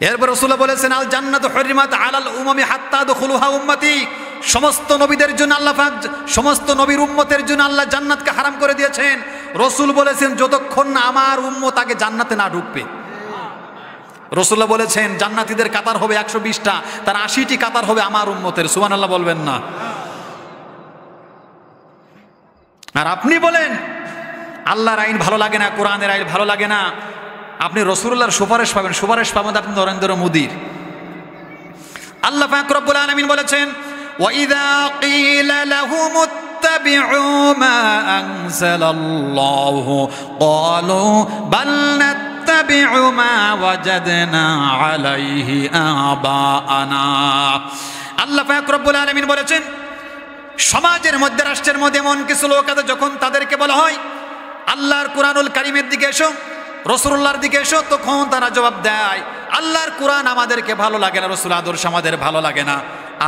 এরপর রাসূলুল্লাহ বলেছেন, আল জান্নাতু হুররিমাত আলাল উমামি হাত্তা দুখুলুহা উম্মতি। সমস্ত নবীদের জন্য আল্লাহ পাক, সমস্ত নবীর উম্মতের জন্য আল্লাহ জান্নাতকে হারাম করে দিয়েছেন। রসুল বলেছেন যতক্ষণ না আমার উম্মত আগে জান্নাতে না ঢুকবে। রসুল্লাহ বলেছেন জান্নাতীদের কাতার হবে 120টা, তার 80টি কাতার হবে আমার উম্মতের। সুবহানাল্লাহ বলবেন না? আর আপনি বলেন আল্লাহর আইন ভালো লাগে না, কোরআনের আইন ভালো লাগে না, আপনি রসুলুল্লাহর সুপারিশ পাবেন। সুপারিশ পাবেন আপনি নরেন্দ্র মোদীর। আল্লাহ পাক রব্বুল আলামিন বলেছেন ওয়াইযা ক্বিলা লাহুম ইত্তাবিউ মা আনজালাল্লাহু ক্বালু বাল নাত্তাবিউ মা ওয়াজাদনা আলাইহি আবাআনা। আল্লাহ পাক রব্বুল আলামিন বলেছেন সমাজের মধ্যে, রাষ্ট্রের মধ্যে এমন কিছু লোক আছে যখন তাদেরকে বলা হয় আল্লাহর কোরআনুল কারীমের দিকে এসো, রাসূলুল্লাহর দিকে এসো, তখন তারা জবাব দেয় আল্লাহর কোরআন আমাদেরকে ভালো লাগে না, রাসূল আদর্শ আমাদের ভালো লাগে না,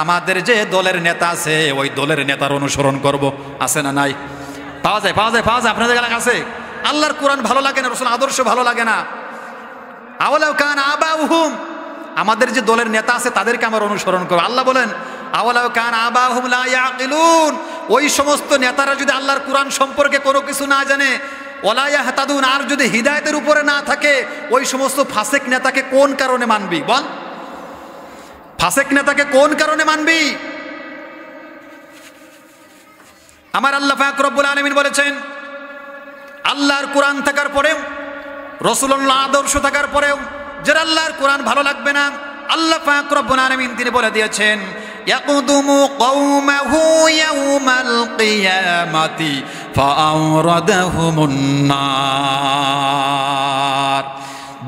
আমাদের যে দলের নেতা আছে ওই দলের নেতার অনুসরণ করব। আছে না নাই? পাওয়া যায়, পাওয়া যায়, পাওয়া যায়। আপনাদের এলাকায় আছে? আল্লাহর কোরআন ভালো লাগে না, রাসূল আদর্শ ভালো লাগে না, আওয়ালাউ কান আবাউহুম, আমাদের যে দলের নেতা আছে তাদেরকে আমার অনুসরণ করব। আল্লাহ বলেন আওয়ালাউ কান আবাউহুম লা ইয়াকিলুন, ওই সমস্ত নেতারা যদি আল্লাহর কোরআন সম্পর্কে কোনো কিছু না জানে, ওয়ালা ইয়াহতাদুন, আর যদি হিদায়াতের উপরে না থাকে, ওই সমস্ত ফাসিক নেতাকে কোন কারণে মানবি? বল, ফাসিক নেতাকে কোন কারণে মানবি? আমার আল্লাহ পাক রব্বুল আলামিন বলেছেন আল্লাহর কোরআন থাকার পরেও, রাসূলুল্লাহ আদর্শ থাকার পরেও যারা আল্লাহর কোরআন ভালো লাগবে না, আল্লাহ পাক রব্বুল আলামিন তিনি বলে দিয়েছেন ইয়াকুদুমু কওমাহু ইয়াউমাল কিয়ামাতি ফাআওরাদাহুমুন নার।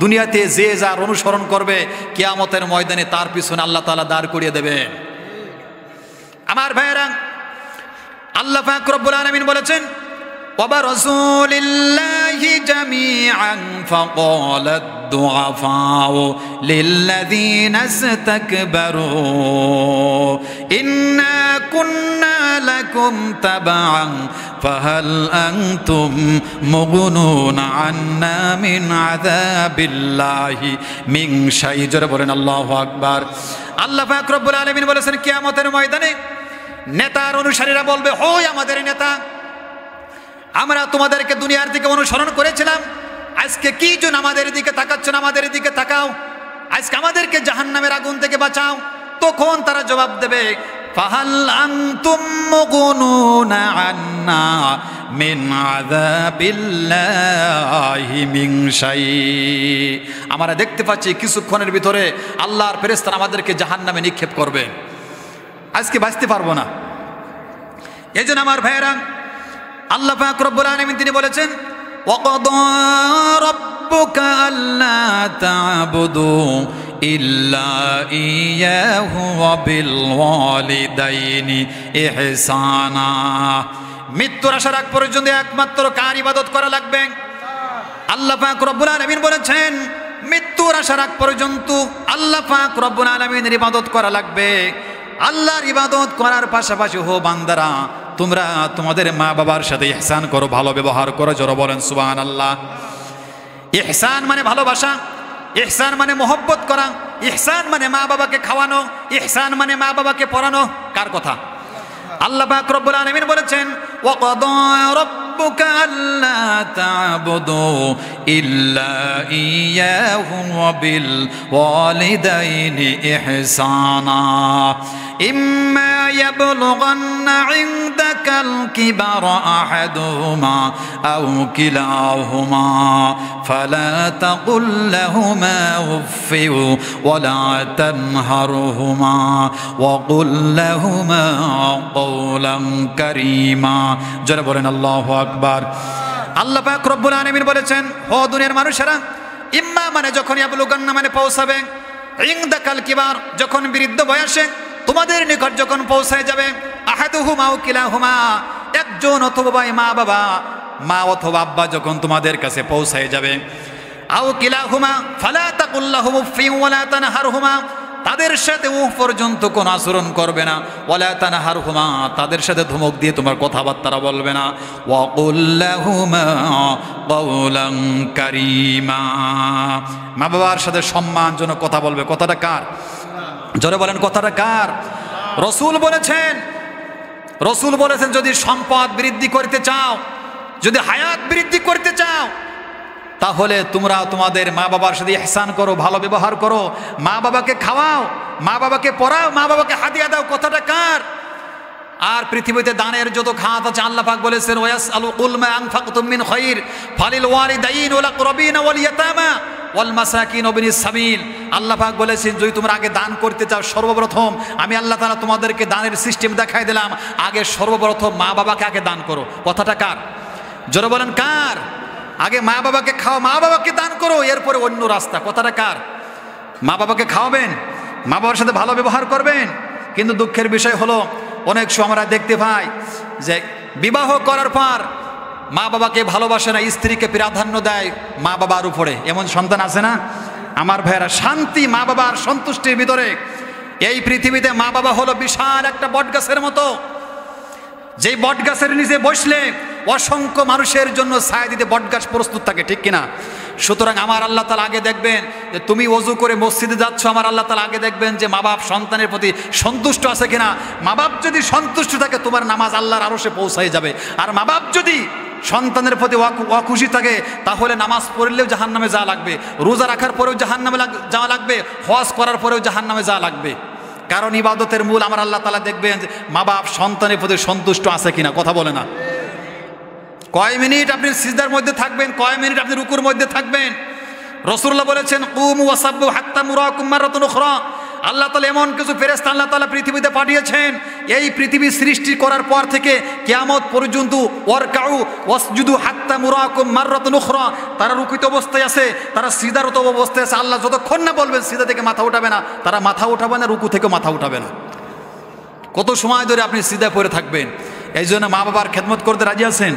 দুনিয়াতে যে যার অনুসরণ করবে কিয়ামতের ময়দানে তার পিছনে আল্লাহ তাআলা দাঁড় করিয়ে দেবেন। আমার ভাইয়েরা, আল্লাহ পাক রব্বুল আলামিন বলেছেন وبرسول الله جميعا فقال الضعفاء للذين استكبروا إنا كنا لكم تبعا فهل أنتم مغنون عنا من عذاب الله من شيء। জোরে বলেন আল্লাহু আকবার। আল্লাহ পাক রব্বুল আলামিন বলেছেন কিয়ামতের ময়দানে নেতার অনুসারীরা বলবে, ওই আমাদের নেতা, আমরা তোমাদেরকে দুনিয়ার দিকে অনুসরণ করেছিলাম, আজকে কি জন্য আমাদের দিকে তাকাচ্ছ না? আমাদের দিকে তাকাও, আজকে আমাদেরকে জাহান্নামের আগুন থেকে বাঁচাও। তখন তারা জবাব দেবে ফাহাল আনতুম মুগনুনা আন্না মিন আযাবিল্লাহি মিন শাই। আমরা দেখতে পাচ্ছি কিছুক্ষণের ভিতরে আল্লাহর ফেরেশতারা আমাদেরকে জাহান্নামে নিক্ষেপ করবে, আজকে বাঁচতে পারবো না। এইজন্য আমার ভাইয়েরা, আল্লাহ পাক রব্বুল আলামিন তিনি বলেছেন ওয়াকাদা রাব্বুকা আল্লা তা'বুদু ইল্লা ইয়াহু ওয়া বিল ওয়ালিদাইনি ইহসানা। মৃত্যুর আসার আগ পর্যন্ত একমাত্র কার ইবাদত করা লাগবে? আল্লাহ পাক রব্বুল আলামিন বলেছেন মৃত্যুর আসার আগ পর্যন্ত আল্লাহ পাক রব্বুল আলামিনের ইবাদত করা লাগবে। আল্লাহর ইবাদত করার পাশাপাশি হো বান্দারা তোমরা তোমাদের মা বাবার সাথে ইহসান করো, ভালো ব্যবহার করো। জোরে বলেন সুবহানাল্লাহ। ইহসান মানে ভালোবাসা, ইহসান মানে মহব্বত করা, ইহসান মানে মা বাবাকে খাওয়ানো, ইহসান মানে মা বাবাকে পড়ানো। কার কথা? আল্লাহ পাক রব্বুল আলামিন বলেছেন ওয়াকাদা রাব্বুকা আল্লা তা'বুদু ইল্লা ইয়াহু ওয়া বিল ওয়ালিদাইনি ইহসানা ইম্মা ইয়াবলুগান্না ইনদাকাল কিবারা আহাদুহুমা আও কিলাহুমা ফালা তাকুল লাহুমা উফফিন ওয়া লা তানহারহুমা ওয়া কুল লাহুমা কওলান কারীমা। যারা বলেন আল্লাহু আকবার। আল্লাহ পাক রব্বুল আলামিন বলেছেন ও দুনিয়ার মানুষেরা, ইম্মা মানে যখন ইয়াবলুগান্না মানে পৌঁছাবে, ইনদাকাল কিবার যখন বৃদ্ধ বয়সে তোমাদের নিকট যখন পৌঁছায় যাবে, আহাদুহুমা আও কিলাহুমা একজন অথবা মা বাবা, মা অথবা আব্বা যখন তোমাদের কাছে পৌঁছায় যাবে, আও কিলাহুমা ফালা তাকুল লাহুম উফফিন ওয়া লা তানহারহুমা তাদের সাথে উফ পর্যন্ত কোন আচরণ করবে না, ওয়ালা তানহারহুমা তাদের সাথে ধমক দিয়ে তোমার কথাবার্তা বলবে না, ওয়া কুল লাহুমা কওলান কারীমা মা বাবার সাথে সম্মানজনক কথা বলবে। কথাটা কার? জোরে বলেন কথাটা কার? রাসূল বলেছেন যদি সম্পদ বৃদ্ধি করতে চাও যদি হায়াত বৃদ্ধি করতে চাও তাহলে তোমরা তোমাদের মা বাবার সাথে ইহসান করো, ভালো ব্যবহার করো, মা বাবাকে খাওয়াও, মা বাবাকে পড়াও, মা বাবাকে হাদিয়া দাও। কথাটা কার? আর পৃথিবীতে দানের যত খাত আছে আল্লাহ পাক বলেছেন ওয়াসআলু কুল মা আনফাকতুম মিন খায়র ফালিল ওয়ালিদাইন ওয়াল আকরাবিন ওয়াল ইয়াতামা ওয়াল মাসাকিন ওয়া বিনিস সাবিল। আল্লাহ পাক বলেছেন যদি তোমরা আগে দান করতে চাও, সর্বপ্রথম আমি আল্লাহ তাআলা তোমাদেরকে দানের সিস্টেম দেখাই দিলাম। আগে সর্বপ্রথম মা বাবাকে আগে দান করো। কথাটা কার? জোরে বলেন কার? আগে মা বাবাকে খাও, মা বাবাকে দান করো, এরপরে অন্য রাস্তা। কথাটা কার? মা বাবাকে খাওয়াবেন, মা বাবার সাথে ভালো ব্যবহার করবেন। কিন্তু দুঃখের বিষয় হলো অনেক সময় আমরা দেখতে পাই যে বিবাহ করার পর মা বাবাকে ভালোবাসে না, স্ত্রীকে প্রাধান্য দেয় মা বাবার উপরে। এমন সন্তান আছে না আমার ভাইয়েরা? শান্তি মা বাবার সন্তুষ্টির ভিতরে। এই পৃথিবীতে মা বাবা হলো বিশাল একটা বটগাছের মতো, যেই বটগাছের নিচে বসলে অসংখ্য মানুষের জন্য ছায়া দিতে বটগাছ প্রস্তুত থাকে, ঠিক কিনা? সুতরাং আমার আল্লাহ তাআলা আগে দেখবেন যে তুমি ওযু করে মসজিদে যাচ্ছ, আমার আল্লাহ তাআলা আগে দেখবেন যে মা বাপ সন্তানের প্রতি সন্তুষ্ট আছে কিনা। মা বাপ যদি সন্তুষ্ট থাকে তোমার নামাজ আল্লাহর আরশে পৌঁছায় যাবে। আর মা বাপ যদি সন্তানের প্রতি অখুশি থাকে তাহলে নামাজ পড়লেও জাহান্নামে যাওয়া লাগবে, রোজা রাখার পরেও জাহান্নামে যাওয়া লাগবে, হজ করার পরেও জাহান্নামে যাওয়া লাগবে। কারণ ইবাদতের মূল আমার আল্লাহ তাআলা দেখবেন যে মা বাপ সন্তানের প্রতি সন্তুষ্ট আছে কিনা। কথা বলে না? কয় মিনিট আপনি সিজদার মধ্যে থাকবেন, কয় মিনিট আপনি রুকুর মধ্যে থাকবেন। রাসূলুল্লাহ বলেছেন কুমু ওয়াসাব্বু হাত্তা মুরাকুম মারাতুন উখরা। আল্লাহ তাআলা এমন কিছু ফেরেশতা আল্লাহ তাআলা পৃথিবীতে পাঠিয়েছেন, এই পৃথিবী সৃষ্টি করার পর থেকে কিয়ামত পর্যন্ত ওয়ারকাউ ওয়াসজুদু হাত্তা মুরাকুম মারাতুন উখরা। তারা রুকুতে অবস্থায় আছে, তারা সিজদারত অবস্থায় আছে। আল্লাহ যতক্ষণ না বলবেন সিজদা থেকে মাথা উঠাবে না, তারা মাথা উঠাবে না, রুকু থেকে মাথা উঠাবে না। কত সময় ধরে আপনি সিজদায় পড়ে থাকবেন? এই জন্য মা বাবার খেদমত করতে রাজি আছেন?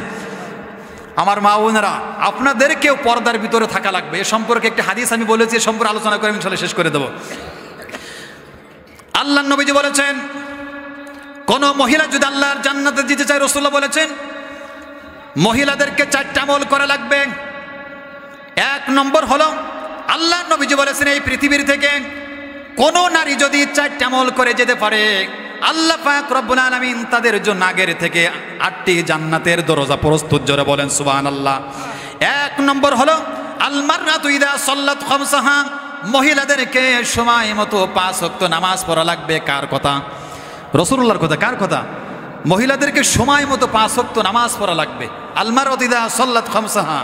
আমার মা বোনেরা, আপনাদেরকেও পর্দার ভিতরে থাকা লাগবে। এ সম্পর্কে একটা হাদিস আমি বলেছি, এ সম্পর্কে আলোচনা করে ইনশাআল্লাহ শেষ করে দেব। আল্লাহর নবীজি বলেছেন কোন মহিলা যদি আল্লাহর জান্নাতে যেতে চায়, রাসূলুল্লাহ বলেছেন মহিলাদেরকে 4টা আমল করা লাগবে। 1 নম্বর হলো আল্লাহর নবীজি বলেছেন এই পৃথিবীর থেকে কোন নারী যদি 4টা আমল করে যেতে পারে আল্লাহ পাক রব্বুল আলামিন তাদের জন্য আগের থেকে 8টি জান্নাতের দরজা প্রস্তুত। জোরে বলেন সুবহানাল্লাহ। 1 নম্বর হলো আল মাররাতু ইযা সাল্লাত খামসাহা, মহিলাদেরকে সময় মতো 5 ওয়াক্ত নামাজ পড়া লাগবে। কার কথা? রাসূলুল্লাহর কথা। কার কথা? মহিলাদেরকে সময় মতো 5 ওয়াক্ত নামাজ পড়া লাগবে। আল মাররাতু ইযা সাল্লাত খামসাহা।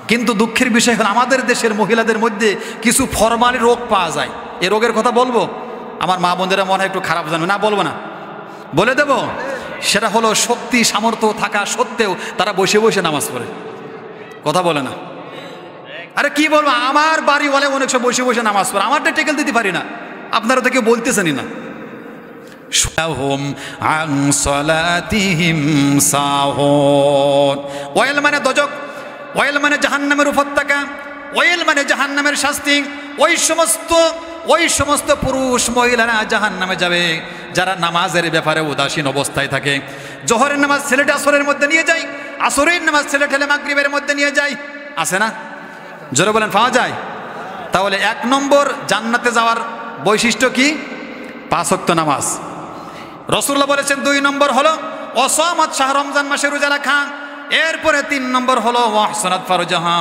কিন্তু দুঃখের বিষয় হলো আমাদের দেশের মহিলাদের মধ্যে কিছু ফরমালি রোগ পাওয়া যায়। এই রোগের কথা বলবো? আমার মা বোনেরা মনে হয় একটু খারাপ জানবে না, বলবো না, বলে দেব। সেটা হলো শক্তি সামর্থ্য থাকা সত্ত্বেও তারা বসে বসে নামাজ পড়ে। কথা বলে না? আরে কি বলবো, আমার বাড়ি বলে অনেক সব বসে বসে নামাজ পড়ে, আমারটা টেকেল দিতে পারি না, আপনারা তো কেউ বলতেছেনই না। ওয়েল মানে দজক, ওয়েল মানে জাহান্নামের উপত্যকা, ওয়েল মানে জাহান্নামের শাস্তি। ওই সমস্ত পুরুষ মহিলারা জাহান্নামে যাবে যারা নামাজের ব্যাপারে উদাসীন অবস্থায় থাকে। জোহরের নামাজ ছেলেটা আসরের মধ্যে নিয়ে যায়, আসরের নামাজ ছেলে ঠেলে মাগরিবের মধ্যে নিয়ে যায়, আছে না? জোরে বলেন, পাওয়া যায়? তাহলে 1 নম্বর জান্নাতে যাওয়ার বৈশিষ্ট্য কি? 5 ওয়াক্ত নামাজ। রাসূলুল্লাহ বলেছেন 2 নম্বর হলো ওয়াসামাত শাহর রমজান মাসে রোজা রাখা। এরপরে 3 নম্বর হলো ওয়াহসানাত ফারজাহা,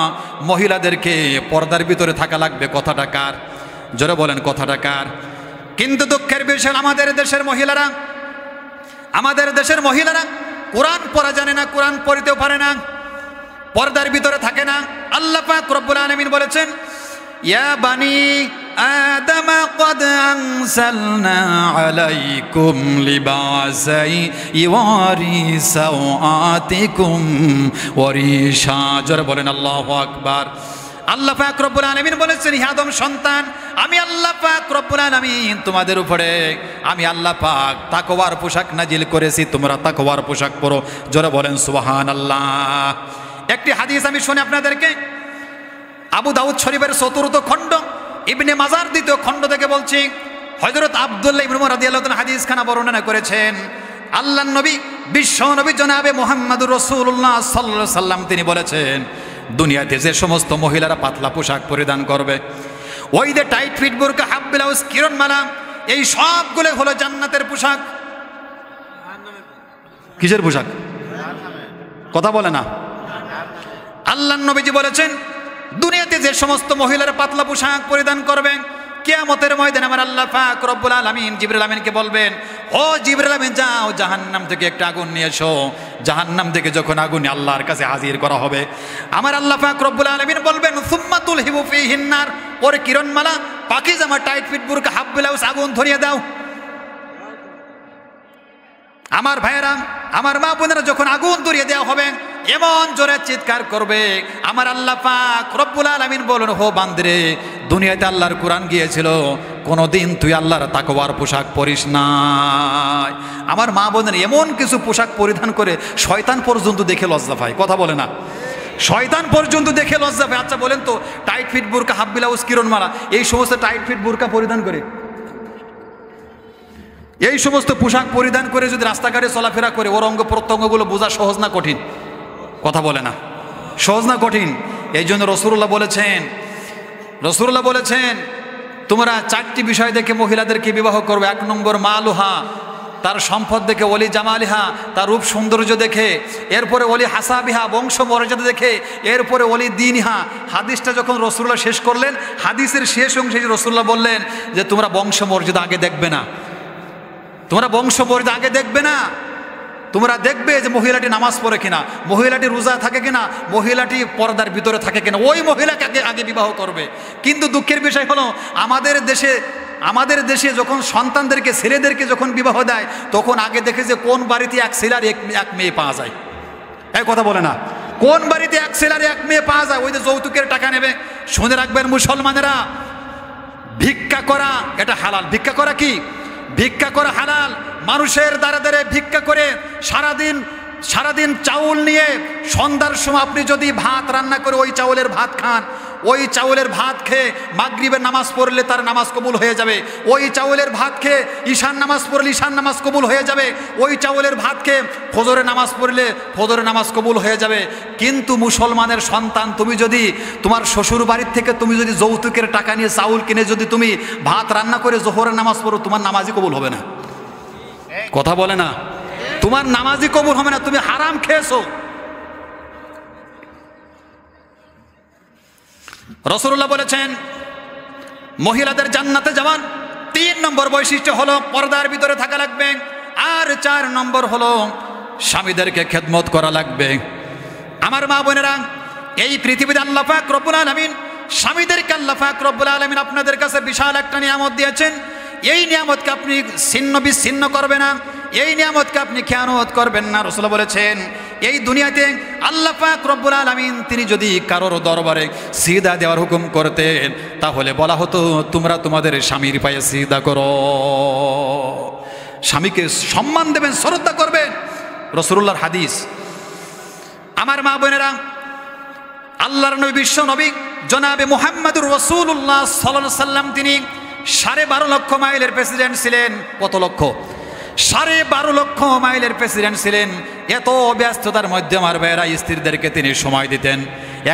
মহিলাদেরকে পর্দার ভিতরে থাকা লাগবে। কথাটা কার? জোরে বলেন, কথাটা কার? কিন্তু দুঃখের বিষয় আমাদের দেশের মহিলারা কোরআন পড়া জানে না, কোরআন পড়তেও পারে না, পর্দার ভিতরে থাকে না। আল্লাহ পাক রব্বুল আলামিন বলেছেন ইয়া বানি আদম ক্বাদ আনসালনা আলাইকুম লিবাসাই ইওয়ারি সাওআতিকুম ওয়ারিশা। জোরে বলেন আল্লাহু আকবার। আল্লাহ পাক রব্বুল আলামিন বলেছেন হে আদম সন্তান, আমি আল্লাহ পাক রব্বুল আলামিন তোমাদের উপরে আমি আল্লাহ পাক তাকওয়ার পোশাক নাজিল করেছি, তোমরা তাকওয়ার পোশাক পরো। জোরে বলেন সুবহানাল্লাহ। একটি হাদিস আমি শুনে আপনাদেরকে, আবু দাউদ শরীফের 4th খণ্ড, ইবনে মাজার 2য় খণ্ড থেকে বলছি। হযরত আব্দুল্লাহ ইবনে উমর রাদিয়াল্লাহু তাআলা হাদিস খানা বর্ণনা করেছেন। আল্লাহর নবী বিশ্ব নবী জনাবে মুহাম্মদুর রাসূলুল্লাহ সাল্লাল্লাহু আলাইহি সাল্লাম তিনি বলেছেন দুনিয়াতে যে সমস্ত মহিলারা পাতলা পোশাক পরিধান করবে, ওই যে টাইট ফিট বোরকা হাফ ব্লাউজ কিরণমালা, এই সবগুলো হলো জান্নাতের পোশাক। কিসের পোশাক? কথা বলে না? আল্লাহর নবীজি বলেছেন, দুনিয়াতে যে সমস্ত মহিলারা পাতলা পোশাক পরিধান করবেন, কিয়ামতের ময়দানে আমার আল্লাহ পাক রব্বুল আলামিন জিবরিল আমিনকে বলবেন, ও জিবরিল আমিন যাও জাহান্নাম থেকে একটা আগুন নিয়ে এসো। জাহান্নাম থেকে যখন আগুন আল্লাহর কাছে হাজির করা হবে, আমার আল্লাহ পাক রব্বুল আলামিন বলবেন, সুম্মা তুলহিবু ফীহিন নার, ওর কিরণমালা পাকিজামা টাইট ফিট বুরকা হাফ ব্লাউজ আগুন ধরিয়ে দাও। আমার ভাইয়েরা, আমার মা বোনেরা, যখন আগুন ধরিয়ে দেওয়া হবে এমন জোরে চিৎকার করবে, আমার আল্লাহ পাক রব্বুল আলামিন বলেন, হো বান্দরে, দুনিয়াতে আল্লাহর কোরআন গিয়েছিল, কোনোদিন তুই আল্লাহর তাকওয়ার পোশাক পরিস নাই। আমার মা বোনেরা এমন কিছু পোশাক পরিধান করে শয়তান পর্যন্ত দেখে লজ্জা পায়, কথা বলে না, শয়তান পর্যন্ত দেখে লজ্জা পায়। আচ্ছা বলেন তো, টাইট ফিট বুরকা হাফ ব্লাউজ কিরণমালা এই সমস্ত টাইট ফিট বুরকা পরিধান করে, এই সমস্ত পোশাক পরিধান করে যদি রাস্তাঘাটে চলাফেরা করে, ওর অঙ্গ প্রত্যঙ্গগুলো বোঝা সহজ না কঠিন? কথা বলে না, সহজ না কঠিন? এই জন্য রাসূলুল্লাহ বলেছেন তোমরা 4টি বিষয় দেখে মহিলাদেরকে বিবাহ করবে। 1 নম্বর মালুহা, তার সম্পদ দেখে, ওলি জামালিহা, তার রূপ সৌন্দর্য দেখে, এরপরে ওলি হাসাবিহা, বংশ মর্যাদা দেখে, এরপরে ওলি দিনহা। হাদিসটা যখন রাসূলুল্লাহ শেষ করলেন, হাদিসের শেষ অংশে রাসূলুল্লাহ বললেন যে তোমরা বংশ মর্যাদা আগে দেখবে না, তোমরা বংশ মর্যাদা আগে দেখবে না, তোমরা দেখবে যে মহিলাটি নামাজ পড়ে কিনা, মহিলাটি রোজা থাকে কিনা, মহিলাটি পর্দার ভিতরে থাকে কিনা, ওই মহিলাকে আগে বিবাহ করবে। কিন্তু দুঃখের বিষয় হলো, আমাদের দেশে যখন সন্তানদেরকে, ছেলেদেরকে যখন বিবাহ দেয়, তখন আগে দেখে যে কোন বাড়িতে 1 ছেলে আর 1 মেয়ে পাওয়া যায়। এই কথা বলে না, কোন বাড়িতে 1 ছেলে আর 1 মেয়ে পাওয়া যায়, ওই যে যৌতুকের টাকা নেবে। শুনে রাখবেন মুসলমানেরা, ভিক্ষা করা এটা হালাল। ভিক্ষা করা কি? ভিক্ষা করা হালাল। মানুষের দ্বারা দ্বারে ভিক্ষা করে সারাদিন চাউল নিয়ে সন্ধ্যার সময় আপনি যদি ভাত রান্না করে ওই চাউলের ভাত খান, ওই চাউলের ভাত খেয়ে মাগরিবের নামাজ পড়লে তার নামাজ কবুল হয়ে যাবে। ওই চাউলের ভাত খেয়ে ঈশান নামাজ পড়লে ঈশান নামাজ কবুল হয়ে যাবে। ওই চাউলের ভাত খেয়ে ফজরের নামাজ পড়লে ফজরের নামাজ কবুল হয়ে যাবে। কিন্তু মুসলমানের সন্তান, তুমি যদি তোমার শ্বশুর বাড়ির থেকে তুমি যদি যৌতুকের টাকা নিয়ে চাউল কিনে যদি তুমি ভাত রান্না করে জোহরের নামাজ পড়ো, তোমার নামাজই কবুল হবে না। কথা বলে না, তোমার নামাজই কবুল হবে না, তুমি হারাম খেয়েছো। রাসূলুল্লাহ বলেছেন, মহিলাদের জান্নাতে যাওয়ার 3 নম্বর বৈশিষ্ট্য হলো পর্দার ভিতরে থাকা লাগবে, আর 4 নম্বর হলো স্বামীদেরকে খেদমত করা লাগবে। আমার মা বোনেরা, এই পৃথিবীতে আল্লাহ পাক রব্বুল আলামিন স্বামীদেরকে, আল্লাহ পাক রব্বুল আলামিন আপনাদের কাছে বিশাল একটা নিয়ামত দিয়েছেন। এই নিয়ামতকে আপনি ছিন্ন বিচ্ছিন্ন করবেন না, এই নিয়ামতকে আপনি খেয়ানত করবেন না। রাসূলুল্লাহ বলেছেন, এই দুনিয়াতে আল্লাহ পাক রব্বুল আলামিন তিনি যদি কারোর দরবারে সিজদা দেওয়ার হুকুম করতেন, তাহলে বলা হতো তোমরা তোমাদের স্বামীর পায়ে সিজদা করো, স্বামীকে সম্মান দেবেন, শ্রদ্ধা করবেন। রাসূলুল্লাহর হাদিস। আমার মা বোনেরা, আল্লাহর নবী, বিশ্ব নবী জনাবে মুহাম্মদুর রাসূলুল্লাহ সাল্লাল্লাহু আলাইহি সাল্লাম তিনি 12.5 লক্ষ মাইলের প্রেসিডেন্ট ছিলেন। কত লক্ষ? 12.5 লক্ষ মাইলের প্রেসিডেন্ট ছিলেন। এত ব্যস্ততার মধ্যে আমার ভাইয়েরা স্ত্রীদেরকে তিনি সময় দিতেন।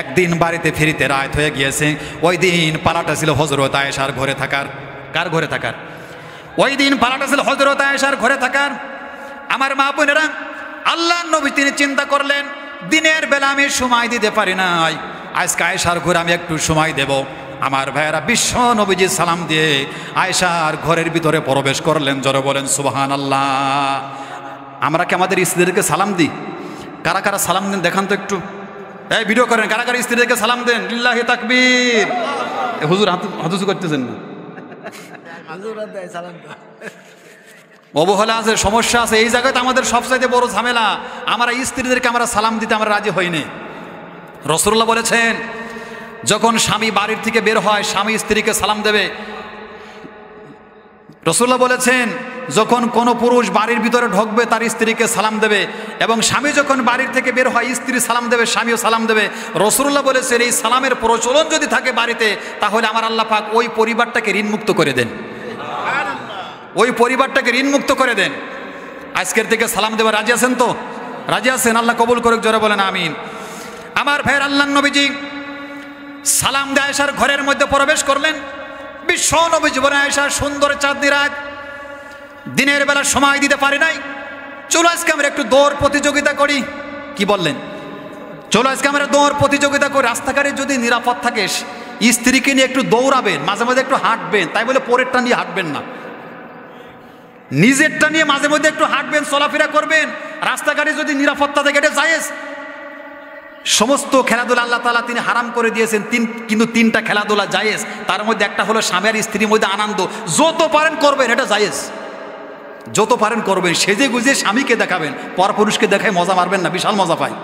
একদিন বাড়িতে ফিরিতে রাত হয়ে গিয়েছে। ওই দিন পালাটা ছিল হযরত আয়েশার ঘরে থাকার। কার ঘরে থাকার? ওই দিন পালাটা ছিল হযরত আয়েশার ঘরে থাকার। আমার মা বোনেরা, আল্লাহর নবী তিনি চিন্তা করলেন, দিনের বেলা আমি সময় দিতে পারি নাই, আজকে আয়েশার ঘরে আমি একটু সময় দেব। আমার ভাইয়েরা, বিশ্ব নবীজি সালাম দিয়ে আয়েশার ঘরের ভিতরে প্রবেশ করলেন। জোরে বলেন সুবহানাল্লাহ। আমরা কি আমাদের স্ত্রীদেরকে সালাম দিই? কারা কারা সালাম দেন দেখান তো একটু। এই ভিডিও করেন, কারা কারা স্ত্রীদেরকে সালাম দেন? লিল্লাহি তাকবীর। হুজুর হাতুসু করতেছেন না, অবহেলা আছে, সমস্যা আছে। এই জায়গায় তো আমাদের সবচাইতে বড় ঝামেলা, আমরা স্ত্রীদেরকে আমরা সালাম দিতে আমরা রাজি হইনি। রাসূলুল্লাহ বলেছেন, যখন স্বামী বাড়ির থেকে বের হয় স্বামী স্ত্রীকে সালাম দেবে। রাসূলুল্লাহ বলেছেন, যখন কোনো পুরুষ বাড়ির ভিতরে ঢুকবে তার স্ত্রীকে সালাম দেবে, এবং স্বামী যখন বাড়ির থেকে বের হয় স্ত্রী সালাম দেবে, স্বামীও সালাম দেবে। রাসূলুল্লাহ বলেছেন, এই সালামের প্রচলন যদি থাকে বাড়িতে, তাহলে আমার আল্লাহ পাক ওই পরিবারটাকে ঋণমুক্ত করে দেন, ওই পরিবারটাকে ঋণমুক্ত করে দেন। আজকের থেকে সালাম দেওয়া রাজি আছেন তো? রাজি আছেন? আল্লাহ কবুল করুক, জোরে বলেন আমিন। আমার ভাইয়ের, আল্লাহর নবীজি সালাম দিয়ে আয়েশার ঘরের মধ্যে প্রবেশ করলেন। বিশ্ব নবী জীবনে আয়েশার সুন্দর চাঁদনি রাত, দিনের বেলা সময় দিতে পারি নাই, চলো আজকে আমরা একটু দৌড় প্রতিযোগিতা করি। কি বললেন? চলো আজকে আমরা দৌড় প্রতিযোগিতা করি। রাস্তাঘাটে যদি নিরাপদ থাকে, স্ত্রীকে নিয়ে একটু দৌড়াবেন, মাঝে মাঝে একটু হাঁটবেন, তাই বলে পরেরটা নিয়ে হাঁটবেন না, নিজেরটা নিয়ে মাঝে মধ্যে একটু হাঁটবেন, চলাফেরা করবেন। রাস্তাঘাটে যদি নিরাপত্তা থাকে এটা জায়েজ। সমস্ত খেলাধুলা আল্লাহ তাআলা তিনি হারাম করে দিয়েছেন, কিন্তু তিনটা খেলাধুলা জায়েজ। তার মধ্যে একটা হলো স্বামী আর স্ত্রীর মধ্যে আনন্দ। যত পারেন করবেন, এটা জায়েজ, যত পারেন করবেন। সেজে গুজে স্বামীকে দেখাবেন, পরপুরুষকে দেখায় মজা মারবেন না, বিশাল মজা পায়।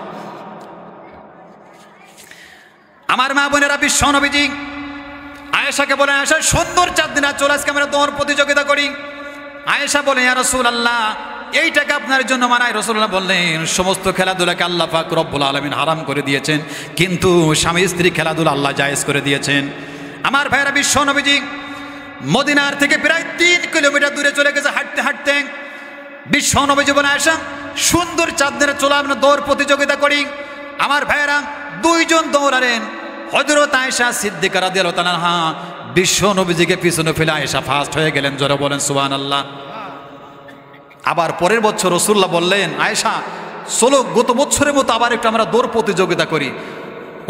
আমার মা বোনেরা, বিশ্ব নবীজি আয়েশাকে বলেন, আয়েশা সুন্দর 4 দিন চলে আজকে আমরা দৌড় প্রতিযোগিতা করি। আয়েশা বলে, ইয়া রাসূলুল্লাহ, এইটাকে আপনার জন্য মানায়? রাসূলুল্লাহ বললেন, সমস্ত খেলাধুলাকে আল্লাহ পাক রব্বুল আলামিন হারাম করে দিয়েছেন, কিন্তু স্বামী স্ত্রী খেলাধুলা আল্লাহ জায়েজ করে দিয়েছেন। আমার ভাইয়েরা, বিশ্ব নবীজি মদিনার থেকে প্রায় 3 কিলোমিটার দূরে চলে গেছে হাঁটতে হাঁটতে। বিশ্ব নবীজি বলে, আয়েশা সুন্দর 4 দিনে চলে আমরা দৌড় প্রতিযোগিতা করি। আমার ভাইয়েরা, 2 জন দৌড়ালেন। হযরত আয়েশা সিদ্দিকা রাদিয়াল্লাহু তাআলা আনহা বিশ্ব নবীজিকে পিছনে ফেলে আয়েশা ফার্স্ট হয়ে গেলেন। জোরে বলেন সুবহানাল্লাহ। আবার পরের বছর রাসূলুল্লাহ বললেন, আয়েশা চলো গত বছরের মতো আবার একটু আমরা দৌড় প্রতিযোগিতা করি।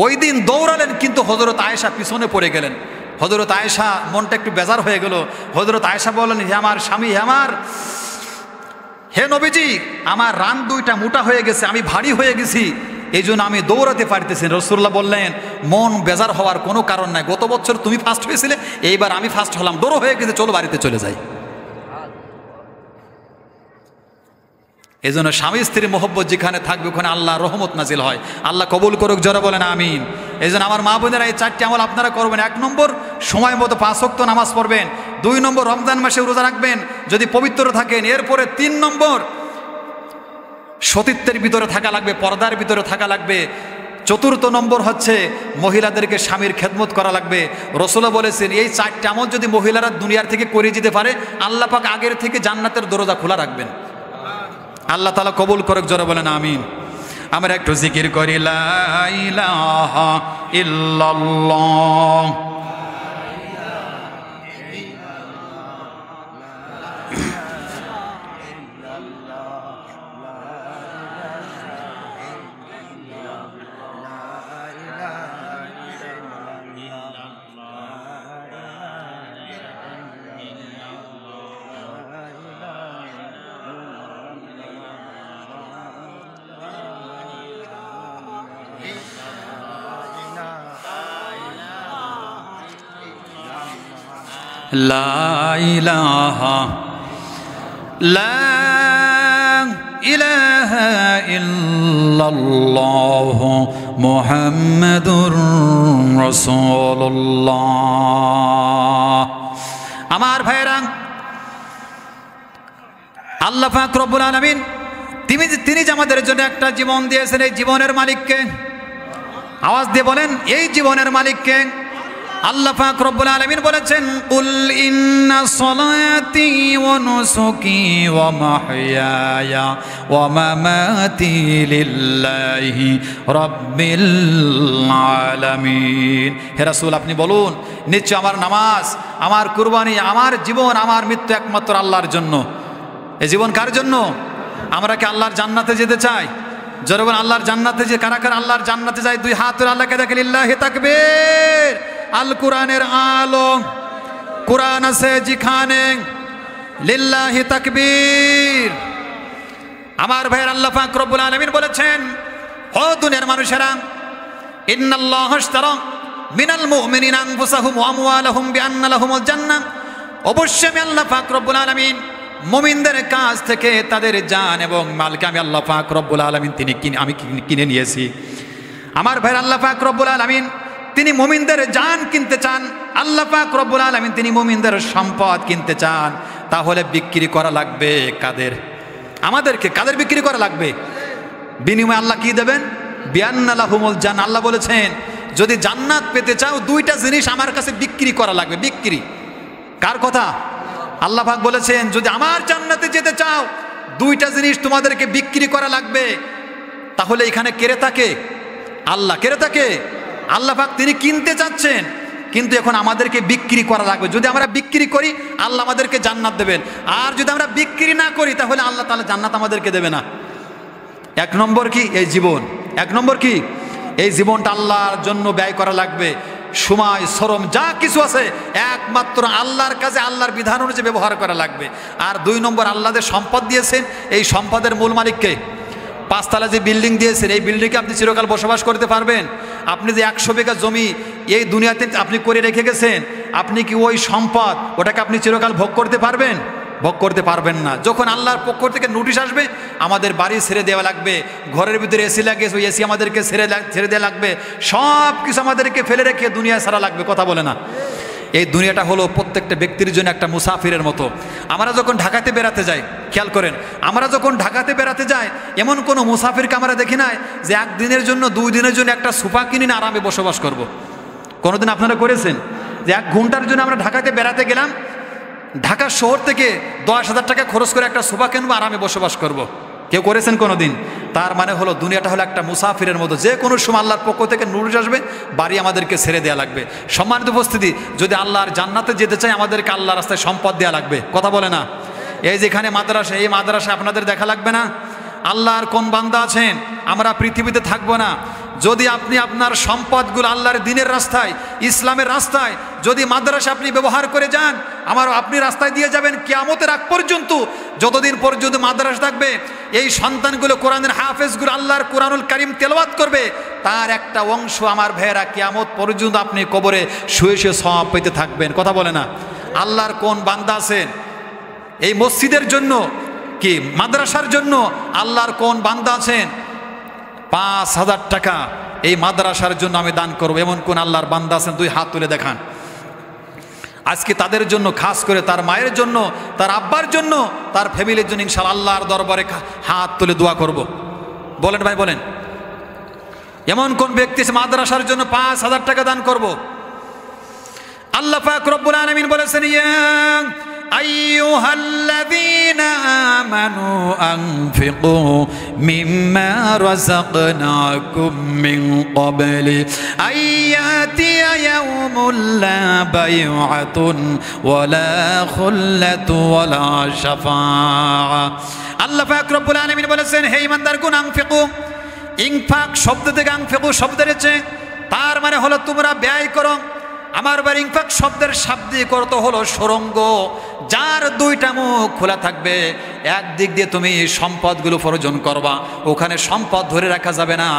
ওই দিন দৌড়ালেন, কিন্তু হযরত আয়েশা পিছনে পড়ে গেলেন। হযরত আয়েশা মনটা একটু বেজার হয়ে গেল। হযরত আয়েশা বললেন, হে আমার স্বামী, হে নবীজি, আমার রান 2টা মোটা হয়ে গেছে, আমি ভারী হয়ে গেছি, এই জন্য আমি দৌড়াতে পারতেছি। রাসূলুল্লাহ বললেন, মন বেজার হওয়ার কোনো কারণ নাই, গত বছর তুমি ফার্স্ট হয়েছিলে, এইবার আমি ফার্স্ট হলাম, দৌড় হয়ে গেছে, চলো বাড়িতে চলে যাই। এই জন্য স্বামী স্ত্রীর মহব্বত যেখানে থাকবে ওখানে আল্লাহ রহমত নাজিল হয়। আল্লাহ কবুল করুক, জোরে বলেন আমিন। এই জন্য আমার মা বোনেরা, এই 4টি আমল আপনারা করবেন। 1 নম্বর, সময় মতো 5 ওয়াক্ত নামাজ পড়বেন। 2 নম্বর, রমজান মাসে রোজা রাখবেন যদি পবিত্র থাকেন। এরপরে 3 নম্বর, সতীত্বের ভিতরে থাকা লাগবে, পর্দার ভিতরে থাকা লাগবে। 4র্থ নম্বর হচ্ছে মহিলাদেরকে স্বামীর খেদমত করা লাগবে। রাসূলুল্লাহ বলেছেন, এই 4টি আমল যদি মহিলারা দুনিয়ার থেকে করে যেতে পারে, আল্লাহ পাক আগের থেকে জান্নাতের দরজা খোলা রাখবেন। আল্লাহ তাআলা কবুল করুক, জোরে বলেন আমিন। আমরা একটু জিকির করি, লা ইলাহা ইল্লাল্লাহ। লা ইলাহা ইল্লাল্লাহ মুহাম্মাদুর রাসূলুল্লাহ। আমার ভাইরা, আল্লাহ পাক রব্বুল আলামিন তিনি যে আমাদের জন্য একটা জীবন দিয়েছেন, এই জীবনের মালিককে? আওয়াজ দিয়ে বলেন, এই জীবনের মালিককে? আল্লাহ পাক রব্বুল আলামিন বলেছেন, কুল ইন্না সলাতি ওয়া নুসুকি ওয়া মাহইয়ায়া ওয়া মামাতি লিল্লাহি রাব্বিল আলামিন। হে রাসূল, আপনি বলুন, নিশ্চয় আমার নামাজ, আমার কুরবানি, আমার জীবন, আমার মৃত্যু একমাত্র আল্লাহর জন্য। এই জীবন কার জন্য? আমরা কি আল্লাহর জান্নাতে যেতে চাই? জোরে বলেন, আল্লাহর জান্নাতে যে কারা কারা আল্লাহর জান্নাতে যায়? 2 হাত তুলে আল্লাহকে দেখে, লিল্লাহি তাকবীর। আল কোরআনের আলো, কোরআন আছে যেখানে, লিল্লাহি তাকবীর। আমার ভাইয়ের, আল্লাহ পাক রব্বুল আলামিন বলেছেন, ও দুনিয়ার মানুষেরা, ইন্নাল্লাহ আশতারা মিনাল মুমিনিনা আনফুসাহুম ওয়া আমওয়ালাহুম বিআন্না লাহুমুল জান্নাহ। অবশ্যই আমি আল্লাহ পাক রব্বুল আলামিন মুমিনদের কাছ থেকে তাদের জান এবং মালকে আমি আল্লাহ পাক রব্বুল আলামিন আমি কিনে নিয়েছি। আমার ভাইয়ের, আল্লাহ পাক রব্বুল আলামিন তিনি মুমিনদের জান কিনতে চান। আল্লাহ পাক রব্বুল আলামিন তিনি মুমিনদের সম্পদ কিনতে চান। তাহলে বিক্রি করা লাগবে কাদের? আমাদেরকে। কাদের বিক্রি করা লাগবে? বিনিময়ে আল্লাহ কি দেবেন? বিআন্না লাহুমুল জান্নাহ। আল্লাহ বলেছেন, যদি জান্নাত পেতে চাও 2টা জিনিস আমার কাছে বিক্রি করা লাগবে। বিক্রি কার কথা? আল্লাহ পাক বলেছেন, যদি আমার জান্নাতে যেতে চাও 2টা জিনিস তোমাদেরকে বিক্রি করা লাগবে। তাহলে এখানে ক্রেতাকে? আল্লাহ। ক্রেতাকে আল্লাহ পাক তিনি কিনতে চাচ্ছেন, কিন্তু এখন আমাদেরকে বিক্রি করা লাগবে। যদি আমরা বিক্রি করি, আল্লাহ আমাদেরকে জান্নাত দেবেন। আর যদি আমরা বিক্রি না করি, তাহলে আল্লাহ তাআলা জান্নাত আমাদেরকে দেবে না। 1 নম্বর কি? এই জীবন। 1 নম্বর কি? এই জীবনটা আল্লাহর জন্য ব্যয় করা লাগবে। সময় শ্রম যা কিছু আছে একমাত্র আল্লাহর কাছে আল্লাহর বিধান অনুযায়ী ব্যবহার করা লাগবে। আর 2 নম্বর, আল্লাহ যে সম্পদ দিয়েছেন এই সম্পদের মূল মালিককে। 5 তলা যে বিল্ডিং দিয়েছেন এই বিল্ডিংয়ে আপনি চিরকাল বসবাস করতে পারবেন? আপনি যে 100 বিঘা জমি এই দুনিয়াতে আপনি করে রেখে গেছেন, আপনি কি ওই সম্পদ ওটাকে আপনি চিরকাল ভোগ করতে পারবেন? ভোগ করতে পারবেন না। যখন আল্লাহর পক্ষ থেকে নোটিশ আসবে আমাদের বাড়ি ছেড়ে দেওয়া লাগবে, ঘরের ভিতরে এসি লাগে ওই এসি আমাদেরকে ছেড়ে দেওয়া লাগবে, সব কিছু আমাদেরকে ফেলে রেখে দুনিয়া ছাড়া লাগবে। কথা বলে না? এই দুনিয়াটা হলো প্রত্যেকটা ব্যক্তির জন্য একটা মুসাফিরের মতো। আমরা যখন ঢাকাতে বেড়াতে যাই, খেয়াল করেন, আমরা যখন ঢাকাতে বেড়াতে যাই এমন কোনো মুসাফিরকে আমরা দেখি নাই যে 1 দিনের জন্য 2 দিনের জন্য একটা সোফা কিনে না আরামে বসবাস করব। কোনোদিন আপনারা করেছেন যে 1 ঘন্টার জন্য আমরা ঢাকাতে বেড়াতে গেলাম, ঢাকা শহর থেকে 10,000 টাকা খরচ করে একটা সোফা কিনবো, আরামে বসবাস করব? কেউ করেছেন কোনো দিন? তার মানে হলো দুনিয়াটা হলো একটা মুসাফিরের মতো, যে কোনো সময় আল্লাহর পক্ষ থেকে নোটিশ আসবে, বাড়ি আমাদেরকে ছেড়ে দেওয়া লাগবে। সম্মানিত উপস্থিতি, যদি আল্লাহর জান্নাতে যেতে চাই আমাদেরকে আল্লাহর রাস্তায় সম্পদ দেওয়া লাগবে। কথা বলে না? এই যেখানে মাদ্রাসা, এই মাদ্রাসা আপনাদের দেখা লাগবে না? আল্লাহর কোন বান্দা আছেন আমরা পৃথিবীতে থাকবো না যদি আপনি আপনার সম্পদগুলো আল্লাহর দ্বীনের রাস্তায়, ইসলামের রাস্তায় যদি মাদ্রাসা আপনি ব্যবহার করে যান, আপনি রাস্তায় দিয়ে যাবেন কিয়ামতের আগ পর্যন্ত। যতদিন পর্যন্ত মাদ্রাসা থাকবে এই সন্তানগুলো কোরআনের হাফেজগুলো আল্লাহর কোরআনুল কারীম তেলাওয়াত করবে, তার একটা অংশ আমার ভাইয়েরা কিয়ামত পর্যন্ত আপনি কবরে শুয়ে শুয়ে সওয়াব পেতে থাকবেন। কথা বলে না? আল্লাহর কোন বান্দা আছেন এই মসজিদের জন্য কি মাদ্রাসার জন্য আল্লাহর কোন বান্দা আছেন 5,000 টাকা এই মাদ্রাসার জন্য আমি দান করব, এমন কোন আল্লাহর বান্দা আছেন? 2 হাত তুলে দেখান। আজকে তাদের জন্য, খাস করে তার মায়ের জন্য, তার আব্বার জন্য, তার ফ্যামিলির জন্য ইনশাআল্লাহ আল্লাহর দরবারে হাত তুলে দোয়া করব। বলেন ভাই, বলেন এমন কোন ব্যক্তি মাদ্রাসার জন্য 5,000 টাকা দান করব? আল্লাহ পাক রব্বুল আলামিন বলেছেন, ইয়া আইয়ুহাল্লাযীনা আমানু আনফিকু মিম্মা রাযাকনাকুম মিন ক্বাবলি আইয়াতিয়া ইয়াউমুল লা বাই'আতুন ওয়ালা খুল্লাতু ওয়ালা শাফাআ। আল্লাহ পাক রব্বুল আলামিন বলেছেন, হে ঈমানদারগণ, আনফিকু, ইনফাক শব্দ থেকে আনফিকু শব্দ রয়েছে, তার মানে হলো তোমরা ব্যয় করো। আমার বাড়ি ইনফাক শব্দের শাব্দিক অর্থ হলো সুড়ঙ্গ, যার 2টা মুখ খোলা থাকবে। একদিক দিয়ে তুমি সম্পদগুলো অর্জন করবা, ওখানে সম্পদ ধরে রাখা যাবে না,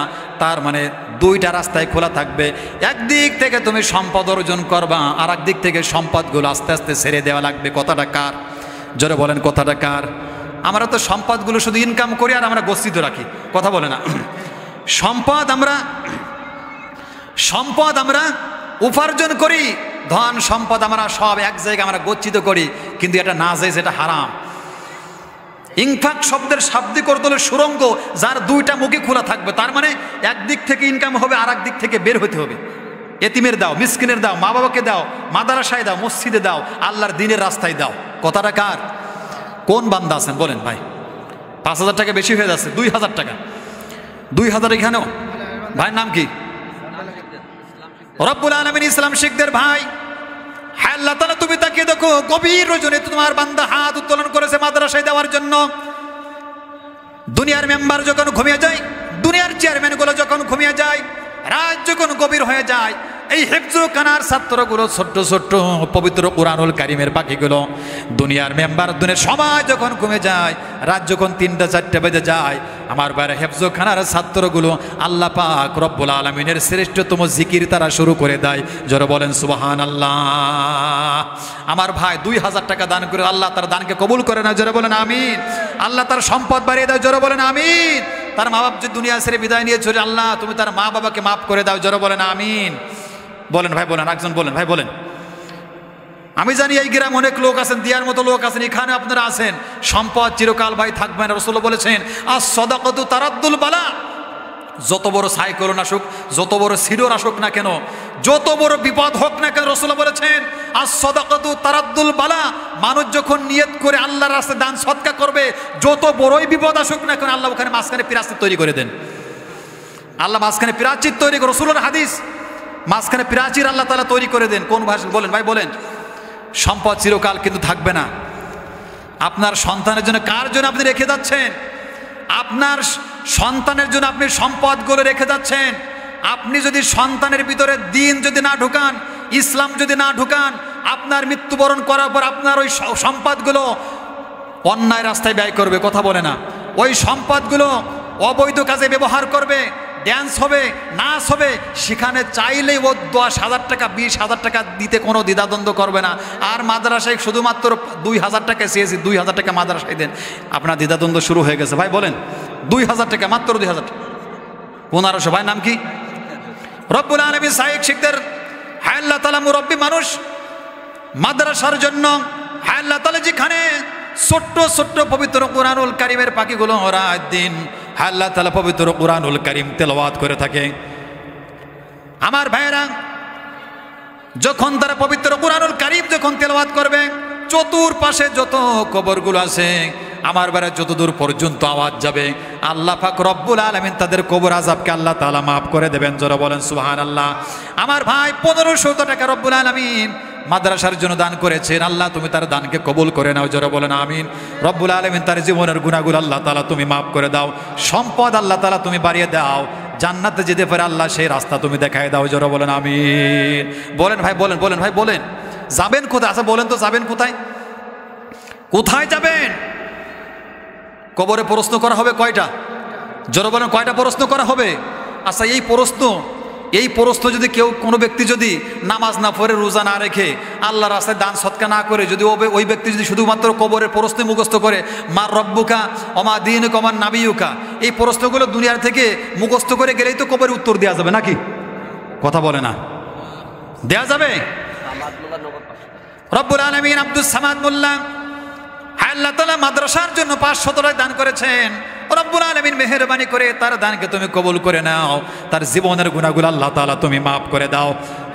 তার মানে 2টা রাস্তায় খোলা থাকবে। একদিক থেকে তুমি সম্পদ অর্জন করবা, আর একদিক থেকে সম্পদগুলো আস্তে আস্তে ছেড়ে দেওয়া লাগবে। কথাটা কার? জোরে বলেন, কথাটা কার? আমরা তো সম্পদগুলো শুধু ইনকাম করি আর আমরা গচ্ছিত রাখি। কথা বলে না? সম্পদ আমরা উপার্জন করি, ধন সম্পদ আমরা সব এক জায়গায় আমরা গচ্ছিত করি, কিন্তু এটা না জায়েজ, এটা হারাম। ইনফাক শব্দের শাব্দিক অর্থ হলো সুড়ঙ্গ, যার 2টা মুখই খোলা থাকবে। তার মানে একদিক থেকে ইনকাম হবে, আর একদিক থেকে বের হতে হবে। এতিমের দাও, মিসকিনের দাও, মা বাবাকে দাও, মাদ্রাসায় দাও, মসজিদে দাও, আল্লাহর দ্বীনের রাস্তায় দাও। কথাটা কার? কোন বান্দা আছেন বলেন ভাই? 5,000 টাকা বেশি হয়ে যাচ্ছে, 2,000 টাকা। 2,000 এখানেও ভাইয়ের নাম কি? রব্বুল আলামিন ইসলাম শিখদের ভাই। হ্যাঁ আল্লাহ তাআলা, তুমি তাকিয়ে দেখো, গভীর রজনীতে তোমার বান্দা হাত উত্তোলন করেছে মাদ্রাসায় দেওয়ার জন্য। দুনিয়ার মেম্বার যখন ঘুমিয়ে যায়, দুনিয়ার চেয়ারম্যানগুলো যখন ঘুমিয়ে যায়, রাত যখন গভীর হয়ে যায়, এই হিফজুখানার ছাত্রগুলো, ছোট্ট ছোট্ট পবিত্র কোরআনুল কারীমের পাখিগুলো, দুনিয়ার মেম্বার, দুনিয়ার সবাই যখন ঘুমে যায়, রাত যখন 3টা-4টা বেজে যায়, আমার বাইরে হিফজুখানার ছাত্রগুলো আল্লাহ পাক রব্বুল আলামিনের শ্রেষ্ঠতম জিকির তারা শুরু করে দেয়। জোরে বলেন সুবহানাল্লাহ। আমার ভাই 2,000 টাকা দান করে আল্লাহ তার দানকে কবুল করে না। জোরে বলেন আমিন। আল্লাহ তার সম্পদ বাড়িয়ে দেয়। জোরে বলেন আমিন। তার মা বাবা যে দুনিয়া ছেড়ে বিদায় নিয়ে চলে, আল্লাহ তুমি তার মা বাবাকে মাফ করে দাও। জোরে বলেন আমিন। বলেন ভাই, বলেন, একজন বলেন ভাই, বলেন। আমি জানি এই গ্রাম অনেক লোক আছেন, দিয়ার মতো লোক আছেন, এখানে আপনারা আছেন। সম্পদ চিরকাল ভাই থাকবে না। রাসূল বলেছেন, আস-সাদাকাতু তারাদ্দুল বালা। যত বড় সাইক্লোন আসুক, যত বড় সিডর আসুক না কেন, যত বড় বিপদ হোক না কেন, রাসূল বলেছেন আস-সাদাকাতু তারাদ্দুল বালা। মানুষ যখন নিয়ত করে আল্লাহর রাস্তায় দান সদকা করবে, যত বড়ই বিপদ আসুক না কেন, আল্লাহ ওখানে মাঝখানে প্রায়শ্চিত্ত তৈরি করে দেন। আল্লাহ মাঝখানে প্রায়শ্চিত্ত তৈরি করে, রাসূলের হাদিস, মাঝখানে প্রাচীর আল্লাহ তাআলা তৈরি করে দেন। কোন ভাষা বলেন ভাই, বলেন। সম্পদ চিরকাল কিন্তু থাকবে না। আপনার সন্তানের জন্য, কার জন্য আপনি রেখে যাচ্ছেন? আপনার সন্তানের জন্য আপনি সম্পদগুলো রেখে যাচ্ছেন। আপনি যদি সন্তানের ভিতরে দিন যদি না ঢুকান, ইসলাম যদি না ঢুকান, আপনার মৃত্যুবরণ করার পর আপনার ওই সম্পদগুলো অন্যায় রাস্তায় ব্যয় করবে, কথা বলে না, ওই সম্পদগুলো অবৈধ কাজে ব্যবহার করবে, ড্যান্স হবে, নাচ হবে, সেখানে চাইলেই ও 10,000 টাকা 20,000 টাকা দিতে কোনো দ্বিধাদ্বন্দ্ব করবে না। আর মাদ্রাসায় শুধুমাত্র 2,000 টাকা চেয়েছি, 2,000 টাকা মাদ্রাসায় দেন, আপনার দ্বিধাদ্বন্দ্ব শুরু হয়ে গেছে। ভাই বলেন 2,000 টাকা, মাত্র 2,000 টাকা, 1500। ভাই নাম কি? রব্বুল আলামিন শাইখ শিখদের হায় আল্লাহ তাআলা মুরব্বী মানুষ মাদ্রাসার জন্য হায় আল্লাহ তাআলা যেখানে ছোট্ট ছোট্ট পবিত্র কুরআনুল কারীমের পাখিগুলো রাত দিন হায় আল্লাহ তাআলা পবিত্র কুরআনুল কারীম তেলাওয়াত করে থাকে। আমার ভাইয়েরা, যখন তারা পবিত্র কুরআনুল কারীম যখন তেলাওয়াত করবে, চতুর্পাশে যত কবরগুলো আছে, আমার বারে যতদূর পর্যন্ত আওয়াজ যাবে, আল্লাহ পাক রব্বুল আলামিন তাদের কবর আযাবকে আল্লাহ তাআলা মাফ করে দেবেন। যারা বলেন সুবহানাল্লাহ। আমার ভাই 1500 টাকা রব্বুল আলামিন মাদ্রাসার জন্য দান করেছেন, আল্লাহ তুমি তার দানকে কবুল করে নাও। যারা বলেন আমিন। রব্বুল আলামিন তার জীবনের গুনাহগুলো আল্লাহ তাআলা তুমি মাফ করে দাও, সম্পদ আল্লাহ তাআলা তুমি বাড়িয়ে দাও, জান্নাতে যেতে পারে আল্লাহ সেই রাস্তা তুমি দেখায় দাও। যারা বলেন আমিন। বলেন ভাই, বলেন বলেন ভাই বলেন, যাবেন কোথায়? আচ্ছা বলেন তো, যাবেন কোথায়? কোথায় যাবেন? কবরে প্রশ্ন করা হবে কয়টা? যারা বলেন কয়টা প্রশ্ন করা হবে? আচ্ছা এই প্রশ্ন যদি কেউ কোনো ব্যক্তি যদি নামাজ না পড়ে, রোজা না রেখে, আল্লাহ রাস্তায় দান সৎকা না করে, যদি ওই ব্যক্তি যদি শুধুমাত্র কবরের প্রশ্ন মুখস্থ করে, মা রব্বুকা ওমা দীনুকা ওমা নাবিয়ুকা, এই প্রশ্নগুলো দুনিয়ার থেকে মুখস্থ করে গেলেই তো কবরের উত্তর দেওয়া যাবে নাকি? কথা বলে না, দেওয়া যাবে? রব্বুল আলামিন আব্দুস সামাদ মোল্লা আল্লাহ তাআলা মাদ্রাসার জন্য 500 টাকা দান করেছেন। রব্বুল আলামিন মেহেরবানি করে তার দানকে তুমি কবুল করে নাও, তার জীবনের গুনাহগুলো আল্লাহ তাআলা তুমি মাফ করে দাও।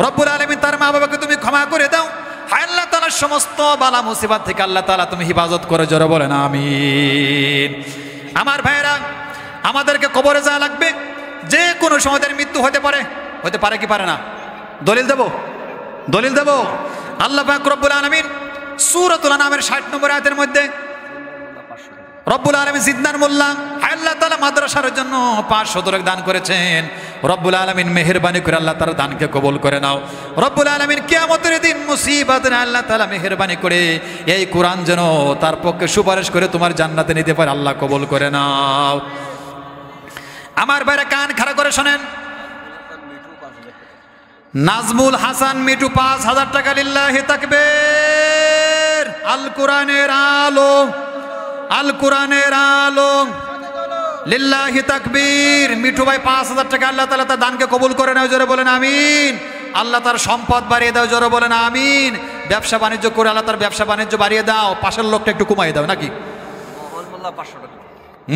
রব্বুল আলামিন তার মা বাবাকে তুমি ক্ষমা করে দাও। আল্লাহ তাআলা সমস্ত বালা মুসিবত থেকে আল্লাহ তাআলা তুমি হিফাজত করে। জোরে বলেন আমিন। আমার ভাইয়েরা, আমাদেরকে কবরে যাওয়া লাগবে, যে কোনো সময় মৃত্যু হতে পারে কি পারে না? দলিল দেব, দলিল দেব। আল্লাহ পাক রব্বুল আলামিন সূরাতুল আনআমের 60 নম্বর আয়াতের মধ্যে রব্বুল আলামিন জিদনার মোল্লা আল্লাহ তাআলা মাদ্রাসার জন্য 500 টাকা দান করেছেন। রব্বুল আলামিন মেহেরবানি করে আল্লাহ তার দানকে কবুল করে নাও। রব্বুল আলামিন কিয়ামতের দিন মুসিবতে আল্লাহ তাআলা মেহেরবানি করে এই কোরআন যেন তার পক্ষে সুপারিশ করে তোমার জান্নাতে নিতে পারে, আল্লাহ কবুল করে নাও। আমার বাইরে কান খাড়া করে শোনেন, নাজমুল হাসান মিঠু 5,000 টাকা, লিল্লাহি তাকবীর। আল কোরআনের আলো, আল কোরআনের আলো, লিল্লাহি তাকবীর। মিঠু ভাই 5,000 টাকা, আল্লাহ তাআলা তার দানকে কবুল করে নাও। জোরে বলেন আমিন। আল্লাহ তার সম্পদ বাড়িয়ে দাও। জোরে বলেন আমিন। ব্যবসা বাণিজ্য করে আল্লাহ তার ব্যবসা বাণিজ্য বাড়িয়ে দাও। পাশের লোকটা একটু কমাই দাও নাকি?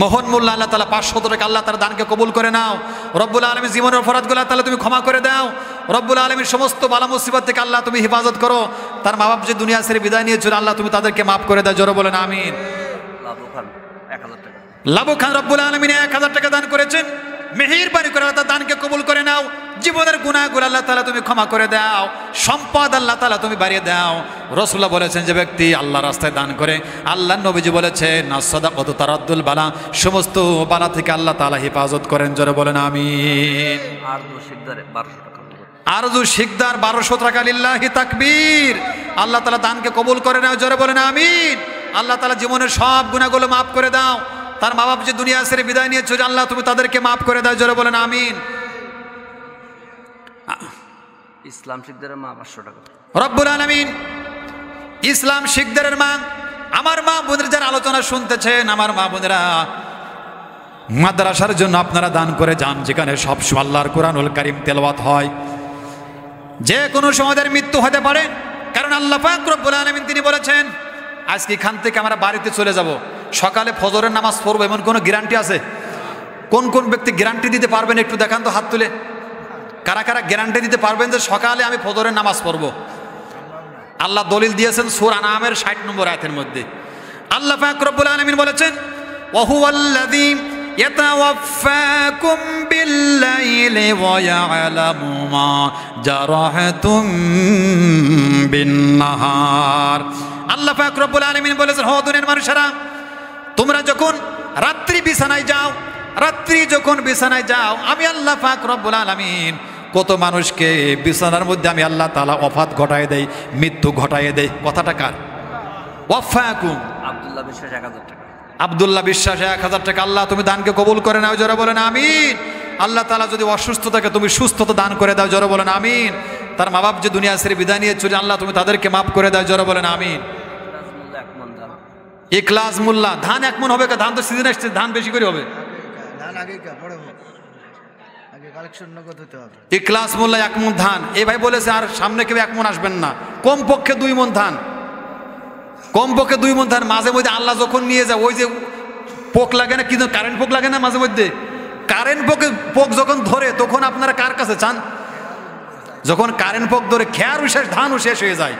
মোহন মোল্লা আল্লাহ তাআলা 500 টাকা, আল্লাহ তার দানকে কবুল করে নাও। রব্বুল আলামিন জীবনের অপরাধগুলো আল্লাহ তাআলা তুমি ক্ষমা করে দাও। রব্বুল আলামিন সমস্ত বালা মুসিবত থেকে আল্লাহ তুমি হেফাজত করো। তার মা বাপ যে দুনিয়া ছেড়ে বিদায় নিয়েছিল, আল্লাহ তুমি তাদেরকে মাফ করে দাও। জোরে বলেন আমিন। লাবু খান রব্বুল আলামিন 1000 টাকা দান করেছেন। মেহেরবানি করে আল্লাহ তার দানকে কবুল করে নাও। জীবনের গুনাহগুলো আল্লাহ তাআলা তুমি ক্ষমা করে দাও। সম্পদ আল্লাহ তাআলা তুমি বাড়িয়ে দাও। রাসূলুল্লাহ বলেছেন, যে ব্যক্তি আল্লাহ রাস্তায় দান করে, আল্লাহর নবীজি বলেছেন, আস-সাদাকাতু তারাদ্দুল বালা, সমস্ত বালা থেকে আল্লাহ তাআলা হেফাজত করেন। জোরে বলেন আমিন। আরজু শিকদার 1200 টাকা, লিল্লাহি তাকবীর। আল্লাহ তাআলা দানকে কবুল করে নাও। জোরে বলেন আমিন। আল্লাহ তাআলা জীবনের সব গুনাহগুলো মাফ করে দাও। তার মা বাপ যে দুনিয়া ছেড়ে বিদায় নিয়েছে, আল্লাহ তুমি তাদেরকে মাফ করে দাও। জোরে বলেন আমিন। ইসলাম শিকদারের মা 500 টাকা। রব্বুল আলামিন ইসলাম শিকদারের মা, আমার মা বোনের যারা আলোচনা শুনতেছেন, আমার মা বোনেরা, মাদ্রাসার জন্য আপনারা দান করে যান, যেখানে সব আল্লাহর কোরআনুল কারীম তেলাওয়াত হয়। যে কোনো সময় মৃত্যু হতে পারে, কারণ আল্লাহ পাক রব্বুল আলামিন তিনি বলেছেন, আজকে এখান থেকে আমরা বাড়িতে চলে যাব, সকালে ফজরের নামাজ পড়বো, এমন কোনো গ্যারান্টি আছে? কোন কোন ব্যক্তি গ্যারান্টি দিতে পারবেন? একটু দেখান তো হাত তুলে। কারা কারা গ্যারান্টি দিতে পারবেন যে সকালে আমি ফজরের নামাজ পড়বো? আল্লাহ দলিল দিয়েছেন সূরা আনআমের 60 নম্বর আয়াতের মধ্যে। আল্লাহ পাক রব্বুল আলামিন বলেছেন, ওয়া হুয়াল্লাযী ইয়াতাওয়াফফাকুম বিল-লাইলি ওয়া ইয়া'লামু মা জারাহতুম বিন-নাহার। আল্লাহ পাক রব্বুল আলামিন বলেছেন, হে দুনিয়ার মানুষেরা, তোমরা যখন রাত্রি বিছানায় যাও, রাত্রি যখন বিছানায় যাও, আমি আল্লাহ পাক রব্বুল আলামিন কত মানুষকে বিছানার মধ্যে আমি আল্লাহ তাআলা ওফাত ঘটায় দেই, মৃত্যু ঘটায় দেই। কথাটা কার? ওয়াফাকুম আব্দুল্লাহ বিশ্বাস 1000 টাকা। আব্দুল্লাহ বিশ্বাস 1000 টাকা। আল্লাহ তুমি দানকে কবুল করে নাও, জোরে বলেন আমিন। আল্লাহ তাআলা যদি অসুস্থ থাকে তুমি সুস্থতা দান করে দাও, জোরে বলেন আমিন। তার মা বাপ যে দুনিয়া ছেড়ে বিদায় নিয়ে চলে, আল্লাহ তুমি তাদেরকে মাফ করে দাও, জোরে বলেন আমিন। ইখলাস মোল্লা ধান 1 মণ হবে? ধান তো সিজন আসছে, ধান বেশি করে হবে। ইখলাস মোল্লা 1 মণ ধান। এই ভাই বলেছে আর সামনে কেউ 1 মণ আসবেন না, কমপক্ষে 2 মণ ধান, কমপক্ষে 2 মণ ধান। মাঝে মধ্যে আল্লাহ যখন নিয়ে যায়, ওই যে পোক লাগে না, কি কারেন্ট পোক লাগে না মাঝে মধ্যে, কারেন্ট পোক যখন ধরে তখন আপনারা কার কাছে চান? যখন কারেন্ট পোক ধরে খেয়ারও শেষ, ধানও শেষ হয়ে যায়।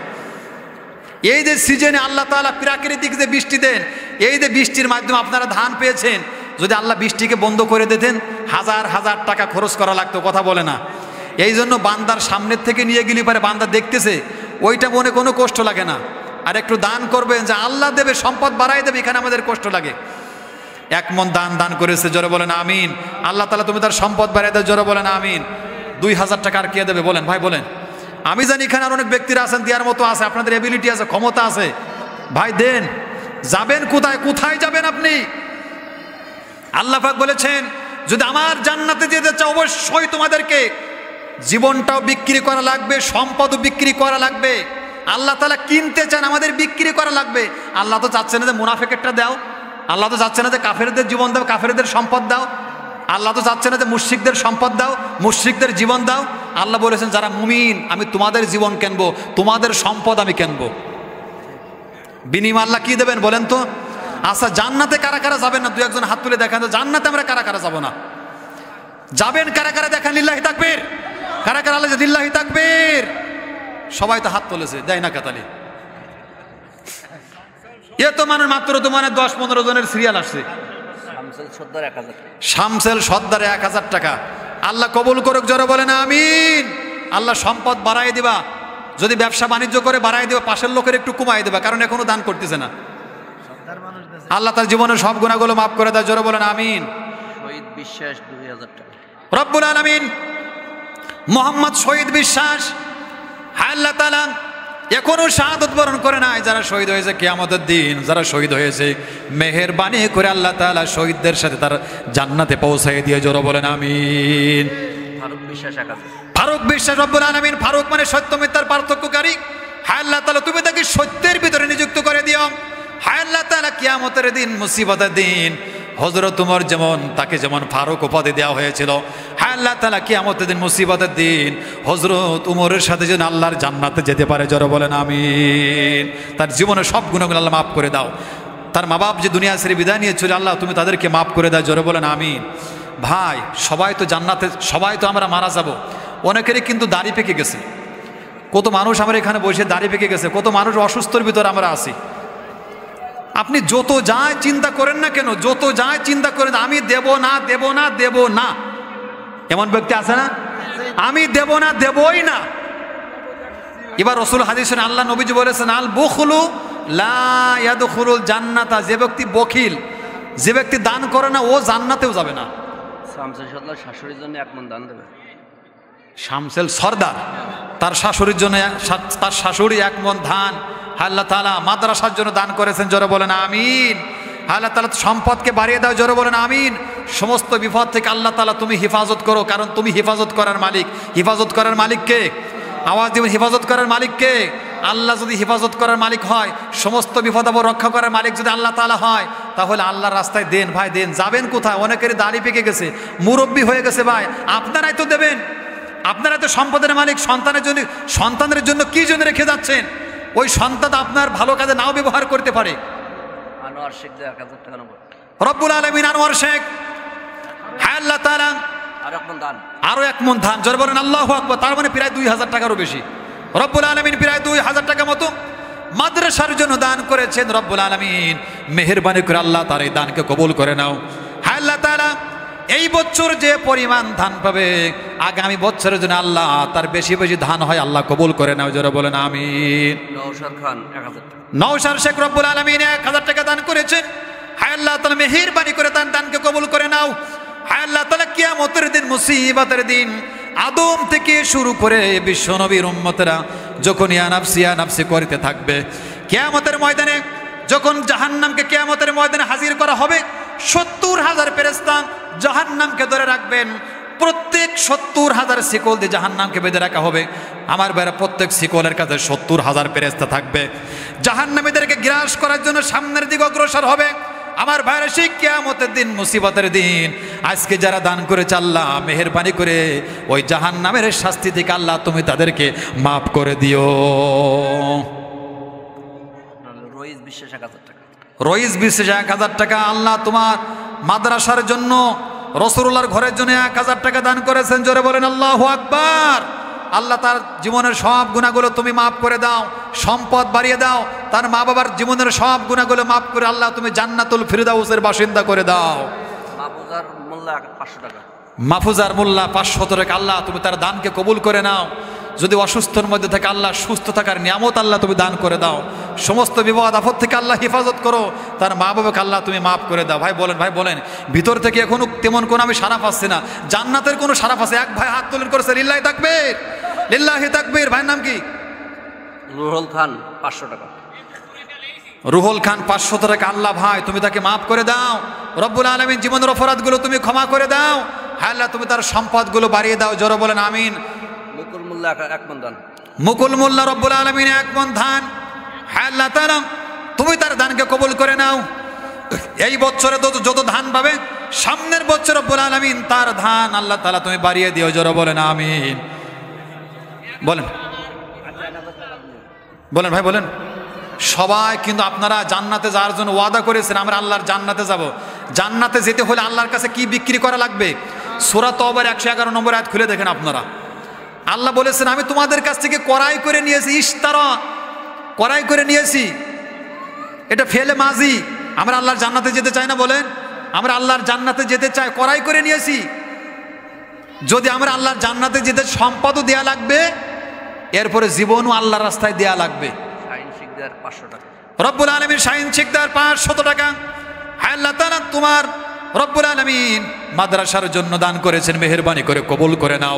এই যে সিজনে আল্লাহ তাআলা প্রাকৃতিক যে বৃষ্টি দেন, এই যে বৃষ্টির মাধ্যমে আপনারা ধান পেয়েছেন, যদি আল্লাহ বৃষ্টিকে বন্ধ করে দিতেন হাজার হাজার টাকা খরচ করা লাগতো, কথা বলে না। এই জন্য বান্দার সামনের থেকে নিয়ে গেলে পারে বান্দা দেখতেছে, ওইটা মনে কোনো কষ্ট লাগে না। আর একটু দান করবেন, যে আল্লাহ দেবে, সম্পদ বাড়াই দেবে, এখানে আমাদের কষ্ট লাগে। 1 মণ দান করেছে, জোরে বলেন আমিন। আল্লাহ তাআলা তুমি তার সম্পদ বাড়াই দাও, জোরে বলেন আমিন। 2000 টাকা আর কে দেবে বলেন ভাই, বলেন। আমি জানি এখানে আর অনেক ব্যক্তিরা আছেন, দেওয়ার মতো আছে, আপনাদের এবিলিটি আছে, ক্ষমতা আছে, ভাই দেন। যাবেন কোথায়? কোথায় যাবেন আপনি? আল্লাহ পাক বলেছেন যদি আমার জান্নাতে যেতে চাও অবশ্যই তোমাদেরকে জীবনটাও বিক্রি করা লাগবে, সম্পদও বিক্রি করা লাগবে। আল্লাহ তাআলা কিনতে চান, আমাদের বিক্রি করা লাগবে। আল্লাহ তো চাচ্ছে না যে মুনাফিকেরটা দাও, আল্লাহ তো চাচ্ছে না যে কাফেরদের জীবন দাও, কাফেরদের সম্পদ দাও। আল্লাহ তো চাচ্ছে না যে মুশরিকদের সম্পদ দাও, মুশরিকদের জীবন দাও। আল্লাহ বলেছেন যারা মুমিন আমি তোমাদের জীবন কিনবো, তোমাদের সম্পদ আমি কিনবো। বিনিময় আল্লাহ কি দেবেন বলেন তো? আচ্ছা জান্নাতে কারা কারা যাবেন না? 2-1 জন হাত তুলে দেখান তো, জান্নাতে আমরা কারা কারা যাব না? যাবেন কারা কারা দেখান, লিল্লাহি তাকবীর। কারা কারা আল্লাহ লিল্লাহি তাকবীর। সবাই তো হাত তুলেছে, দেয় না কাতালি। এ তো মানে মাত্র তো মানে 10-15 জনের সিরিয়াল আসছে। শামসেল সর্দারে 1000 টাকা। আল্লাহ কবুল করুক, জোরে বলেন আমিন। আল্লাহ সম্পদ বাড়াই দিবা, যদি ব্যবসা বাণিজ্য করে বাড়াই দিবা, পাশের লোকের একটু কমাই দেবা, কারণ এখনো দান করতেছে না। আল্লাহ তার জীবনের সব গুনাহগুলো মাফ করে দেয়, জোরে বলেন আমিন। শহীদ বিশ্বাস 2000 টাকা। রব্বুল আলামিন মোহাম্মদ শহীদ বিশ্বাস, হায় আল্লাহ তাআলা এখনো শাহাদাত বরণ করে নাই, যারা শহীদ হয়েছে কিয়ামতের দিন, যারা শহীদ হয়েছে মেহেরবানি করে আল্লাহ তাআলা শহীদদের সাথে তার জান্নাতে পৌঁছায় দিয়ে, জোরে বলেন আমিন। ফারুক বিশ্বাস 1000। ফারুক বিশ্বাস, রব্বুল আলামিন ফারুক মানে সত্য মিথ্যার পার্থক্যকারী। হায় আল্লাহ তাআলা তুমি তাকে সত্যের ভিতরে নিযুক্ত করে দিও। হায় আল্লাহ তাআলা কিয়ামতের দিন, মুসিবতের দিন হযরত ওমর যেমন, তাকে যেমন ফারুক উপাধি দেওয়া হয়েছিল, হায় আল্লাহ তাআলা কিয়ামতের দিন, মুসিবতের দিন হযরত ওমরের সাথে যেন আল্লাহর জান্নাতে যেতে পারে, জোরে বলেন আমিন। তার জীবনের সব গুনাহগুলো আল্লাহ মাফ করে দাও। তার মা বাপ যে দুনিয়া ছেড়ে বিদায় নিয়ে চলে, আল্লাহ তুমি তাদেরকে মাফ করে দাও, জোরে বলেন আমিন। ভাই সবাই তো জান্নাতে, সবাই তো আমরা মারা যাব। অনেকেরই কিন্তু দাড়ি পেকে গেছে, কত মানুষ আমরা এখানে বসে দাড়ি পেকে গেছে, কত মানুষ অসুস্থর ভিতরে আমরা আছি। আপনি যত যায় চিন্তা করেন না কেন, যত যায় চিন্তা করেন আমি দেব না, দেব না, দেব না, এমন ব্যক্তি আছে না? আমি দেব না, দেবই না। এবার রাসূল হাদিসে আল্লাহ নবীজি বলেছেন আল বুখলু লা ইয়াদখুলুল জান্নাতা, যে ব্যক্তি বখিল, যে ব্যক্তি দান করে না, ও জান্নাতেও যাবে না। শামসেল সর্দার শাশুড়ির জন্য 1 মণ দান দেবে। শামসেল সর্দার তার শাশুড়ির জন্য, তার শাশুড়ি 1 মণ ধান আল্লাহ তাআলা মাদ্রাসার জন্য দান করেছেন, জোরে বলেন আমিন। আল্লাহ তাআলা সম্পদকে বাড়িয়ে দাও, জোরে বলেন আমিন। সমস্ত বিপদ থেকে আল্লাহ তাআলা তুমি হেফাজত করো, কারণ তুমি হেফাজত করার মালিক। হেফাজত করার মালিক কে? আওয়াজ দিবেন, হেফাজত করার মালিক কে? আল্লাহ যদি হেফাজত করার মালিক হয়, সমস্ত বিপদ আপদ রক্ষা করার মালিক যদি আল্লাহ তাআলা হয়, তাহলে আল্লাহর রাস্তায় দেন ভাই, দেন। যাবেন কোথায়? অনেকেরই দাড়ি পেকে গেছে, মুরব্বী হয়ে গেছে ভাই, আপনারাই তো দেবেন। আপনারা তো সম্পদের মালিক। সন্তানের জন্য কি জন্য রেখে যাচ্ছেন? ওই সন্তান আপনার ভালো কাজে নাও ব্যবহার করতে পারে। আনোয়ার শেখ 1000 টাকা নম্বর। রব্বুল আলামিন আনোয়ার শেখ, হায় আল্লাহ তাআলা আরো 1 মণ ধান, জোরে বলেন আল্লাহু আকবার। তার মানে প্রায় 2000 টাকারও বেশি। রব্বুল আলামিন প্রায় 2000 টাকা মতো মাদ্রাসার জন্য দান করেছেন। রব্বুল আলামিন মেহেরবানি করে আল্লাহ তার এই দানকে কবুল করে নাও। হায় আল্লাহ তাআলা এই বছর যে পরিমাণ ধান পাবে, আগামী বছরের জন্য আল্লাহ তার বেশি বেশি ধান হয় আল্লাহ কবুল করে নাও, জোরে বলেন আমিন। নওশার খান 1000 টাকা। নওশার শেখ রব্বুল আলামিন 1000 টাকা দান করেছেন। হায় আল্লাহ তাআলা মেহেরবানি করে তার দানকে কবুল করে নাও। হায় আল্লাহ তাআলা কিয়ামতের দিন, মুসিবতের দিন, আদম থেকে শুরু করে বিশ্বনবীর উম্মতেরা যখন ইয়া নাফসি করতে থাকবে, কিয়ামতের ময়দানে যখন জাহান্নামকে কিয়ামতের ময়দানে হাজির করা হবে, 70,000 ফেরেশতা জাহান্নামকে ধরে রাখবেন। প্রত্যেক 70,000 শিকল দিয়ে জাহান্নামকে বেঁধে রাখা হবে। আমার ভাইরা, প্রত্যেক শিকলের কাছে 70,000 ফেরেশতা থাকবে। জাহান্নামীদেরকে গ্রাস করার জন্য সামনের দিকে অগ্রসর হবে। আমার ভাইরা, সেই কিয়ামতের দিন, মুসিবতের দিন, আজকে যারা দান করেছে আল্লাহ মেহেরবানি করে ওই জাহান্নামের শাস্তি থেকে আল্লাহ তুমি তাদেরকে মাফ করে দিও। রইস বিশ্বাস 1000 টাকা। রইস বিশেষ 1000 টাকা। আল্লাহ তোমার মাদ্রাসার জন্য, রাসূলুল্লাহর ঘরের জন্য 1000 টাকা দান করেছেন। জোরে বলেন আল্লাহু আকবার। আল্লাহ তার জীবনের সব গুনাহগুলো তুমি মাফ করে দাও, সম্পদ বাড়িয়ে দাও, তার মা বাবার জীবনের সব গুনাহগুলো মাফ করে আল্লাহ তুমি জান্নাতুল ফিরদাউসের বাসিন্দা করে দাও। মাহফুজার মোল্লা 500 টাকা। মাহফুজার মোল্লা 500 টাকা। আল্লাহ তুমি তার দানকে কবুল করে নাও। যদি অসুস্থর মধ্যে থাকে আল্লাহ সুস্থ থাকার নিয়ামত আল্লাহ তুমি দান করে দাও। সমস্ত বিপদ আপদ থেকে আল্লাহ হেফাজত করো। তার মা বাবাকে আল্লাহ তুমি মাফ করে দাও। ভাই বলেন ভিতর থেকে এখনো তেমন কোনো আমি সারা পাচ্ছি না, জান্নাতের কোনো সারা পাচ্ছে? এক ভাই হাত তুলেন করেছে, লিল্লাহি তাকবীর, লিল্লাহি তাকবীর। ভাইয়ের নাম কি? রুহুল খান 500 টাকা। রুহুল খান 500 টাকা। আল্লাহ ভাই তুমি তাকে মাফ করে দাও। রব্বুল আলামিন জীবনের অপরাধগুলো তুমি ক্ষমা করে দাও। হ্যাঁ আল্লাহ তুমি তার সম্পদগুলো বাড়িয়ে দাও। জোরে বলেন আমিন। মুকুল মোল্লা 1 মণ দান। মুকুল মোল্লা রব্বুল আলামিন 1 মণ ধান। হ্যাঁ আল্লাহ তাআলা তুমি তার দানকে কবুল করে নাও। এই বছরে যত ধান পাবে, সামনের বছর রব্বুল আলামিন তার ধান আল্লাহ তাআলা তুমি বাড়িয়ে দিও। জোরে বলেন আমিন। বলেন ভাই বলেন। সবাই কিন্তু আপনারা জান্নাতে যাওয়ার জন্য ওয়াদা করেছেন, আমরা আল্লাহর জান্নাতে যাব। জান্নাতে যেতে হলে আল্লাহর কাছে কি বিক্রি করা লাগবে? সূরা তওবার 111 নম্বর আয়াত খুলে দেখেন আপনারা। আল্লাহ বলেছেন আমি তোমাদের কাছ থেকে ক্রয় করে নিয়েছি, ইশতারা, ক্রয় করে নিয়েছি। এটা ফেলে মাজি। আমরা আল্লাহর জান্নাতে যেতে চাই না? বলেন আমরা আল্লাহর জান্নাতে যেতে চাই, ক্রয় করে নিয়েছি। যদি আমরা আল্লাহর জান্নাতে যেতে সম্পদও দেয়া লাগবে, এরপরে জীবনও আল্লাহর রাস্তায় দেয়া লাগবে। শাহিন শিকদার 500 টাকা। রব্বুল আলামিন শাহিন শিকদার 500 টাকা। হায় আল্লাহ তাআলা তোমার রব্বুল আলামিন মাদ্রাসার জন্য দান করেছেন, মেহেরবানি করে কবুল করে নাও।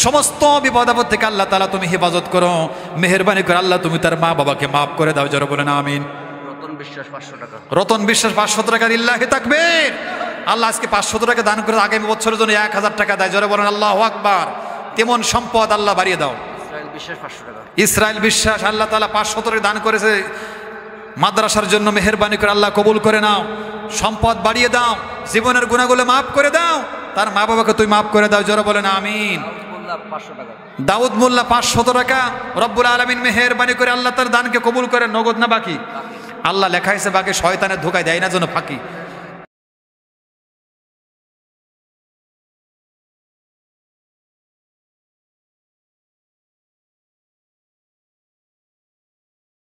সমস্ত বিপদ আপদ থেকে আল্লাহ তাআলা তুমি হেফাজত করো। মেহেরবানি করে আল্লাহ তুমি তার মা বাবাকে মাফ করে দাও। জোরে বলেন আমিন। রতন বিশ্বাস 500 টাকা। রতন বিশ্বাস 500 টাকা। লিল্লাহি তাকবীর। আল্লাহ আজকে 500 টাকা দান করে আগামী বছরের জন্য 1000 টাকা দেয়। জোরে বলেন আল্লাহু আকবার। তেমন সম্পদ আল্লাহ বাড়িয়ে দাও। ইসরাইল বিশ্বাস 500 টাকা। ইসরাইল বিশ্বাস আল্লাহ তাআলা 500 টাকা দান করেছে মাদ্রাসার জন্য। মেহেরবানি করে আল্লাহ কবুল করে নাও, সম্পদ বাড়িয়ে দাও, জীবনের গুনাহগুলো মাফ করে দাও, তার মা বাবাকে তুই মাফ করে দাও। জোরে বলেন আমিন। মোল্লা 500 টাকা। দাউদ মোল্লা 500 টাকা। রব্বুল আলামিন মেহেরবানি করে আল্লাহ তার দানকে কবুল করে। নগদ না বাকি? আল্লাহ লেখাইছে বাকি, শয়তানের ধোকায় দেয় না যেন ফাঁকি।